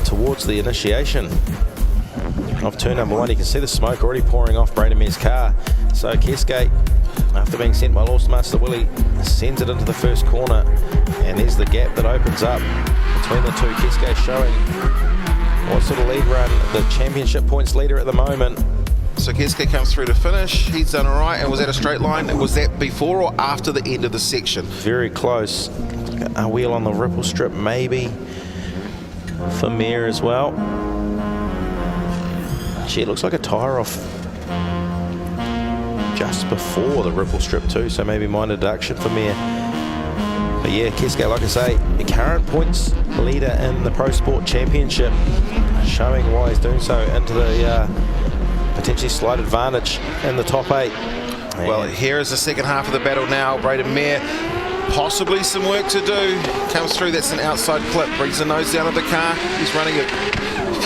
S1: towards the initiation of turn number 1. You can see the smoke already pouring off Braden Mayer's car. So Keisuke After being sent by Lawson Master Willie, sends it into the first corner, and there's the gap that opens up between the two. Keske showing what sort of lead run, the championship points leader at the moment.
S4: So Keske comes through to finish. He's done all right. And was that a straight line? Was that before or after the end of the section?
S1: Very close. A wheel on the ripple strip, maybe for Mir as well. Gee, it looks like a tyre off just before the ripple strip too, so maybe minor deduction for Mir. But yeah, Keske, like I say, the current points leader in the Pro Sport Championship, showing why he's doing so into the potentially slight advantage in the top 8.
S4: Well, here is the second half of the battle now. Braden Mir, possibly some work to do. Comes through, that's an outside clip, brings the nose down of the car. He's running a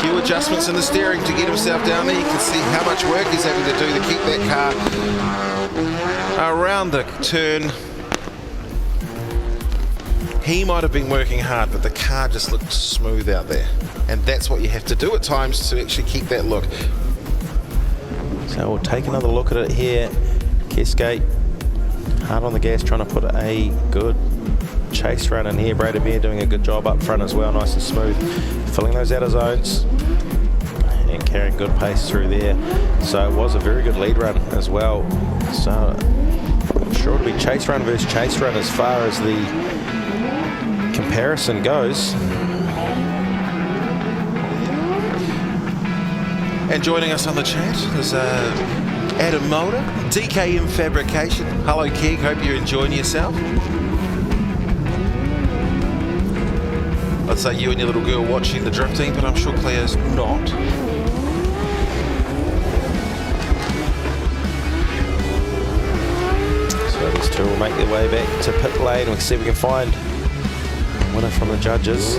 S4: few adjustments in the steering to get himself down there. You can see how much work he's having to do to keep that car around the turn. He might have been working hard, but the car just looks smooth out there. And that's what you have to do at times to actually keep that look.
S1: So we'll take another look at it here. Keske hard on the gas, trying to put a good chase run in here. Braden Mir doing a good job up front as well, nice and smooth, filling those outer zones and carrying good pace through there. So it was a very good lead run as well. So I'm sure it'll be chase run versus chase run as far as the comparison goes.
S4: And joining us on the chat is Adam Mulder, DKM Fabrication. Hello, Keg. Hope you're enjoying yourself. I'd say you and your little girl watching the drifting, but I'm sure Claire's not.
S1: So these two will make their way back to pit lane. We'll see if we can find a winner from the judges.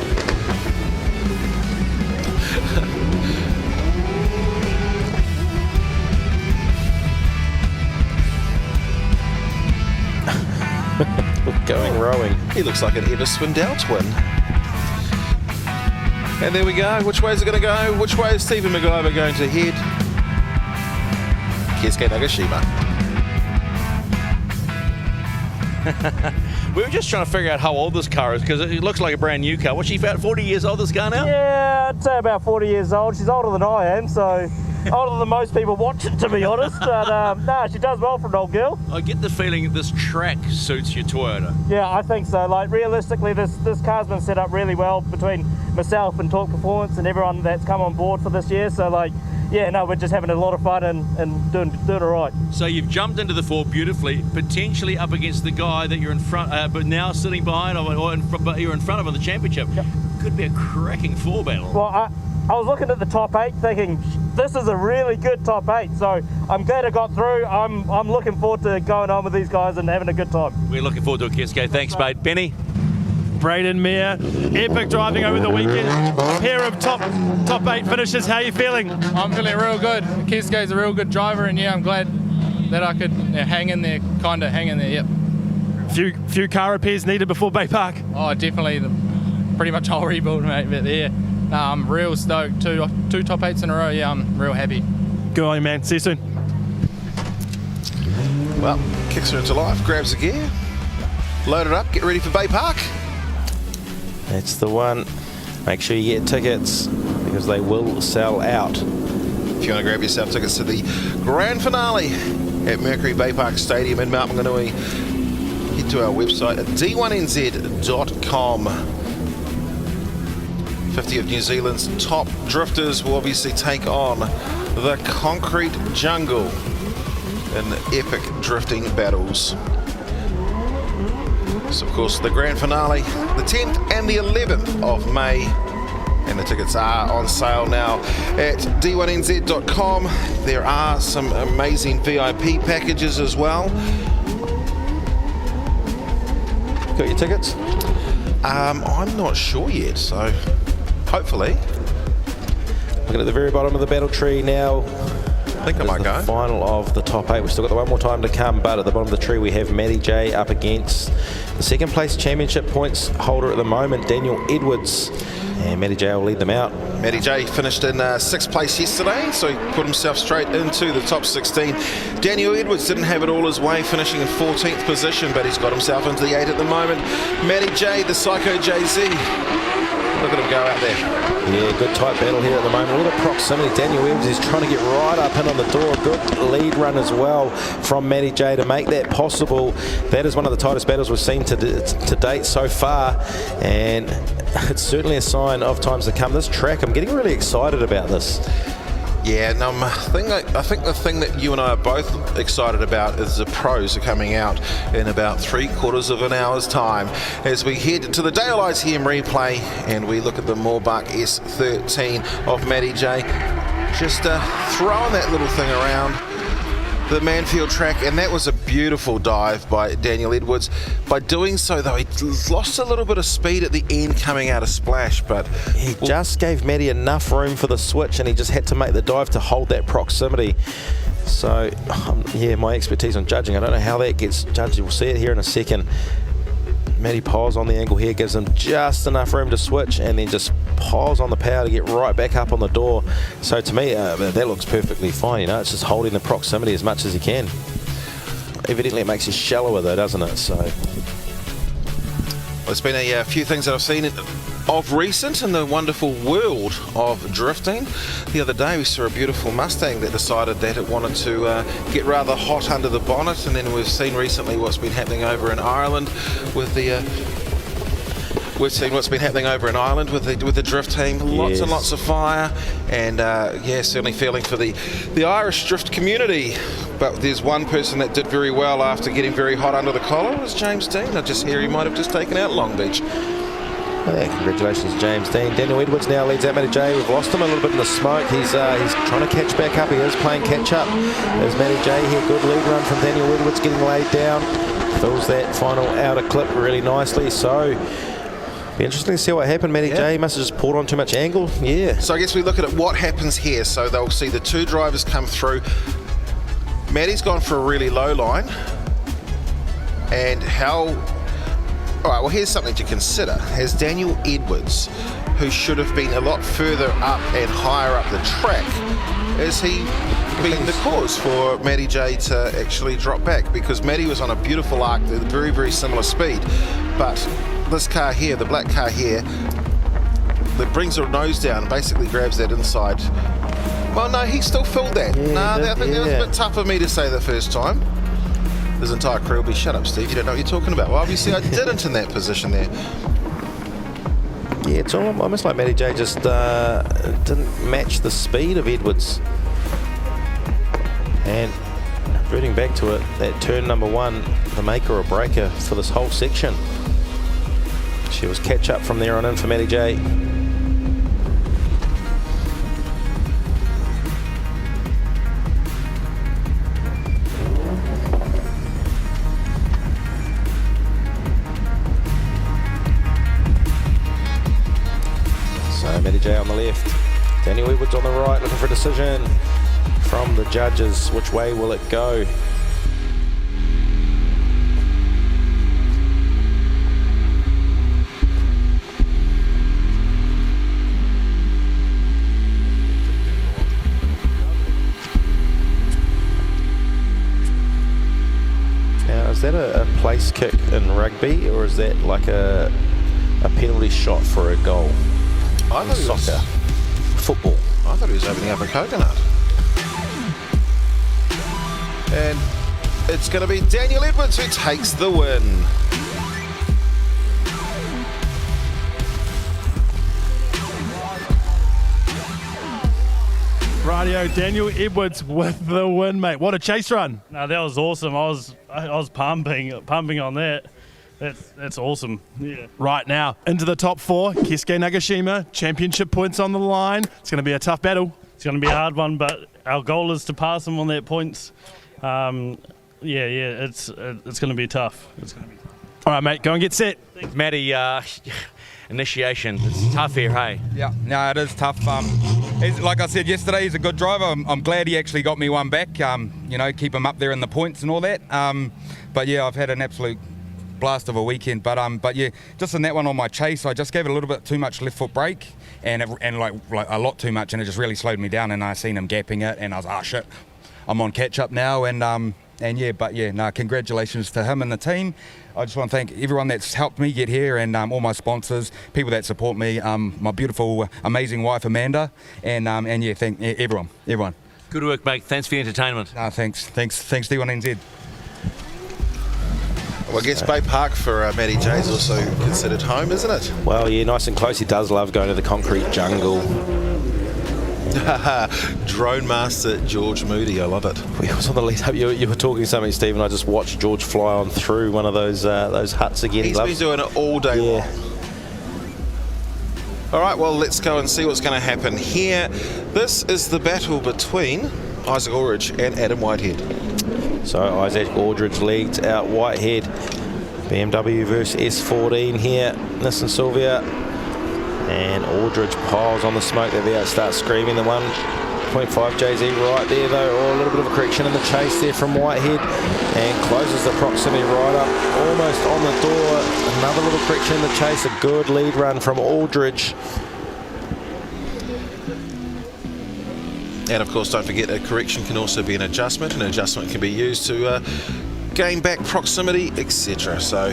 S4: Going rowing. He looks like an Eva Swindell twin. And there we go. Which way is it going to go? Which way is Stephen McIver going to head? Keske Nagashima.
S2: We were just trying to figure out how old this car is, because it looks like a brand new car. What's she about 40 years old, this car now?
S7: Yeah, I'd say about 40 years old. She's older than I am, so older than most people watching, to be honest. But no, she does well for an old girl.
S2: I get the feeling this track suits your Toyota.
S7: Yeah, I think so. Like, realistically, this car's been set up really well between myself and Torque Performance and everyone that's come on board for this year. So, like, yeah, no, we're just having a lot of fun and doing all right.
S2: So you've jumped into the four beautifully, potentially up against the guy that you're in front, but now sitting behind, but you're in front of in the championship. Yep. Could be a cracking four battle.
S7: Well, I was looking at the top 8 thinking, this is a really good top 8, so I'm glad I got through. I'm looking forward to going on with these guys and having a good time.
S2: We're looking forward to it, Keske. Thanks, mate. Benny?
S3: Braden Mir, epic driving over the weekend. Pair of top 8 finishes. How are you feeling?
S10: I'm feeling real good. Keske's a real good driver, and yeah, I'm glad that I could hang in there, yep.
S3: Few car repairs needed before Bay Park?
S10: Oh, definitely. Pretty much whole rebuild, mate, but yeah. No, I'm real stoked. Two top 8s in a row, yeah, I'm real happy.
S3: Good on you, man. See you soon.
S4: Well, kicks her into life, grabs the gear, load it up, get ready for Bay Park.
S1: That's the one. Make sure you get tickets because they will sell out.
S4: If you want to grab yourself tickets to the grand finale at Mercury Bay Park Stadium in Mount Maunganui, head to our website at D1NZ.com. 50 of New Zealand's top drifters will obviously take on the concrete jungle in epic drifting battles. So, of course, the grand finale, the 10th and the 11th of May. And the tickets are on sale now at D1NZ.com. There are some amazing VIP packages as well.
S1: Got your tickets?
S4: I'm not sure yet, so hopefully.
S1: Looking at the very bottom of the battle tree now.
S4: I think I might go.
S1: Final of the top 8. We've still got one more time to come, but at the bottom of the tree we have Matty J up against the second place championship points holder at the moment, Daniel Edwards. And Matty J will lead them out.
S4: Matty J finished in 6th place yesterday, so he put himself straight into the top 16. Daniel Edwards didn't have it all his way, finishing in 14th position, but he's got himself into the 8 at the moment. Matty J, the Psycho JZ. Look at him go out there.
S1: Yeah, good tight battle here at the moment. A lot of proximity. Daniel Edwards is trying to get right up in on the door. Good lead run as well from Matty J to make that possible. That is one of the tightest battles we've seen to date so far, and it's certainly a sign of times to come. This track, I'm getting really excited about this.
S4: Yeah, and I think the thing that you and I are both excited about is the pros are coming out in about 3/4 of an hour's time as we head to the Dale ITM replay and we look at the Moorbach S13 of Matty J. Just throwing that little thing around the Manfeild track, and that was a beautiful dive by Daniel Edwards. By doing so, though, he lost a little bit of speed at the end coming out of splash, but
S1: he just gave Matty enough room for the switch, and he just had to make the dive to hold that proximity. So, yeah, my expertise on judging, I don't know how that gets judged. We'll see it here in a second. Matty piles on the angle here, gives him just enough room to switch, and then just piles on the power to get right back up on the door. So to me, that looks perfectly fine. You know, it's just holding the proximity as much as he can. Evidently, it makes you shallower though, doesn't it? So
S4: there's been a few things that I've seen of recent in the wonderful world of drifting. The other day we saw a beautiful Mustang that decided that it wanted to get rather hot under the bonnet, and then we've seen recently what's been happening over in Ireland with the with the drift team. Lots and lots of fire, and yeah, certainly feeling for the Irish drift community. But there's one person that did very well after getting very hot under the collar, was James Dean. I just hear he might have just taken out Long Beach.
S1: Yeah, congratulations, James Dean. Daniel Edwards now leads out Matty J. We've lost him a little bit in the smoke. He's trying to catch back up. He is playing catch up. There's Matty J here. Good lead run from Daniel Edwards, getting laid down. Fills that final outer clip really nicely. So be interesting to see what happened. Matty J must have just pulled on too much angle. Yeah.
S4: So I guess we look at what happens here. So they'll see the two drivers come through. Matty's gone for a really low line. And how... All right, well, here's something to consider. Has Daniel Edwards, who should have been a lot further up and higher up the track, has he been the cause for Matty J to actually drop back? Because Matty was on a beautiful arc at a very, very similar speed. But this car here, the black car here, that brings her nose down, basically grabs that inside. Well, no, he still filled that. Yeah, I think that was a bit tough for me to say the first time. His entire crew will be, shut up, Steve, you don't know what you're talking about. Well, obviously I didn't in that position there.
S1: Yeah, it's almost like Matty J just didn't match the speed of Edwards. And reverting back to it, that turn number one, the maker or breaker for this whole section. She was catch up from there on in for Matty J. Matty J on the left, Daniel Edwards on the right, looking for a decision from the judges. Which way will it go? Now, is that a place kick in rugby, or is that like a penalty shot for a goal?
S4: I thought it was
S1: soccer, football.
S4: I thought he was opening up a coconut. And it's going to be Daniel Edwards who takes the win.
S3: Radio, Daniel Edwards with the win, mate. What a chase run.
S6: No, that was awesome. I was pumping on that. That's awesome. Yeah.
S3: Right now, into the top four, Keisuke Nagashima, championship points on the line. It's going to be a tough battle.
S6: It's going to be a hard one, but our goal is to pass him on that points. It's going to be tough.
S3: All right, mate, go and get set.
S2: Thanks, Matty. Initiation. It's tough here, hey?
S20: Yeah, no, it is tough. Like I said yesterday, he's a good driver. I'm glad he actually got me one back. You know, keep him up there in the points and all that. But yeah, I've had an absolute blast of a weekend. But yeah, just in that one on my chase, I just gave it a little bit too much left foot brake, and like a lot too much, and it just really slowed me down. And I seen him gapping it, and I was, oh shit, I'm on catch up now. And yeah, congratulations to him and the team. I just want to thank everyone that's helped me get here, and all my sponsors, people that support me, my beautiful, amazing wife Amanda, and yeah, thank everyone.
S2: Good work, mate. Thanks for the entertainment.
S20: Thanks D1NZ.
S4: Well, I guess Bay Park for Matty J is also considered home, isn't it?
S1: Well, yeah, nice and close. He does love going to the concrete jungle.
S4: Drone master George Moody, I love it.
S1: We was on the lead up. You were talking something, Stephen. I just watched George fly on through one of those huts again.
S4: He's been doing it all day long. All right, well, let's go and see what's going to happen here. This is the battle between Isaac Aldridge and Adam Whitehead.
S1: So Isaac Aldridge leads out Whitehead. BMW versus S14 here. Nissan Silvia. And Aldridge piles on the smoke. They out start screaming. The 1.5 JZ right there though. Oh, a little bit of a correction in the chase there from Whitehead, and closes the proximity right up, almost on the door. Another little correction in the chase. A good lead run from Aldridge.
S4: And of course, don't forget, a correction can also be an adjustment. An adjustment can be used to gain back proximity, etc. So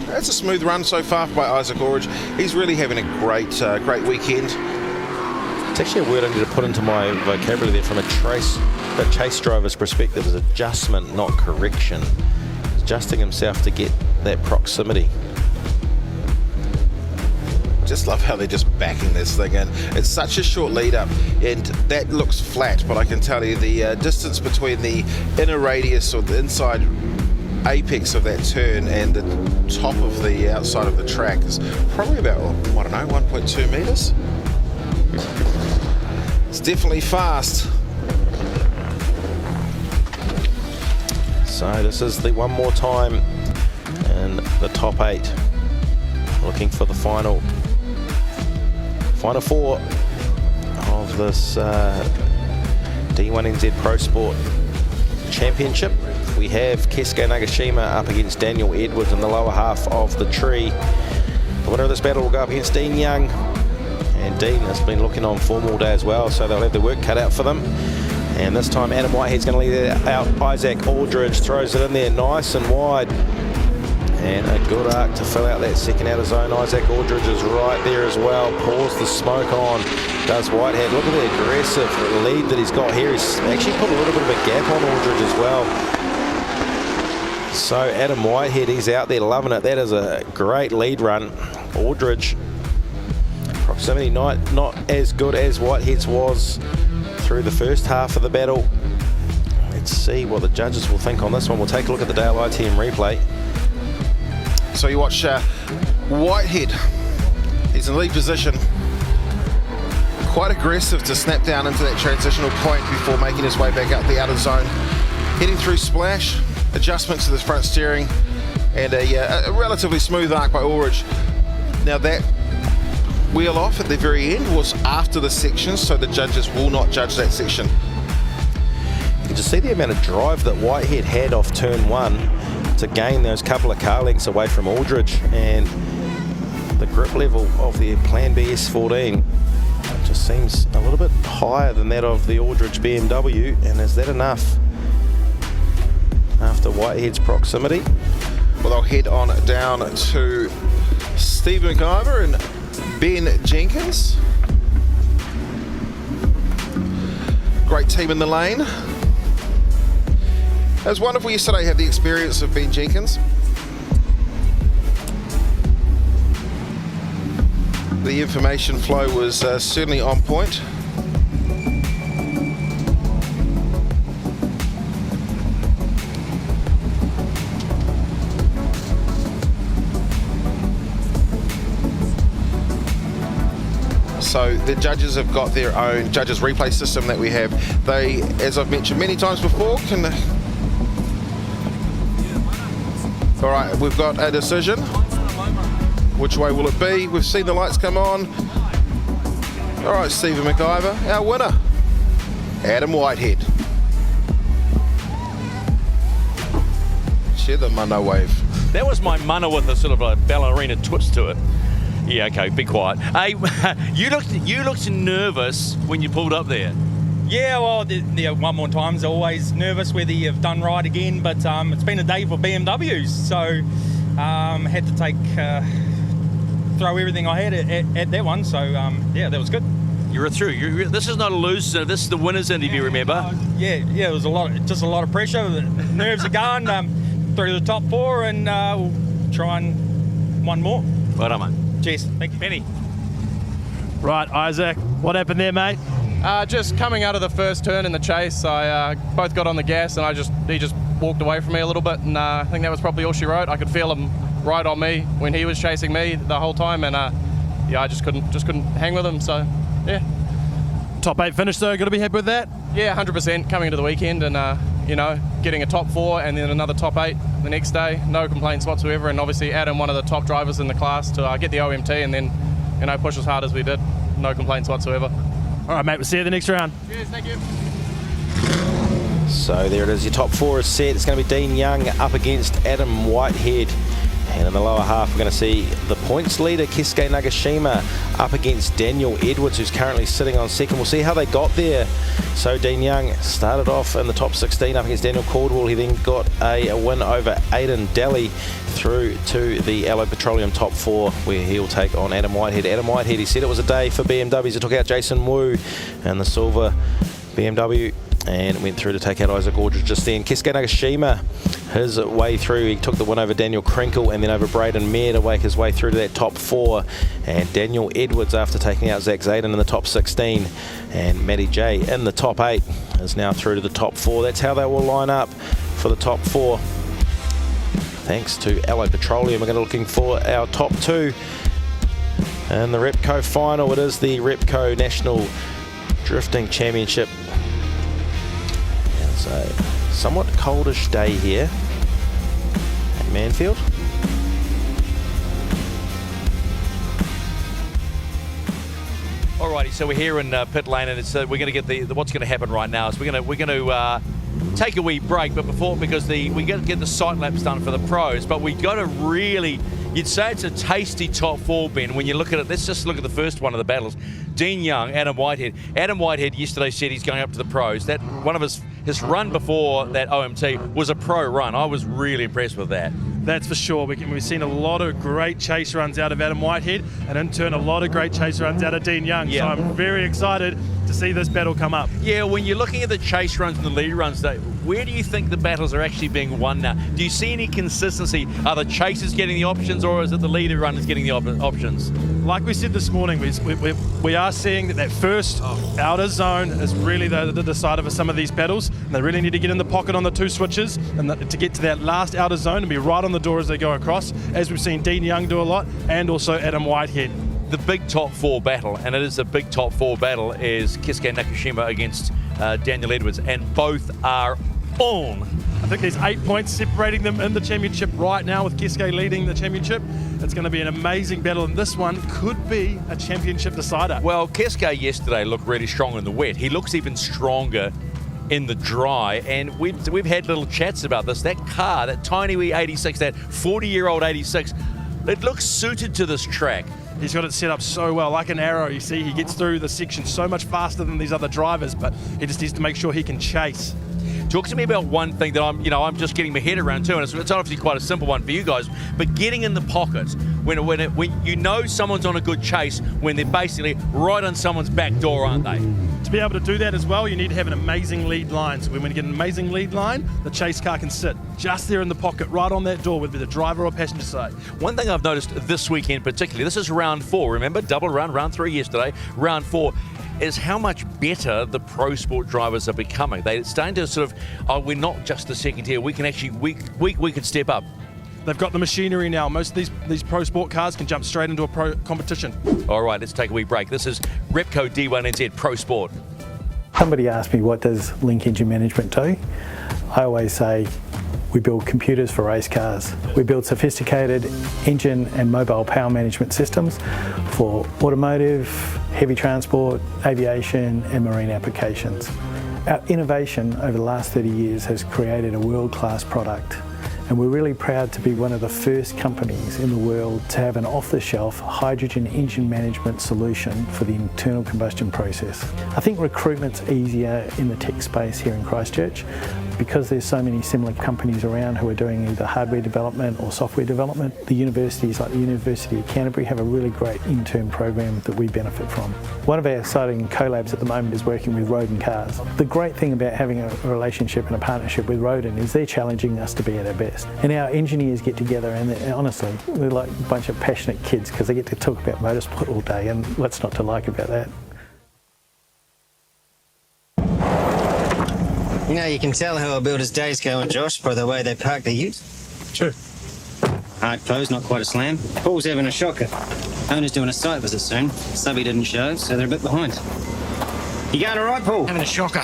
S4: that's a smooth run so far by Isaac Aldridge. He's really having a great weekend.
S1: It's actually a word I need to put into my vocabulary there from a chase driver's perspective. Is adjustment, not correction. Adjusting himself to get that proximity.
S4: Just love how they're just backing this thing in. It's such a short lead up, and that looks flat, but I can tell you the distance between the inner radius or the inside apex of that turn and the top of the outside of the track is probably about, I don't know, 1.2 meters. It's definitely fast.
S1: So this is the one more time in the top 8, looking for the final four of this D1NZ Pro Sport Championship. We have Keisuke Nagashima up against Daniel Edwards in the lower half of the tree. The winner of this battle will go up against Dean Young, and Dean has been looking on form all day as well, so they'll have their work cut out for them. And this time Adam Whitehead's going to lead out Isaac Aldridge, throws it in there nice and wide, and a good arc to fill out that second outer zone. Isaac Aldridge is right there as well, pours the smoke on, does Whitehead. Look at the aggressive lead that he's got here. He's actually put a little bit of a gap on Aldridge as well. So Adam Whitehead, he's out there loving it. That is a great lead run. Aldridge, proximity not as good as Whitehead's was through the first half of the battle. Let's see what the judges will think on this one. We'll take a look at the Dale ITM replay.
S4: So you watch Whitehead. He's in lead position. Quite aggressive to snap down into that transitional point before making his way back out the outer zone. Heading through splash, adjustment to the front steering, and a relatively smooth arc by Aldridge. Now that wheel off at the very end was after the section, so the judges will not judge that section.
S1: You can just see the amount of drive that Whitehead had off turn 1 to gain those couple of car lengths away from Aldridge, and the grip level of the Plan B S14 just seems a little bit higher than that of the Aldridge BMW. And is that enough after Whitehead's proximity?
S4: Well, they'll head on down to Steve McIver and Ben Jenkins. Great team in the lane. It was wonderful yesterday to have the experience of Ben Jenkins. The information flow was certainly on point. So the judges have got their own judges replay system that we have. They, as I've mentioned many times before, can... All right, we've got a decision. Which way will it be? We've seen the lights come on. All right, Stephen McIver, our winner, Adam Whitehead. share the mana wave.
S2: That was my mana with a sort of a ballerina twist to it. Yeah, okay, be quiet. Hey, you looked nervous when you pulled up there.
S19: Yeah, well, one more time's always nervous whether you've done right again, but it's been a day for BMWs, so had to throw everything I had at that one, so yeah, that was good.
S2: You're through. This is not a loser. This is the winner's interview. Remember?
S19: Yeah. It was a lot of pressure. The nerves are going through the top 4, and we'll try and one more.
S2: Well done, mate.
S19: Cheers. Thank you,
S2: Benny.
S3: Right, Isaac, what happened there, mate?
S10: Just coming out of the first turn in the chase, I both got on the gas, and he just walked away from me a little bit, and I think that was probably all she wrote. I could feel him right on me when he was chasing me the whole time, and yeah, I just couldn't hang with him. So yeah.
S3: Top 8 finish though, got to be happy with that?
S10: Yeah, 100% coming into the weekend, and you know, getting a top 4 and then another top 8 the next day, no complaints whatsoever. And obviously Adam, one of the top drivers in the class, to get the OMT and then, you know, push as hard as we did, no complaints whatsoever.
S3: All right, mate, we'll see you the next round.
S10: Cheers, thank you.
S1: So there it is, your top 4 is set. It's going to be Dean Young up against Adam Whitehead. And in the lower half, we're going to see the points leader, Keisuke Nagashima, up against Daniel Edwards, who's currently sitting on second. We'll see how they got there. So Dean Young started off in the top 16 up against Daniel Caldwell. He then got a win over Aidan Daly through to the Allied Petroleum top 4, where he'll take on Adam Whitehead. Adam Whitehead, he said it was a day for BMWs. He took out Jason Wu and the silver BMW, and went through to take out Isaac Aldridge just then. Keisuke Nagashima, his way through, he took the win over Daniel Krinkle and then over Braden Mayer to wake his way through to that top 4. And Daniel Edwards, after taking out Zach Zayden in the top 16 and Matty J in the top 8, is now through to the top 4. That's how they will line up for the top 4. Thanks to Allied Petroleum. We're going to be looking for our top 2 in the Repco final. It is the Repco National Drifting Championship. It's a somewhat coldish day here at Manfeild.
S2: Alrighty, so we're here in pit lane, and it's we're going to get the what's going to happen right now is we're going to take a wee break, but before, because we got to get the sight laps done for the pros, but we got to really, you'd say it's a tasty top 4, Ben, when you look at it. Let's just look at the first one of the battles. Dean Young, Adam Whitehead. Adam Whitehead yesterday said he's going up to the pros. That one of his run before that OMT was a pro run. I was really impressed with that.
S3: That's for sure. We've seen a lot of great chase runs out of Adam Whitehead, and in turn a lot of great chase runs out of Dean Young.
S2: Yeah.
S3: So I'm very excited to see this battle come up.
S2: Yeah, when you're looking at the chase runs and the lead runs, where do you think the battles are actually being won now? Do you see any consistency? Are the chasers getting the options, or is it the leader runners getting the options?
S3: Like we said this morning, we are seeing that first outer zone is really the decider for some of these battles. And they really need to get in the pocket on the 2 switches and to get to that last outer zone and be right on the door as they go across, as we've seen Dean Young do a lot, and also Adam Whitehead.
S2: The big top 4 battle, and it is a big top 4 battle, is Keisuke Nagashima against Daniel Edwards, and both are on.
S3: I think there's 8 points separating them in the championship right now, with Keisuke leading the championship. It's going to be an amazing battle, and this one could be a championship decider.
S2: Well, Keisuke yesterday looked really strong in the wet. He looks even stronger in the dry, and we've had little chats about this. That car, that tiny wee 86, that 40-year-old 86, it looks suited to this track.
S3: He's got it set up so well, like an arrow. You see, he gets through the section so much faster than these other drivers, but he just needs to make sure he can chase.
S2: Talk to me about one thing that I'm just getting my head around too, and it's obviously quite a simple one for you guys, but getting in the pocket when you know someone's on a good chase, when they're basically right on someone's back door, aren't they?
S3: To be able to do that as well, you need to have an amazing lead line. So when you get an amazing lead line, the chase car can sit just there in the pocket, right on that door, whether the driver or passenger side.
S2: One thing I've noticed this weekend particularly, this is round 4, remember? Double round 3 yesterday, round 4, is how much better the pro sport drivers are becoming. They're starting to sort of, we're not just the second tier, we can actually, we can step up.
S3: They've got the machinery now. Most of these pro sport cars can jump straight into a pro competition.
S2: All right, let's take a wee break. This is Repco D1NZ Pro Sport.
S17: Somebody asked me, what does Link Engine Management do? I always say, we build computers for race cars. We build sophisticated engine and mobile power management systems for automotive, heavy transport, aviation and marine applications. Our innovation over the last 30 years has created a world-class product, And we're really proud to be one of the first companies in the world to have an off-the-shelf hydrogen engine management solution for the internal combustion process. I think recruitment's easier in the tech space here in Christchurch because there's so many similar companies around who are doing either hardware development or software development. The universities like the University of Canterbury have a really great intern program that we benefit from. One of our exciting collabs at the moment is working with Roden Cars. The great thing about having a relationship and a partnership with Roden is they're challenging us to be at our best. And our engineers get together and honestly, they're like a bunch of passionate kids because they get to talk about motorsport all day, and what's not to like about that?
S21: You know, you can tell how a builder's day's going, Josh, by the way they park the ute.
S22: True.
S21: Hard close, not quite a slam. Paul's having a shocker. Owner's doing a site visit soon. Subby didn't show, so they're a bit behind. You going all right, Paul?
S22: Having a shocker.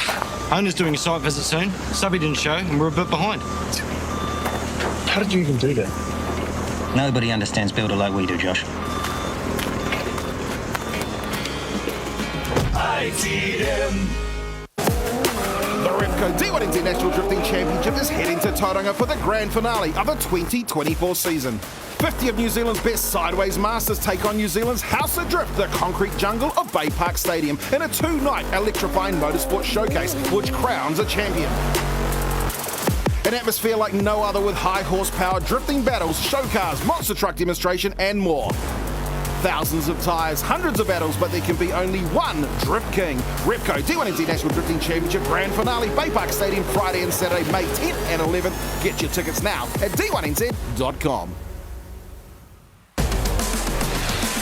S22: Owner's doing a site visit soon. Subby didn't show, and we're a bit behind. How did you even do that?
S21: Nobody understands builder like we do, Josh.
S9: ITM. The Repco D1NZ National Drifting Championship is heading to Tauranga for the grand finale of the 2024 season. 50 of New Zealand's best sideways masters take on New Zealand's House of Drift, the concrete jungle of Bay Park Stadium, in a two-night electrifying motorsport showcase, which crowns a champion. An atmosphere like no other with high horsepower drifting battles, show cars, monster truck demonstration and more. Thousands of tyres, hundreds of battles, but there can be only one Drift King. Repco D1NZ National Drifting Championship Grand Finale, Bay Park Stadium, Friday and Saturday, May 10th and 11th. Get your tickets now at D1NZ.com.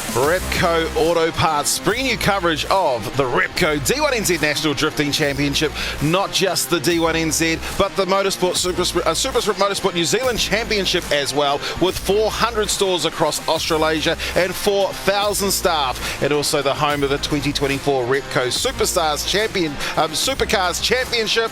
S4: Repco Auto Parts bringing you coverage of the Repco D1NZ National Drifting Championship, not just the D1NZ, but the Motorsport Super Motorsport New Zealand Championship as well, with 400 stalls across Australasia and 4,000 staff, and also the home of the 2024 Repco Supercars Championship.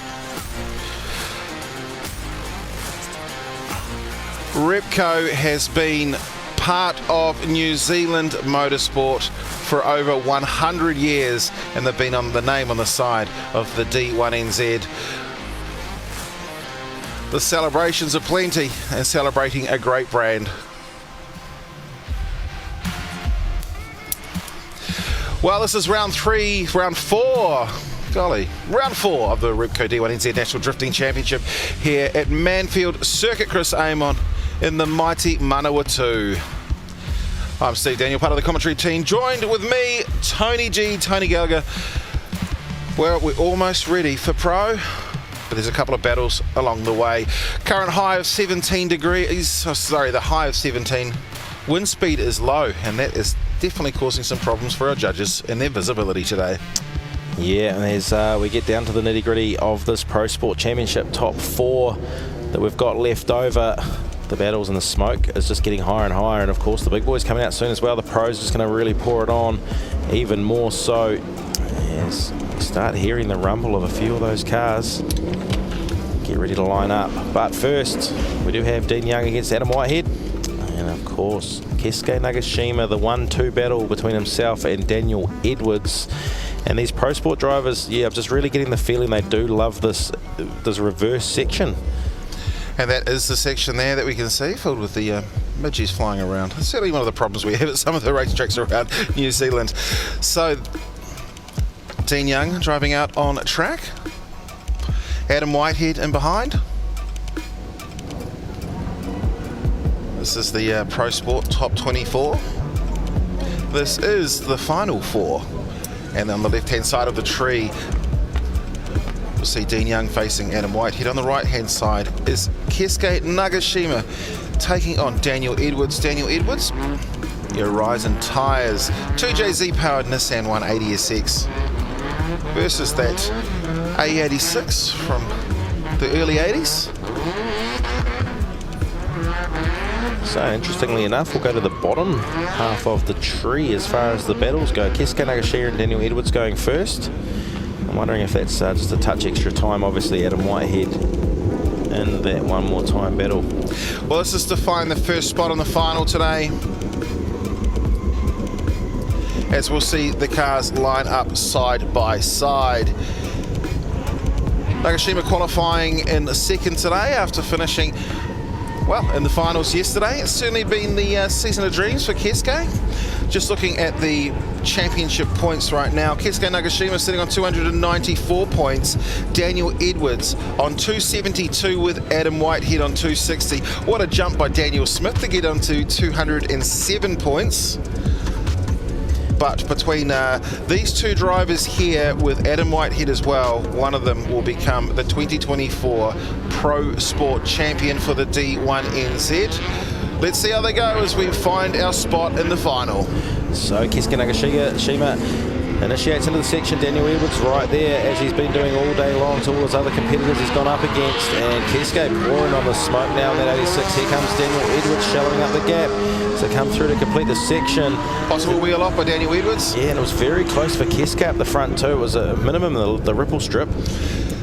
S4: Repco has been part of New Zealand motorsport for over 100 years, and they've been on the name on the side of the D1NZ. The celebrations are plenty and celebrating a great brand. Well, this is round four of the Repco D1NZ National Drifting Championship here at Manfeild Circuit Chris Amon in the mighty Manawatu. I'm Steve Daniel, part of the commentary team, joined with me, Tony Gallagher. Well, we're almost ready for pro, but there's a couple of battles along the way. Current high of 17 degrees, the high of 17. Wind speed is low, and that is definitely causing some problems for our judges and their visibility today.
S1: Yeah, and as we get down to the nitty-gritty of this Pro Sport Championship, top four that we've got left over, the battles and the smoke is just getting higher and higher, and of course the big boys coming out soon as well. The pros are just going to really pour it on even more so as we start hearing the rumble of a few of those cars. Get ready to line up. But first, we do have Dean Young against Adam Whitehead, and of course Keisuke Nagashima, the 1-2 battle between himself and Daniel Edwards. And these Pro Sport drivers, yeah, I'm just really getting the feeling they do love this reverse section.
S4: And that is the section there that we can see filled with the midges flying around. It's certainly one of the problems we have at some of the racetracks around New Zealand. So, Dean Young driving out on track. Adam Whitehead in behind. This is the Pro Sport Top 24. This is the final four. And on the left-hand side of the tree, we'll see Dean Young facing Adam Whitehead. On the right-hand side is Keisuke Nagashima taking on Daniel Edwards. Daniel Edwards, your Horizon Tires 2JZ-powered Nissan 180SX versus that A86 from the early 80s. So interestingly enough, we'll go to the bottom half of the tree as far as the battles go. Keisuke Nagashima and Daniel Edwards going first. I'm wondering if that's just a touch extra time. Obviously Adam Whitehead in that one more time battle. Well, this is to find the first spot on the final today, as we'll see the cars line up side by side. Nagashima qualifying in second today after finishing Well, in the finals yesterday, it's certainly been the season of dreams for Keisuke. Just looking at the championship points right now, Keisuke Nagashima sitting on 294 points, Daniel Edwards on 272 with Adam Whitehead on 260. What a jump by Daniel Smith to get onto 207 points. But between these two drivers here with Adam Whitehead as well, one of them will become the 2024 Pro Sport Champion for the D1NZ. Let's see how they go as we find our spot in the final.
S1: So Keisuke Nagashima initiates into the section. Daniel Edwards right there, as he's been doing all day long to all his other competitors he's gone up against. And Keisuke pouring on the smoke now in that 86. Here comes Daniel Edwards shallowing up the gap to come through to complete the section.
S4: Possible wheel off by Daniel Edwards.
S1: Yeah, and it was very close for Keisuke up the front too. It was a minimum the ripple strip.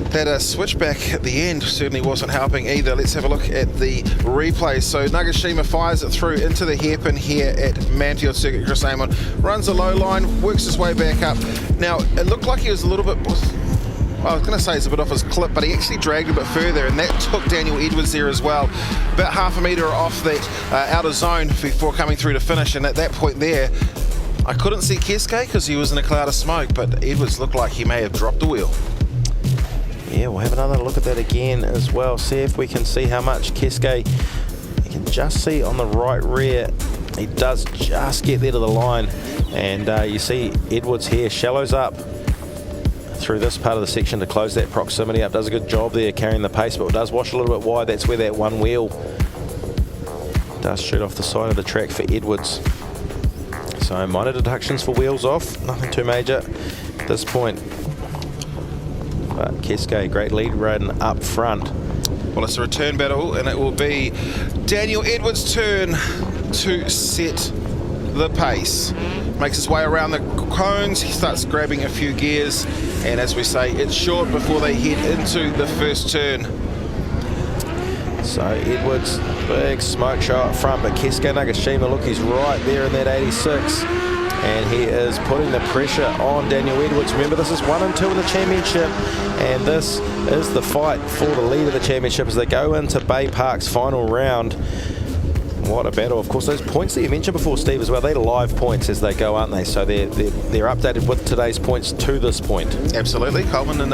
S4: That switchback at the end certainly wasn't helping either. Let's have a look at the replay. So Nagashima fires it through into the hairpin here at Manfeild Circuit. Chris Amon runs a low line, works his way back up. Now, it looked like he was a little bit, well, I was going to say it's a bit off his clip, but he actually dragged a bit further, and that took Daniel Edwards there as well. About half a metre off that outer zone before coming through to finish, and at that point there, I couldn't see Keisuke because he was in a cloud of smoke, but Edwards looked like he may have dropped the wheel.
S1: Yeah, we'll have another look at that again as well. See if we can see how much Keisuke, you can just see on the right rear, he does just get there to the line. And you see Edwards here shallows up through this part of the section to close that proximity up. Does a good job there carrying the pace, but does wash a little bit wide. That's where that one wheel does shoot off the side of the track for Edwards. So minor deductions for wheels off, nothing too major at this point. But Keisuke, great lead run up front.
S4: Well, it's a return battle, and it will be Daniel Edwards' turn to set the pace. Makes his way around the cones, he starts grabbing a few gears, and as we say, it's short before they head into the first turn.
S1: So Edwards, big smoke show up front, but Keisuke Nagashima, look, he's right there in that 86. And he is putting the pressure on Daniel Edwards. Remember, this is 1 and 2 in the championship, and this is the fight for the lead of the championship as they go into Bay Park's final round. What a battle. Of course, those points that you mentioned before, Steve, as well, they're live points as they go, aren't they? So they're updated with today's points to this point.
S4: Absolutely. Coleman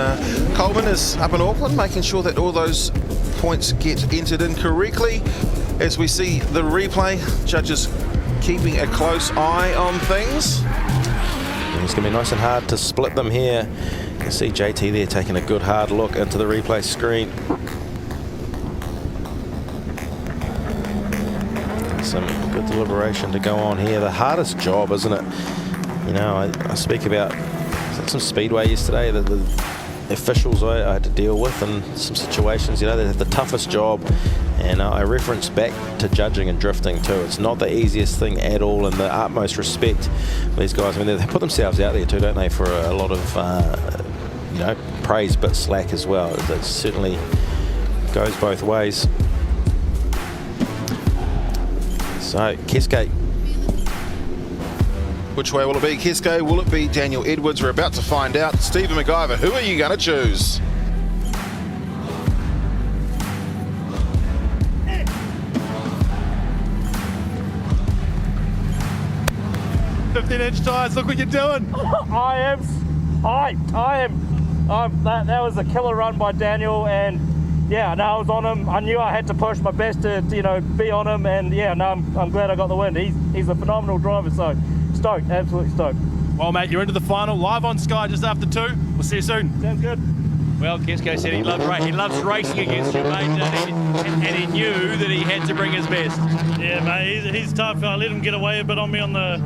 S4: is up in Auckland, making sure that all those points get entered in correctly. As we see the replay, judges keeping a close eye on things.
S1: And it's going to be nice and hard to split them here. You can see JT there taking a good hard look into the replay screen. Some good deliberation to go on here. The hardest job, isn't it? You know, I speak about some speedway yesterday, the officials I had to deal with in some situations, you know, they have the toughest job. And I reference back to judging and drifting too. It's not the easiest thing at all, and the utmost respect for these guys. I mean, they put themselves out there too, don't they, for a lot of, you know, praise but slack as well. It certainly goes both ways. So, Keisuke.
S4: Which way will it be, Keisuke? Will it be Daniel Edwards? We're about to find out. Stephen McIver, who are you going to choose?
S3: 15-inch tyres, look what you're doing.
S7: I am hyped. That was a killer run by Daniel, and yeah, no, I was on him. I knew I had to push my best to, you know, be on him, and yeah, no, I'm glad I got the win. He's a phenomenal driver, so stoked, absolutely stoked.
S3: Well, mate, you're into the final, live on Sky just after 2. We'll see you soon.
S7: Sounds good.
S2: Well, Keisuke said he loves racing against you, mate, and he knew that he had to bring his best.
S6: Yeah, mate, he's tough. I let him get away a bit on me on the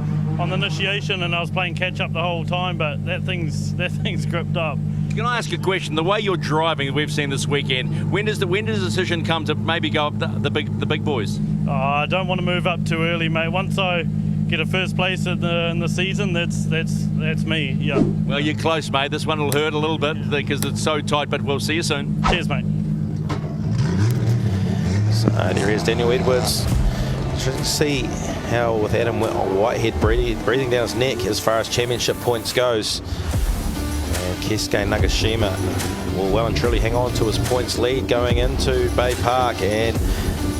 S6: initiation, and I was playing catch up the whole time, but that thing's gripped up.
S2: Can I ask a question? The way you're driving, we've seen this weekend. When does the decision come to maybe go up the big boys?
S6: Oh, I don't want to move up too early, mate. Once I get a first place in the season, that's me. Yeah.
S2: Well, you're close, mate. This one will hurt a little bit because it's so tight, but we'll see you soon.
S6: Cheers, mate.
S1: So there is Daniel Edwards. Trying to see how with Adam Whitehead breathing down his neck as far as championship points goes. Keisuke Nagashima will well and truly hang on to his points lead going into Bay Park, and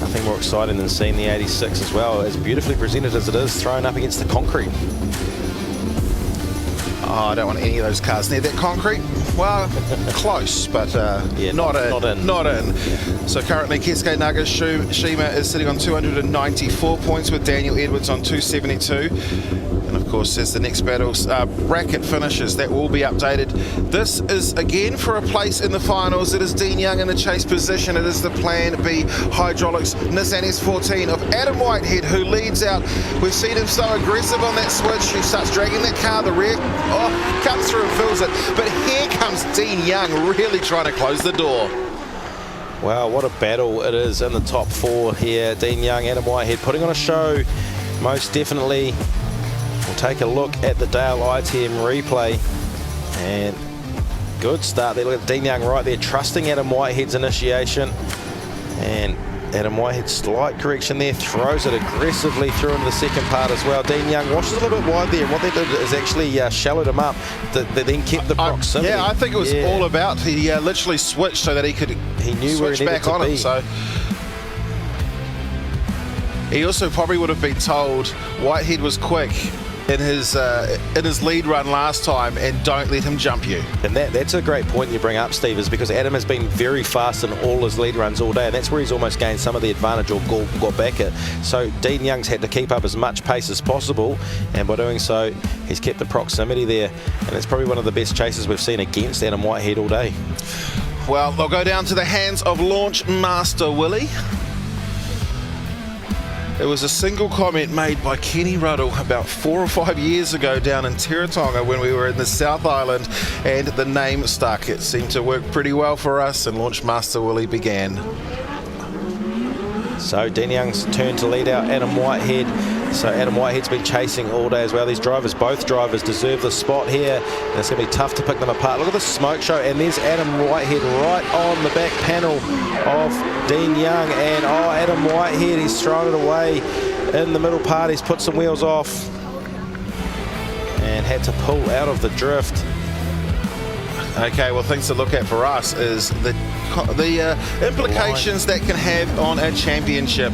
S1: Nothing more exciting than seeing the 86 as well, as beautifully presented as it is, thrown up against the concrete.
S4: Oh, I don't want any of those cars near that concrete. Well, close, but
S1: yeah,
S4: not in.
S1: Yeah.
S4: So currently Keisuke Nagashima is sitting on 294 points with Daniel Edwards on 272. And of course, as the next battle's bracket finishes, that will be updated. This is again for a place in the finals. It is Dean Young in the chase position. It is the Plan B Hydraulics Nissan S14 of Adam Whitehead, who leads out. We've seen him so aggressive on that switch. He starts dragging that car, the rear comes through and fills it. But here comes Dean Young really trying to close the door.
S1: Wow, what a battle it is in the top 4 here. Dean Young, Adam Whitehead putting on a show, most definitely. We'll take a look at the Dale ITM replay, and good start there. Look at Dean Young right there, trusting Adam Whitehead's initiation, and Adam Whitehead, slight correction there, throws it aggressively through into the second part as well. Dean Young washes a little bit wide there, and what they did is actually shallowed him up. They then kept the proximity.
S4: Yeah, I think it was all about, he literally switched so that he
S1: knew where he needed
S4: back on
S1: to be.
S4: him. So he also probably would have been told Whitehead was quick in his lead run last time, and don't let him jump you.
S1: And that's a great point you bring up, Steve, is because Adam has been very fast in all his lead runs all day, and that's where he's almost gained some of the advantage or got back it. So Dean Young's had to keep up as much pace as possible, and by doing so, he's kept the proximity there, and it's probably one of the best chases we've seen against Adam Whitehead all day.
S4: Well, they'll go down to the hands of Launch Master Willie. It was a single comment made by Kenny Ruddle about 4 or 5 years ago down in Teretonga when we were in the South Island, and the name stuck. It seemed to work pretty well for us, and Launch Master Willie began.
S1: So Dean Young's turn to lead out Adam Whitehead. So Adam Whitehead's been chasing all day as well. These drivers, both drivers, deserve the spot here. And it's going to be tough to pick them apart. Look at the smoke show, and there's Adam Whitehead right on the back panel of Dean Young. And Adam Whitehead, he's thrown it away in the middle part. He's put some wheels off and had to pull out of the drift.
S4: Okay, well, things to look at for us is the implications that can have on a championship.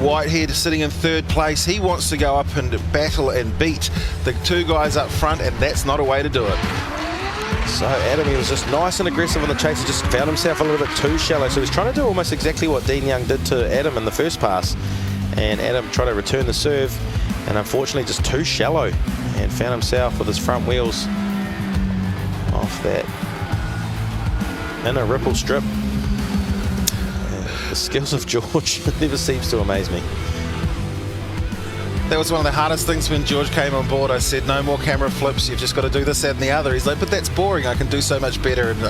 S4: Whitehead sitting in 3rd place. He wants to go up and battle and beat the 2 guys up front, and that's not a way to do it.
S1: So Adam, he was just nice and aggressive on the chase. He just found himself a little bit too shallow. So he's trying to do almost exactly what Dean Young did to Adam in the first pass. And Adam tried to return the serve, and unfortunately just too shallow, and found himself with his front wheels off that inner ripple strip. The skills of George never seems to amaze me.
S4: That was one of the hardest things when George came on board. I said, no more camera flips, you've just got to do this, that and the other. He's like, but that's boring, I can do so much better. And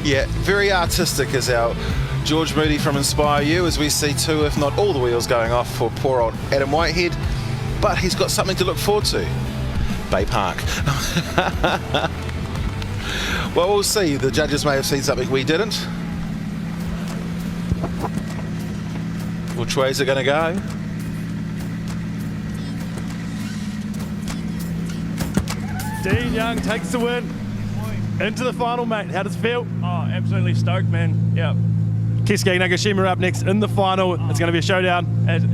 S4: yeah, very artistic is our George Moody from Inspire You, as we see 2, if not all, the wheels going off for poor old Adam Whitehead. But he's got something to look forward to. Bay Park. Well, we'll see. The judges may have seen something we didn't. Which way is it going to go?
S3: Dean Young takes the win into the final, mate. How does it feel?
S14: Oh, absolutely stoked, man. Yeah.
S3: Keisuke Nagashima up next in the final. It's going to be a showdown.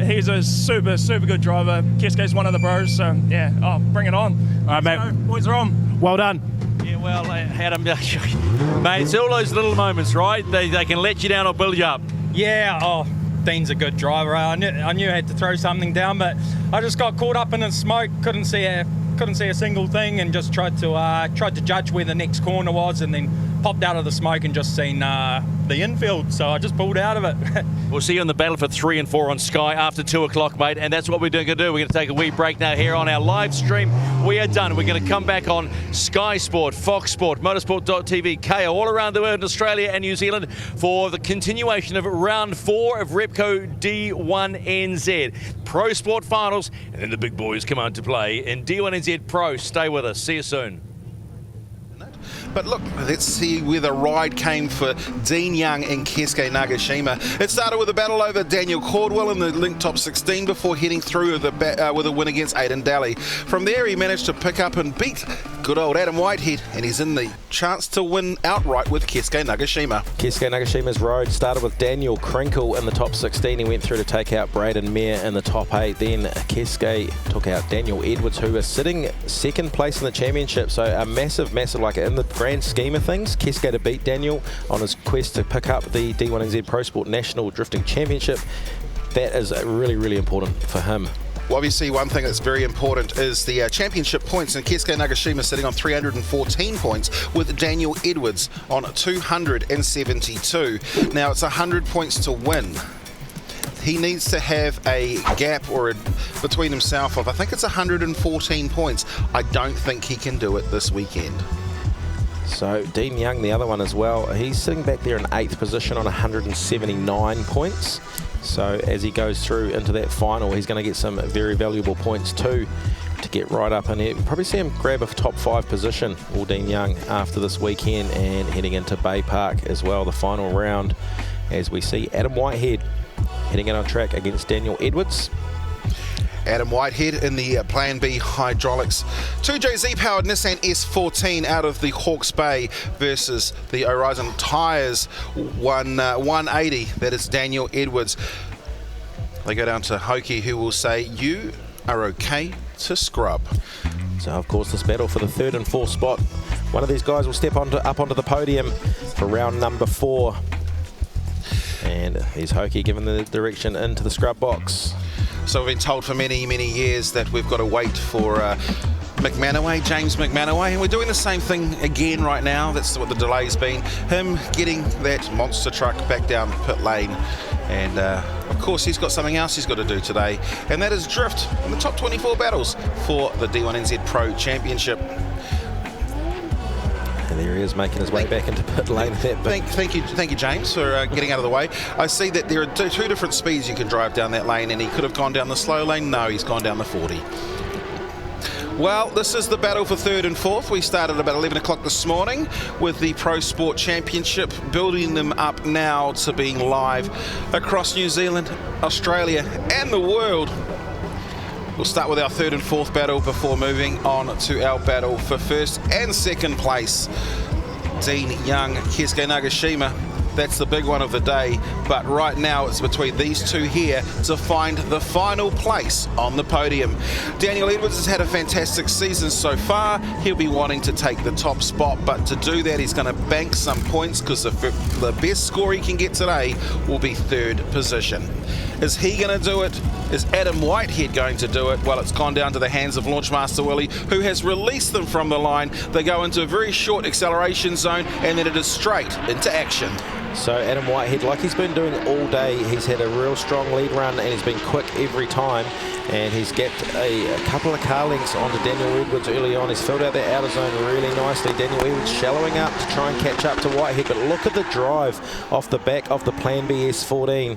S14: He's a super, super good driver. Keisuke's one of the pros, so yeah. Bring it on.
S3: All right, mate.
S14: Go. Boys are on.
S3: Well done.
S2: Yeah, well, Adam, mate, it's all those little moments, right? They can let you down or build you up.
S19: Yeah, Dean's a good driver. I knew I had to throw something down, but I just got caught up in the smoke. Couldn't see a single thing, and just tried to judge where the next corner was, and then popped out of the smoke and just seen the infield. So I just pulled out of it.
S2: We'll see you in the battle for 3 and 4 on Sky after 2 o'clock, mate. And that's what we're going to do. We're going to take a wee break now here on our live stream. We are done. We're going to come back on Sky Sport, Fox Sport, Motorsport.tv, KO, all around the world in Australia and New Zealand for the continuation of round 4 of Repco D1NZ. Pro Sport Finals, and then the big boys come on to play in D1NZ Pro. Stay with us. See you soon.
S4: But look, let's see where the ride came for Dean Young and Keisuke Nagashima. It started with a battle over Daniel Caldwell in the link top 16 before heading through with a win against Aidan Daly. From there, he managed to pick up and beat good old Adam Whitehead, and he's in the chance to win outright with Keisuke Nagashima.
S1: Keisuke Nagashima's road started with Daniel Krinkle in the top 16. He went through to take out Braden Mayer in the top 8. Then Keisuke took out Daniel Edwards, who was sitting second place in the championship. So a massive, like in the grand scheme of things, Keisuke to beat Daniel on his quest to pick up the D1NZ Pro Sport National Drifting Championship. That is really, really important for him.
S4: Well, obviously, one thing that's very important is the championship points, and Keisuke Nagashima sitting on 314 points with Daniel Edwards on 272. Now, it's 100 points to win. He needs to have a gap between himself of, I think it's 114 points. I don't think he can do it this weekend.
S1: So Dean Young, the other one as well, he's sitting back there in 8th position on 179 points. So as he goes through into that final, he's going to get some very valuable points too to get right up in here. We'll probably see him grab a top 5 position, Dean Young, after this weekend, and heading into Bay Park as well, the final round, as we see Adam Whitehead heading out on track against Daniel Edwards.
S4: Adam Whitehead in the Plan B Hydraulics 2JZ powered Nissan S14 out of the Hawke's Bay versus the Radial Tires 180. That is Daniel Edwards. They go down to Hoki, who will say, "You are okay to scrub."
S1: So of course this battle for the 3rd and 4th spot. One of these guys will step up onto the podium for round number 4. And here's Hoki giving the direction into the scrub box.
S4: So we've been told for many, many years that we've got to wait for James McManaway, and we're doing the same thing again right now. That's what the delay's been. Him getting that monster truck back down pit lane. And of course he's got something else he's got to do today, and that is drift in the top 24 battles for the D1NZ Pro Championship.
S1: And there he is making his way back into pit lane.
S4: Thank you, James, for getting out of the way. I see that there are two different speeds you can drive down that lane, and he could have gone down the slow lane. No, he's gone down the 40. Well, this is the battle for 3rd and 4th. We started about 11 o'clock this morning with the Pro Sport Championship, building them up now to being live across New Zealand, Australia, and the world. We'll start with our 3rd and 4th battle before moving on to our battle for 1st and 2nd place. Dean Young, Keisuke Nagashima. That's the big one of the day, but right now it's between these two here to find the final place on the podium. Daniel Edwards has had a fantastic season so far. He'll be wanting to take the top spot, but to do that he's going to bank some points, because the best score he can get today will be 3rd position. Is he going to do it? Is Adam Whitehead going to do it? Well, it's gone down to the hands of Launchmaster Willie, who has released them from the line. They go into a very short acceleration zone, and then it is straight into action.
S1: So Adam Whitehead, like he's been doing all day, he's had a real strong lead run, and he's been quick every time, and he's gapped a couple of car lengths onto Daniel Edwards early on. He's filled out that outer zone really nicely. Daniel Edwards shallowing up to try and catch up to Whitehead, but look at the drive off the back of the Plan B S14.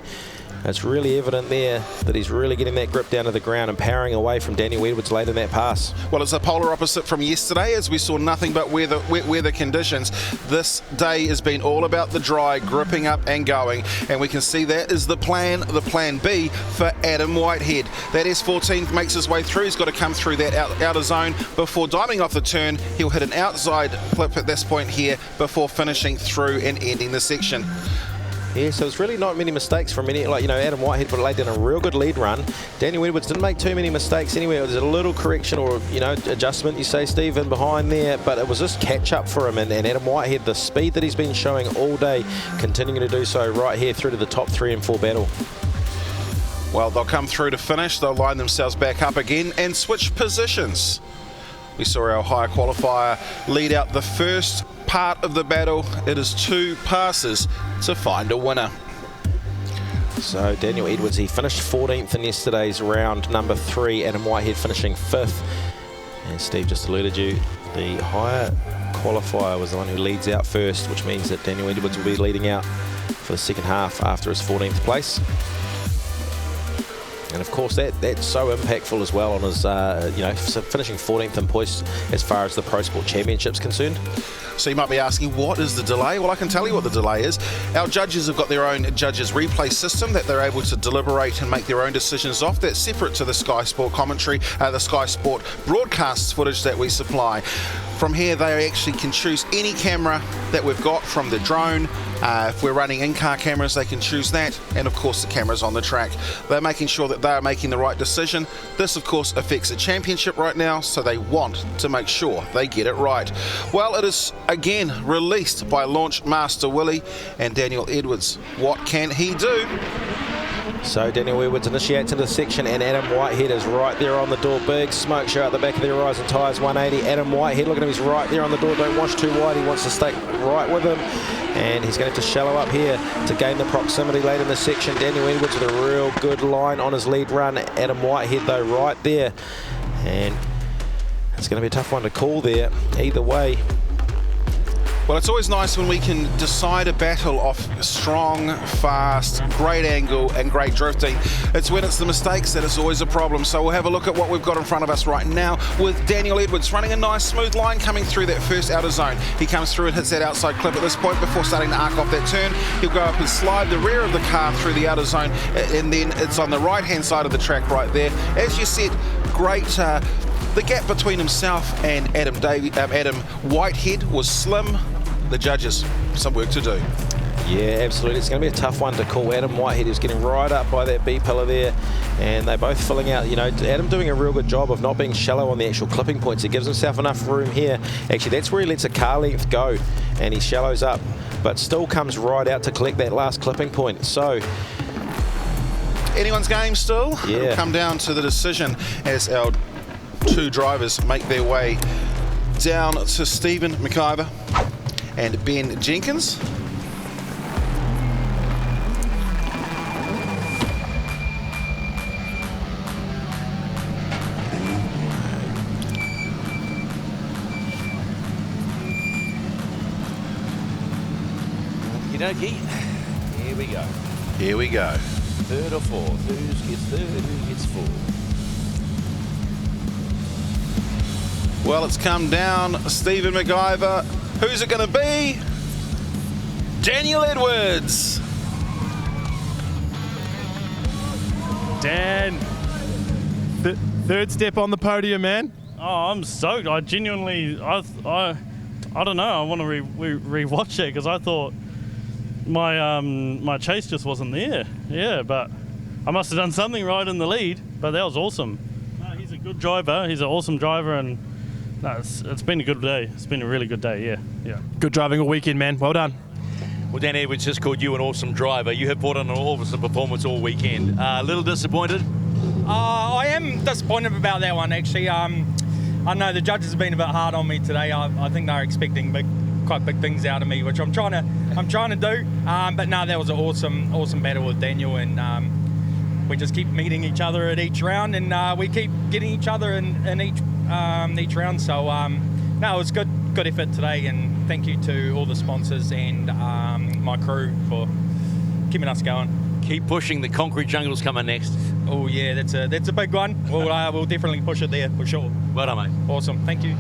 S1: It's really evident there that he's really getting that grip down to the ground and powering away from Daniel Edwards late in that pass.
S4: Well, it's a polar opposite from yesterday, as we saw nothing but wet weather conditions. This day has been all about the dry, gripping up and going, and we can see that is the plan B for Adam Whitehead. That S14 makes his way through. He's got to come through that outer zone before diming off the turn. He'll hit an outside clip at this point here before finishing through and ending the section.
S1: Yeah, so it's really not many mistakes from any, Adam Whitehead laid down a real good lead run. Daniel Edwards didn't make too many mistakes anywhere. There's a little correction or, adjustment, you say, Steve, in behind there, but it was just catch up for him. And Adam Whitehead, the speed that he's been showing all day, continuing to do so right here through to the top 3 and 4 battle.
S4: Well, they'll come through to finish. They'll line themselves back up again and switch positions. We saw our higher qualifier lead out the first part of the battle. It is 2 passes to find a winner.
S1: So Daniel Edwards, he finished 14th in yesterday's round number 3. Adam Whitehead finishing 5th. And Steve just alluded you, the higher qualifier was the one who leads out first, which means that Daniel Edwards will be leading out for the second half after his 14th place. And of course, that's so impactful as well on his, finishing 14th in points as far as the Pro Sport Championship's concerned.
S4: So you might be asking, what is the delay? Well, I can tell you what the delay is. Our judges have got their own judges replay system that they're able to deliberate and make their own decisions off. That's separate to the Sky Sport commentary, the Sky Sport broadcast footage that we supply. From here, they actually can choose any camera that we've got from the drone. If we're running in-car cameras, they can choose that, and of course the cameras on the track. They're making sure that they are making the right decision. This, of course, affects the championship right now, so they want to make sure they get it right. Well, it is again released by Launch Master Willie and Daniel Edwards. What can he do?
S1: So Daniel Edwards initiates into the section, and Adam Whitehead is right there on the door. Big smoke show at the back of the Horizon Tires 180. Adam Whitehead, look at him, he's right there on the door. Don't wash too wide, he wants to stay right with him. And he's going to have to shallow up here to gain the proximity late in the section. Daniel Edwards with a real good line on his lead run. Adam Whitehead though right there. And it's going to be a tough one to call there either way.
S4: Well, it's always nice when we can decide a battle off strong, fast, great angle and great drifting. It's when it's the mistakes that is always a problem. So we'll have a look at what we've got in front of us right now with Daniel Edwards running a nice smooth line coming through that first outer zone. He comes through and hits that outside clip at this point before starting to arc off that turn. He'll go up and slide the rear of the car through the outer zone, and then it's on the right-hand side of the track right there. As you said, great... the gap between himself and Adam Whitehead was slim. The judges, some work to do.
S1: Yeah, absolutely. It's going to be a tough one to call. Adam Whitehead is getting right up by that B pillar there, and they're both filling out. You know, Adam doing a real good job of not being shallow on the actual clipping points. He gives himself enough room here. Actually, that's where he lets a car length go, and he shallows up, but still comes right out to collect that last clipping point. So,
S4: anyone's game still?
S1: Yeah.
S4: It'll come down to the decision as our two drivers make their way down to Stephen McIver and Ben Jenkins.
S2: Okey-dokey. Here we go.
S4: Here we go.
S2: Third or fourth? Who gets third? Who gets fourth?
S4: Well, it's come down Stephen McIver. Who's it going to be? Daniel Edwards.
S3: Dan, third step on the podium, man.
S6: Oh, I'm stoked. I genuinely, I don't know. I want to re-watch it because I thought my chase just wasn't there. Yeah, but I must have done something right in the lead. But that was awesome. No, he's a good driver. He's an awesome driver, and no, it's been a good day. It's been a really good day. Yeah.
S3: Good driving all weekend, man. Well done.
S2: Well, Dan Edwards just called you an awesome driver. You have put on an awesome performance all weekend. A little disappointed?
S19: I am disappointed about that one, actually. I know the judges have been a bit hard on me today. I think they're expecting quite big things out of me, which I'm trying to do. But no, that was an awesome battle with Daniel, and we just keep meeting each other at each round, and we keep getting each other in each round. So no, it was good effort today, and thank you to all the sponsors and my crew for keeping us going.
S2: Keep pushing. The concrete jungle's coming next.
S19: Oh yeah, that's a big one. We'll definitely push it there for sure.
S2: Well done, mate.
S19: Awesome, thank you.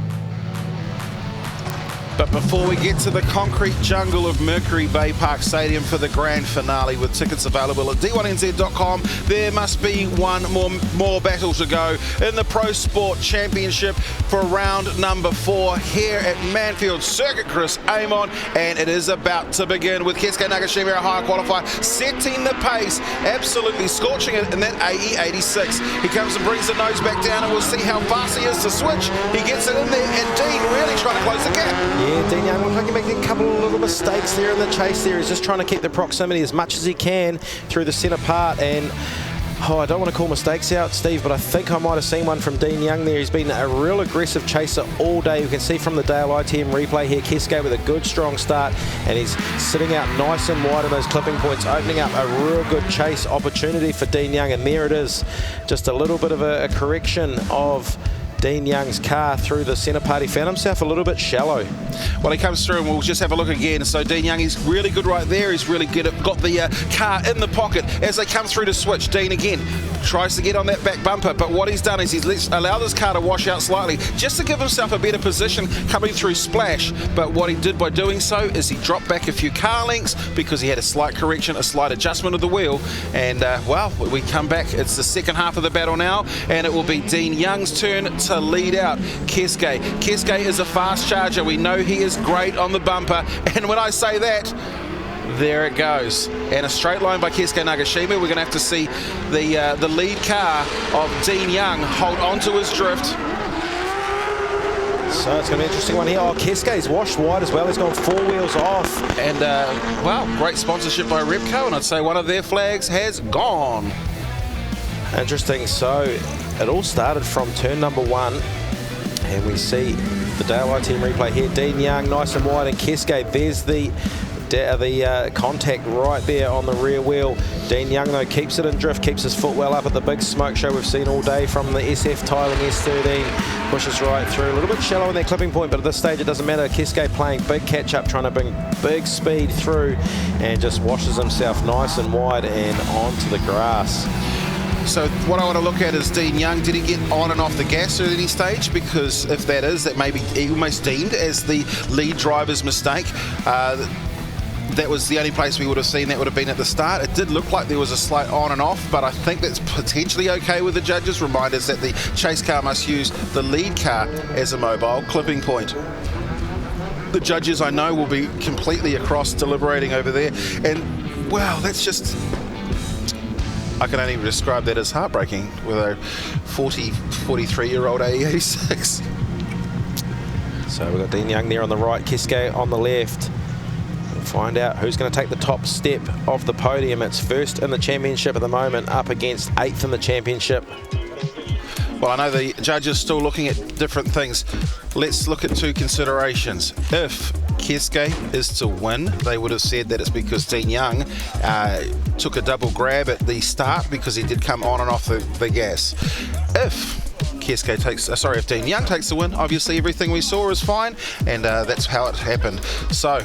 S4: But before we get to the concrete jungle of Mercury Bay Park Stadium for the grand finale, with tickets available at D1NZ.com, there must be one more battle to go in the Pro Sport Championship for round number 4 here at Manfeild Circuit Chris Amon, and it is about to begin with Keisuke Nagashima, a higher qualifier, setting the pace, absolutely scorching it in that AE86. He comes and brings the nose back down, and we'll see how fast he is to switch. He gets it in there, and Dean really trying to close the gap.
S1: Yeah, Dean Young looks like he making a couple of little mistakes there in the chase there. He's just trying to keep the proximity as much as he can through the centre part, and I don't want to call mistakes out, Steve, but I think I might have seen one from Dean Young there. He's been a real aggressive chaser all day. You can see from the Dale ITM replay here, Keisuke with a good strong start, and he's sitting out nice and wide on those clipping points, opening up a real good chase opportunity for Dean Young, and there it is. Just a little bit of a correction of Dean Young's car through the centre part. He found himself a little bit shallow.
S4: Well, he comes through and we'll just have a look again. So Dean Young, he's really good right there. He's really good at, got the car in the pocket as they come through to switch. Dean again tries to get on that back bumper, but what he's done is he's allowed his car to wash out slightly just to give himself a better position coming through Splash. But what he did by doing so is he dropped back a few car lengths because he had a slight correction, a slight adjustment of the wheel. And well, we come back. It's the second half of the battle now, and it will be Dean Young's turn to lead out Keske. Keske is a fast charger. We know he is great on the bumper, and when I say that, there it goes. And a straight line by Keske Nagashima. We're going to have to see the lead car of Dean Young hold onto his drift.
S1: So it's going to be an interesting one here. Oh, Keske's washed wide as well. He's gone 4 wheels off.
S4: And, well, great sponsorship by Repco, and I'd say one of their flags has gone.
S1: Interesting. So it all started from turn number 1, and we see the Dale team replay here. Dean Young nice and wide, and Keske, there's the contact right there on the rear wheel. Dean Young though keeps it in drift, keeps his foot well up at the big smoke show we've seen all day from the SF Tiling S13. Pushes right through, a little bit shallow in that clipping point, but at this stage it doesn't matter. Keske playing big catch up, trying to bring big speed through, and just washes himself nice and wide and onto the grass.
S4: So what I want to look at is Dean Young. Did he get on and off the gas at any stage? Because if that is, that may be almost deemed as the lead driver's mistake. That was the only place we would have seen that would have been at the start. It did look like there was a slight on and off, but I think that's potentially okay with the judges. Reminders that the chase car must use the lead car as a mobile clipping point. The judges, I know, will be completely across deliberating over there. And, well, that's just... I can only describe that as heartbreaking with a 43-year-old AE86.
S1: So we've got Dean Young there on the right, Keske on the left. We'll find out who's going to take the top step of the podium. It's first in the championship at the moment, up against 8th in the championship.
S4: Well, I know the judges still looking at different things. Let's look at 2 considerations. If Keske is to win, they would have said that it's because Dean Young took a double grab at the start because he did come on and off the gas. If Keske takes, if Dean Young takes the win, obviously everything we saw is fine, and that's how it happened. So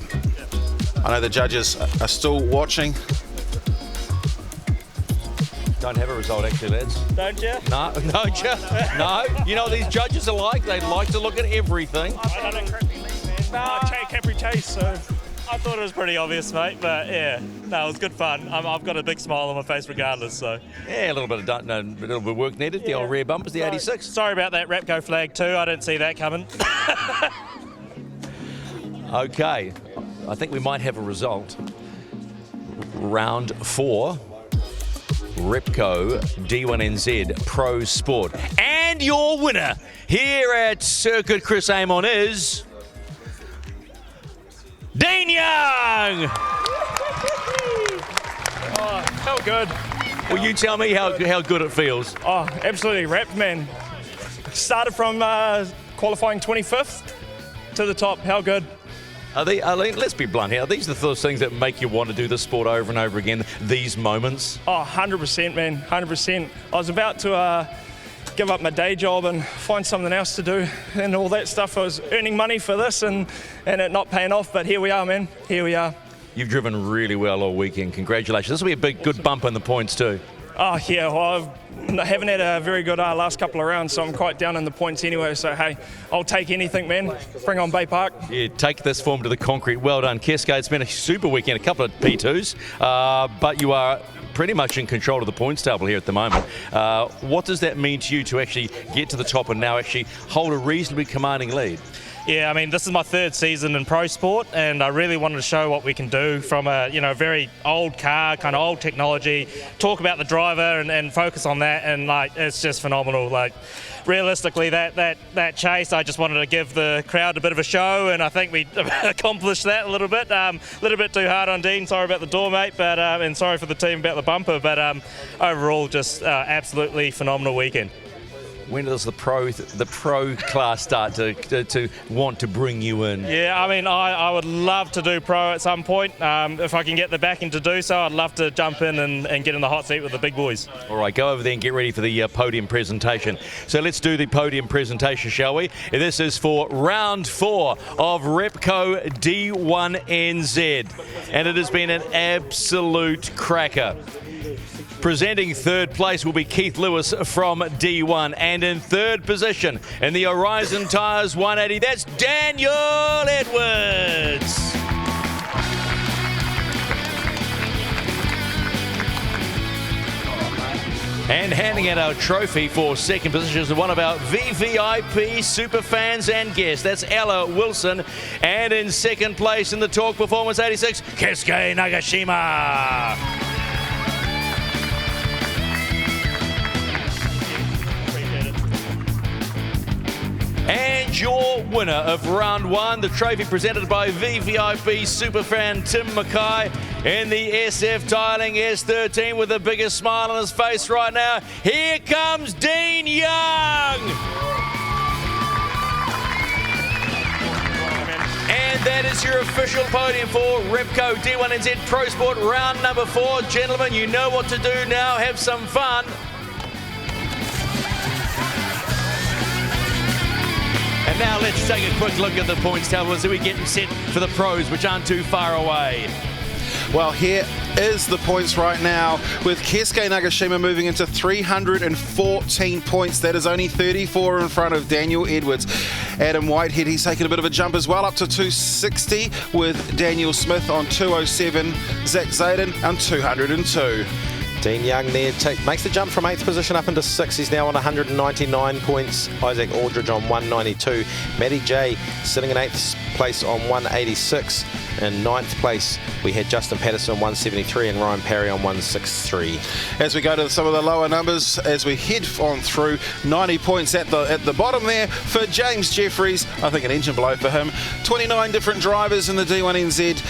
S4: I know the judges are still watching.
S2: Don't have a result actually, lads.
S7: Don't you?
S2: No, don't you? No. You know what these judges are like? They like to look at everything.
S14: I done a crappy lead, man. No, Capri Chase, so I thought it was pretty obvious, mate. But yeah, no, it was good fun. I've got a big smile on my face regardless. So
S2: yeah, a little bit of work needed. Yeah. The old rear bumpers, the 86.
S14: Sorry about that Repco flag too. I didn't see that coming.
S2: Okay, I think we might have a result. Round 4. Repco D1NZ Pro Sport. And your winner here at Circuit Chris Amon is Dean Young!
S14: Oh, how good.
S2: Will you tell me how good it feels?
S14: Oh, absolutely wrapped, man. Started from qualifying 25th to the top. How good.
S2: Let's be blunt here. Are these the those things that make you want to do the sport over and over again, these moments?
S14: Oh, 100%, man, 100%. I was about to give up my day job and find something else to do and all that stuff. I was earning money for this and it not paying off, but here we are, man. Here we are.
S2: You've driven really well all weekend. Congratulations. This will be a good bump in the points too.
S14: Oh, yeah, well, I haven't had a very good last couple of rounds, so I'm quite down in the points anyway. So, hey, I'll take anything, man. Bring on Bay Park.
S2: Yeah, take this form to the concrete. Well done, Keske. It's been a super weekend, a couple of P2s, but you are pretty much in control of the points table here at the moment. What does that mean to you to actually get to the top and now actually hold a reasonably commanding lead?
S7: Yeah, I mean, this is my 3rd season in pro sport, and I really wanted to show what we can do from a, very old car, kind of old technology, talk about the driver and focus on that, and, it's just phenomenal. Realistically, that chase, I just wanted to give the crowd a bit of a show, and I think we accomplished that a little bit. A little bit too hard on Dean, sorry about the door, mate, but and sorry for the team about the bumper, but overall, just absolutely phenomenal weekend.
S2: When does the pro class start to want to bring you in?
S7: Yeah, I mean, I would love to do pro at some point. If I can get the backing to do so, I'd love to jump in and get in the hot seat with the big boys.
S2: All right, go over there and get ready for the podium presentation. So let's do the podium presentation, shall we? This is for round 4 of Repco D1NZ, and it has been an absolute cracker. Presenting third place will be Keith Lewis from D1, and in third position in the Horizon Tires 180, that's Daniel Edwards. And handing out our trophy for second position is one of our VVIP super fans and guests. That's Ella Wilson. And in second place in the Torque Performance 86, Keisuke Nagashima. And your winner of round 1, the trophy presented by VVIP superfan Tim Mackay in the SF Tiling S13 with the biggest smile on his face right now. Here comes Dean Young! And that is your official podium for Repco D1NZ Pro Sport round number 4. Gentlemen, you know what to do now. Have some fun. And now let's take a quick look at the points table as we're getting set for the pros, which aren't too far away.
S4: Well, here is the points right now, with Keisuke Nagashima moving into 314 points. That is only 34 in front of Daniel Edwards. Adam Whitehead, he's taken a bit of a jump as well, up to 260, with Daniel Smith on 207, Zach Zayden on 202.
S1: Dean Young there makes the jump from 8th position up into 6th. He's now on 199 points. Isaac Aldridge on 192. Matty J sitting in 8th place on 186. In 9th place, we had Justin Patterson on 173 and Ryan Parry on 163.
S4: As we go to some of the lower numbers, as we head on through, 90 points at the bottom there for James Jeffries. I think an engine blow for him. 29 different drivers in the D1NZ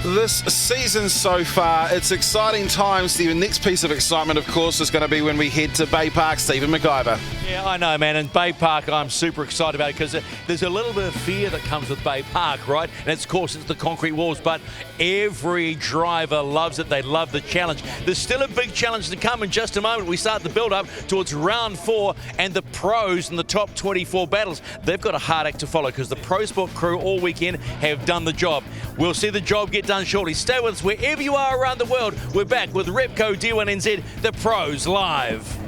S4: this season so far. It's exciting times. The next piece of excitement, of course, is going to be when we head to Bay Park. Stephen McIver.
S2: Yeah, I know, man. And Bay Park, I'm super excited about it because there's a little bit of fear that comes with Bay Park, right? And of course, it's the concrete walls, but every driver loves it. They love the challenge. There's still a big challenge to come in just a moment. We start the build-up towards round 4, and the pros in the top 24 battles. They've got a hard act to follow because the Pro Sport crew all weekend have done the job. We'll see the job get done shortly. Stay with us wherever you are around the world. We're back with Repco D1NZ, the pros live.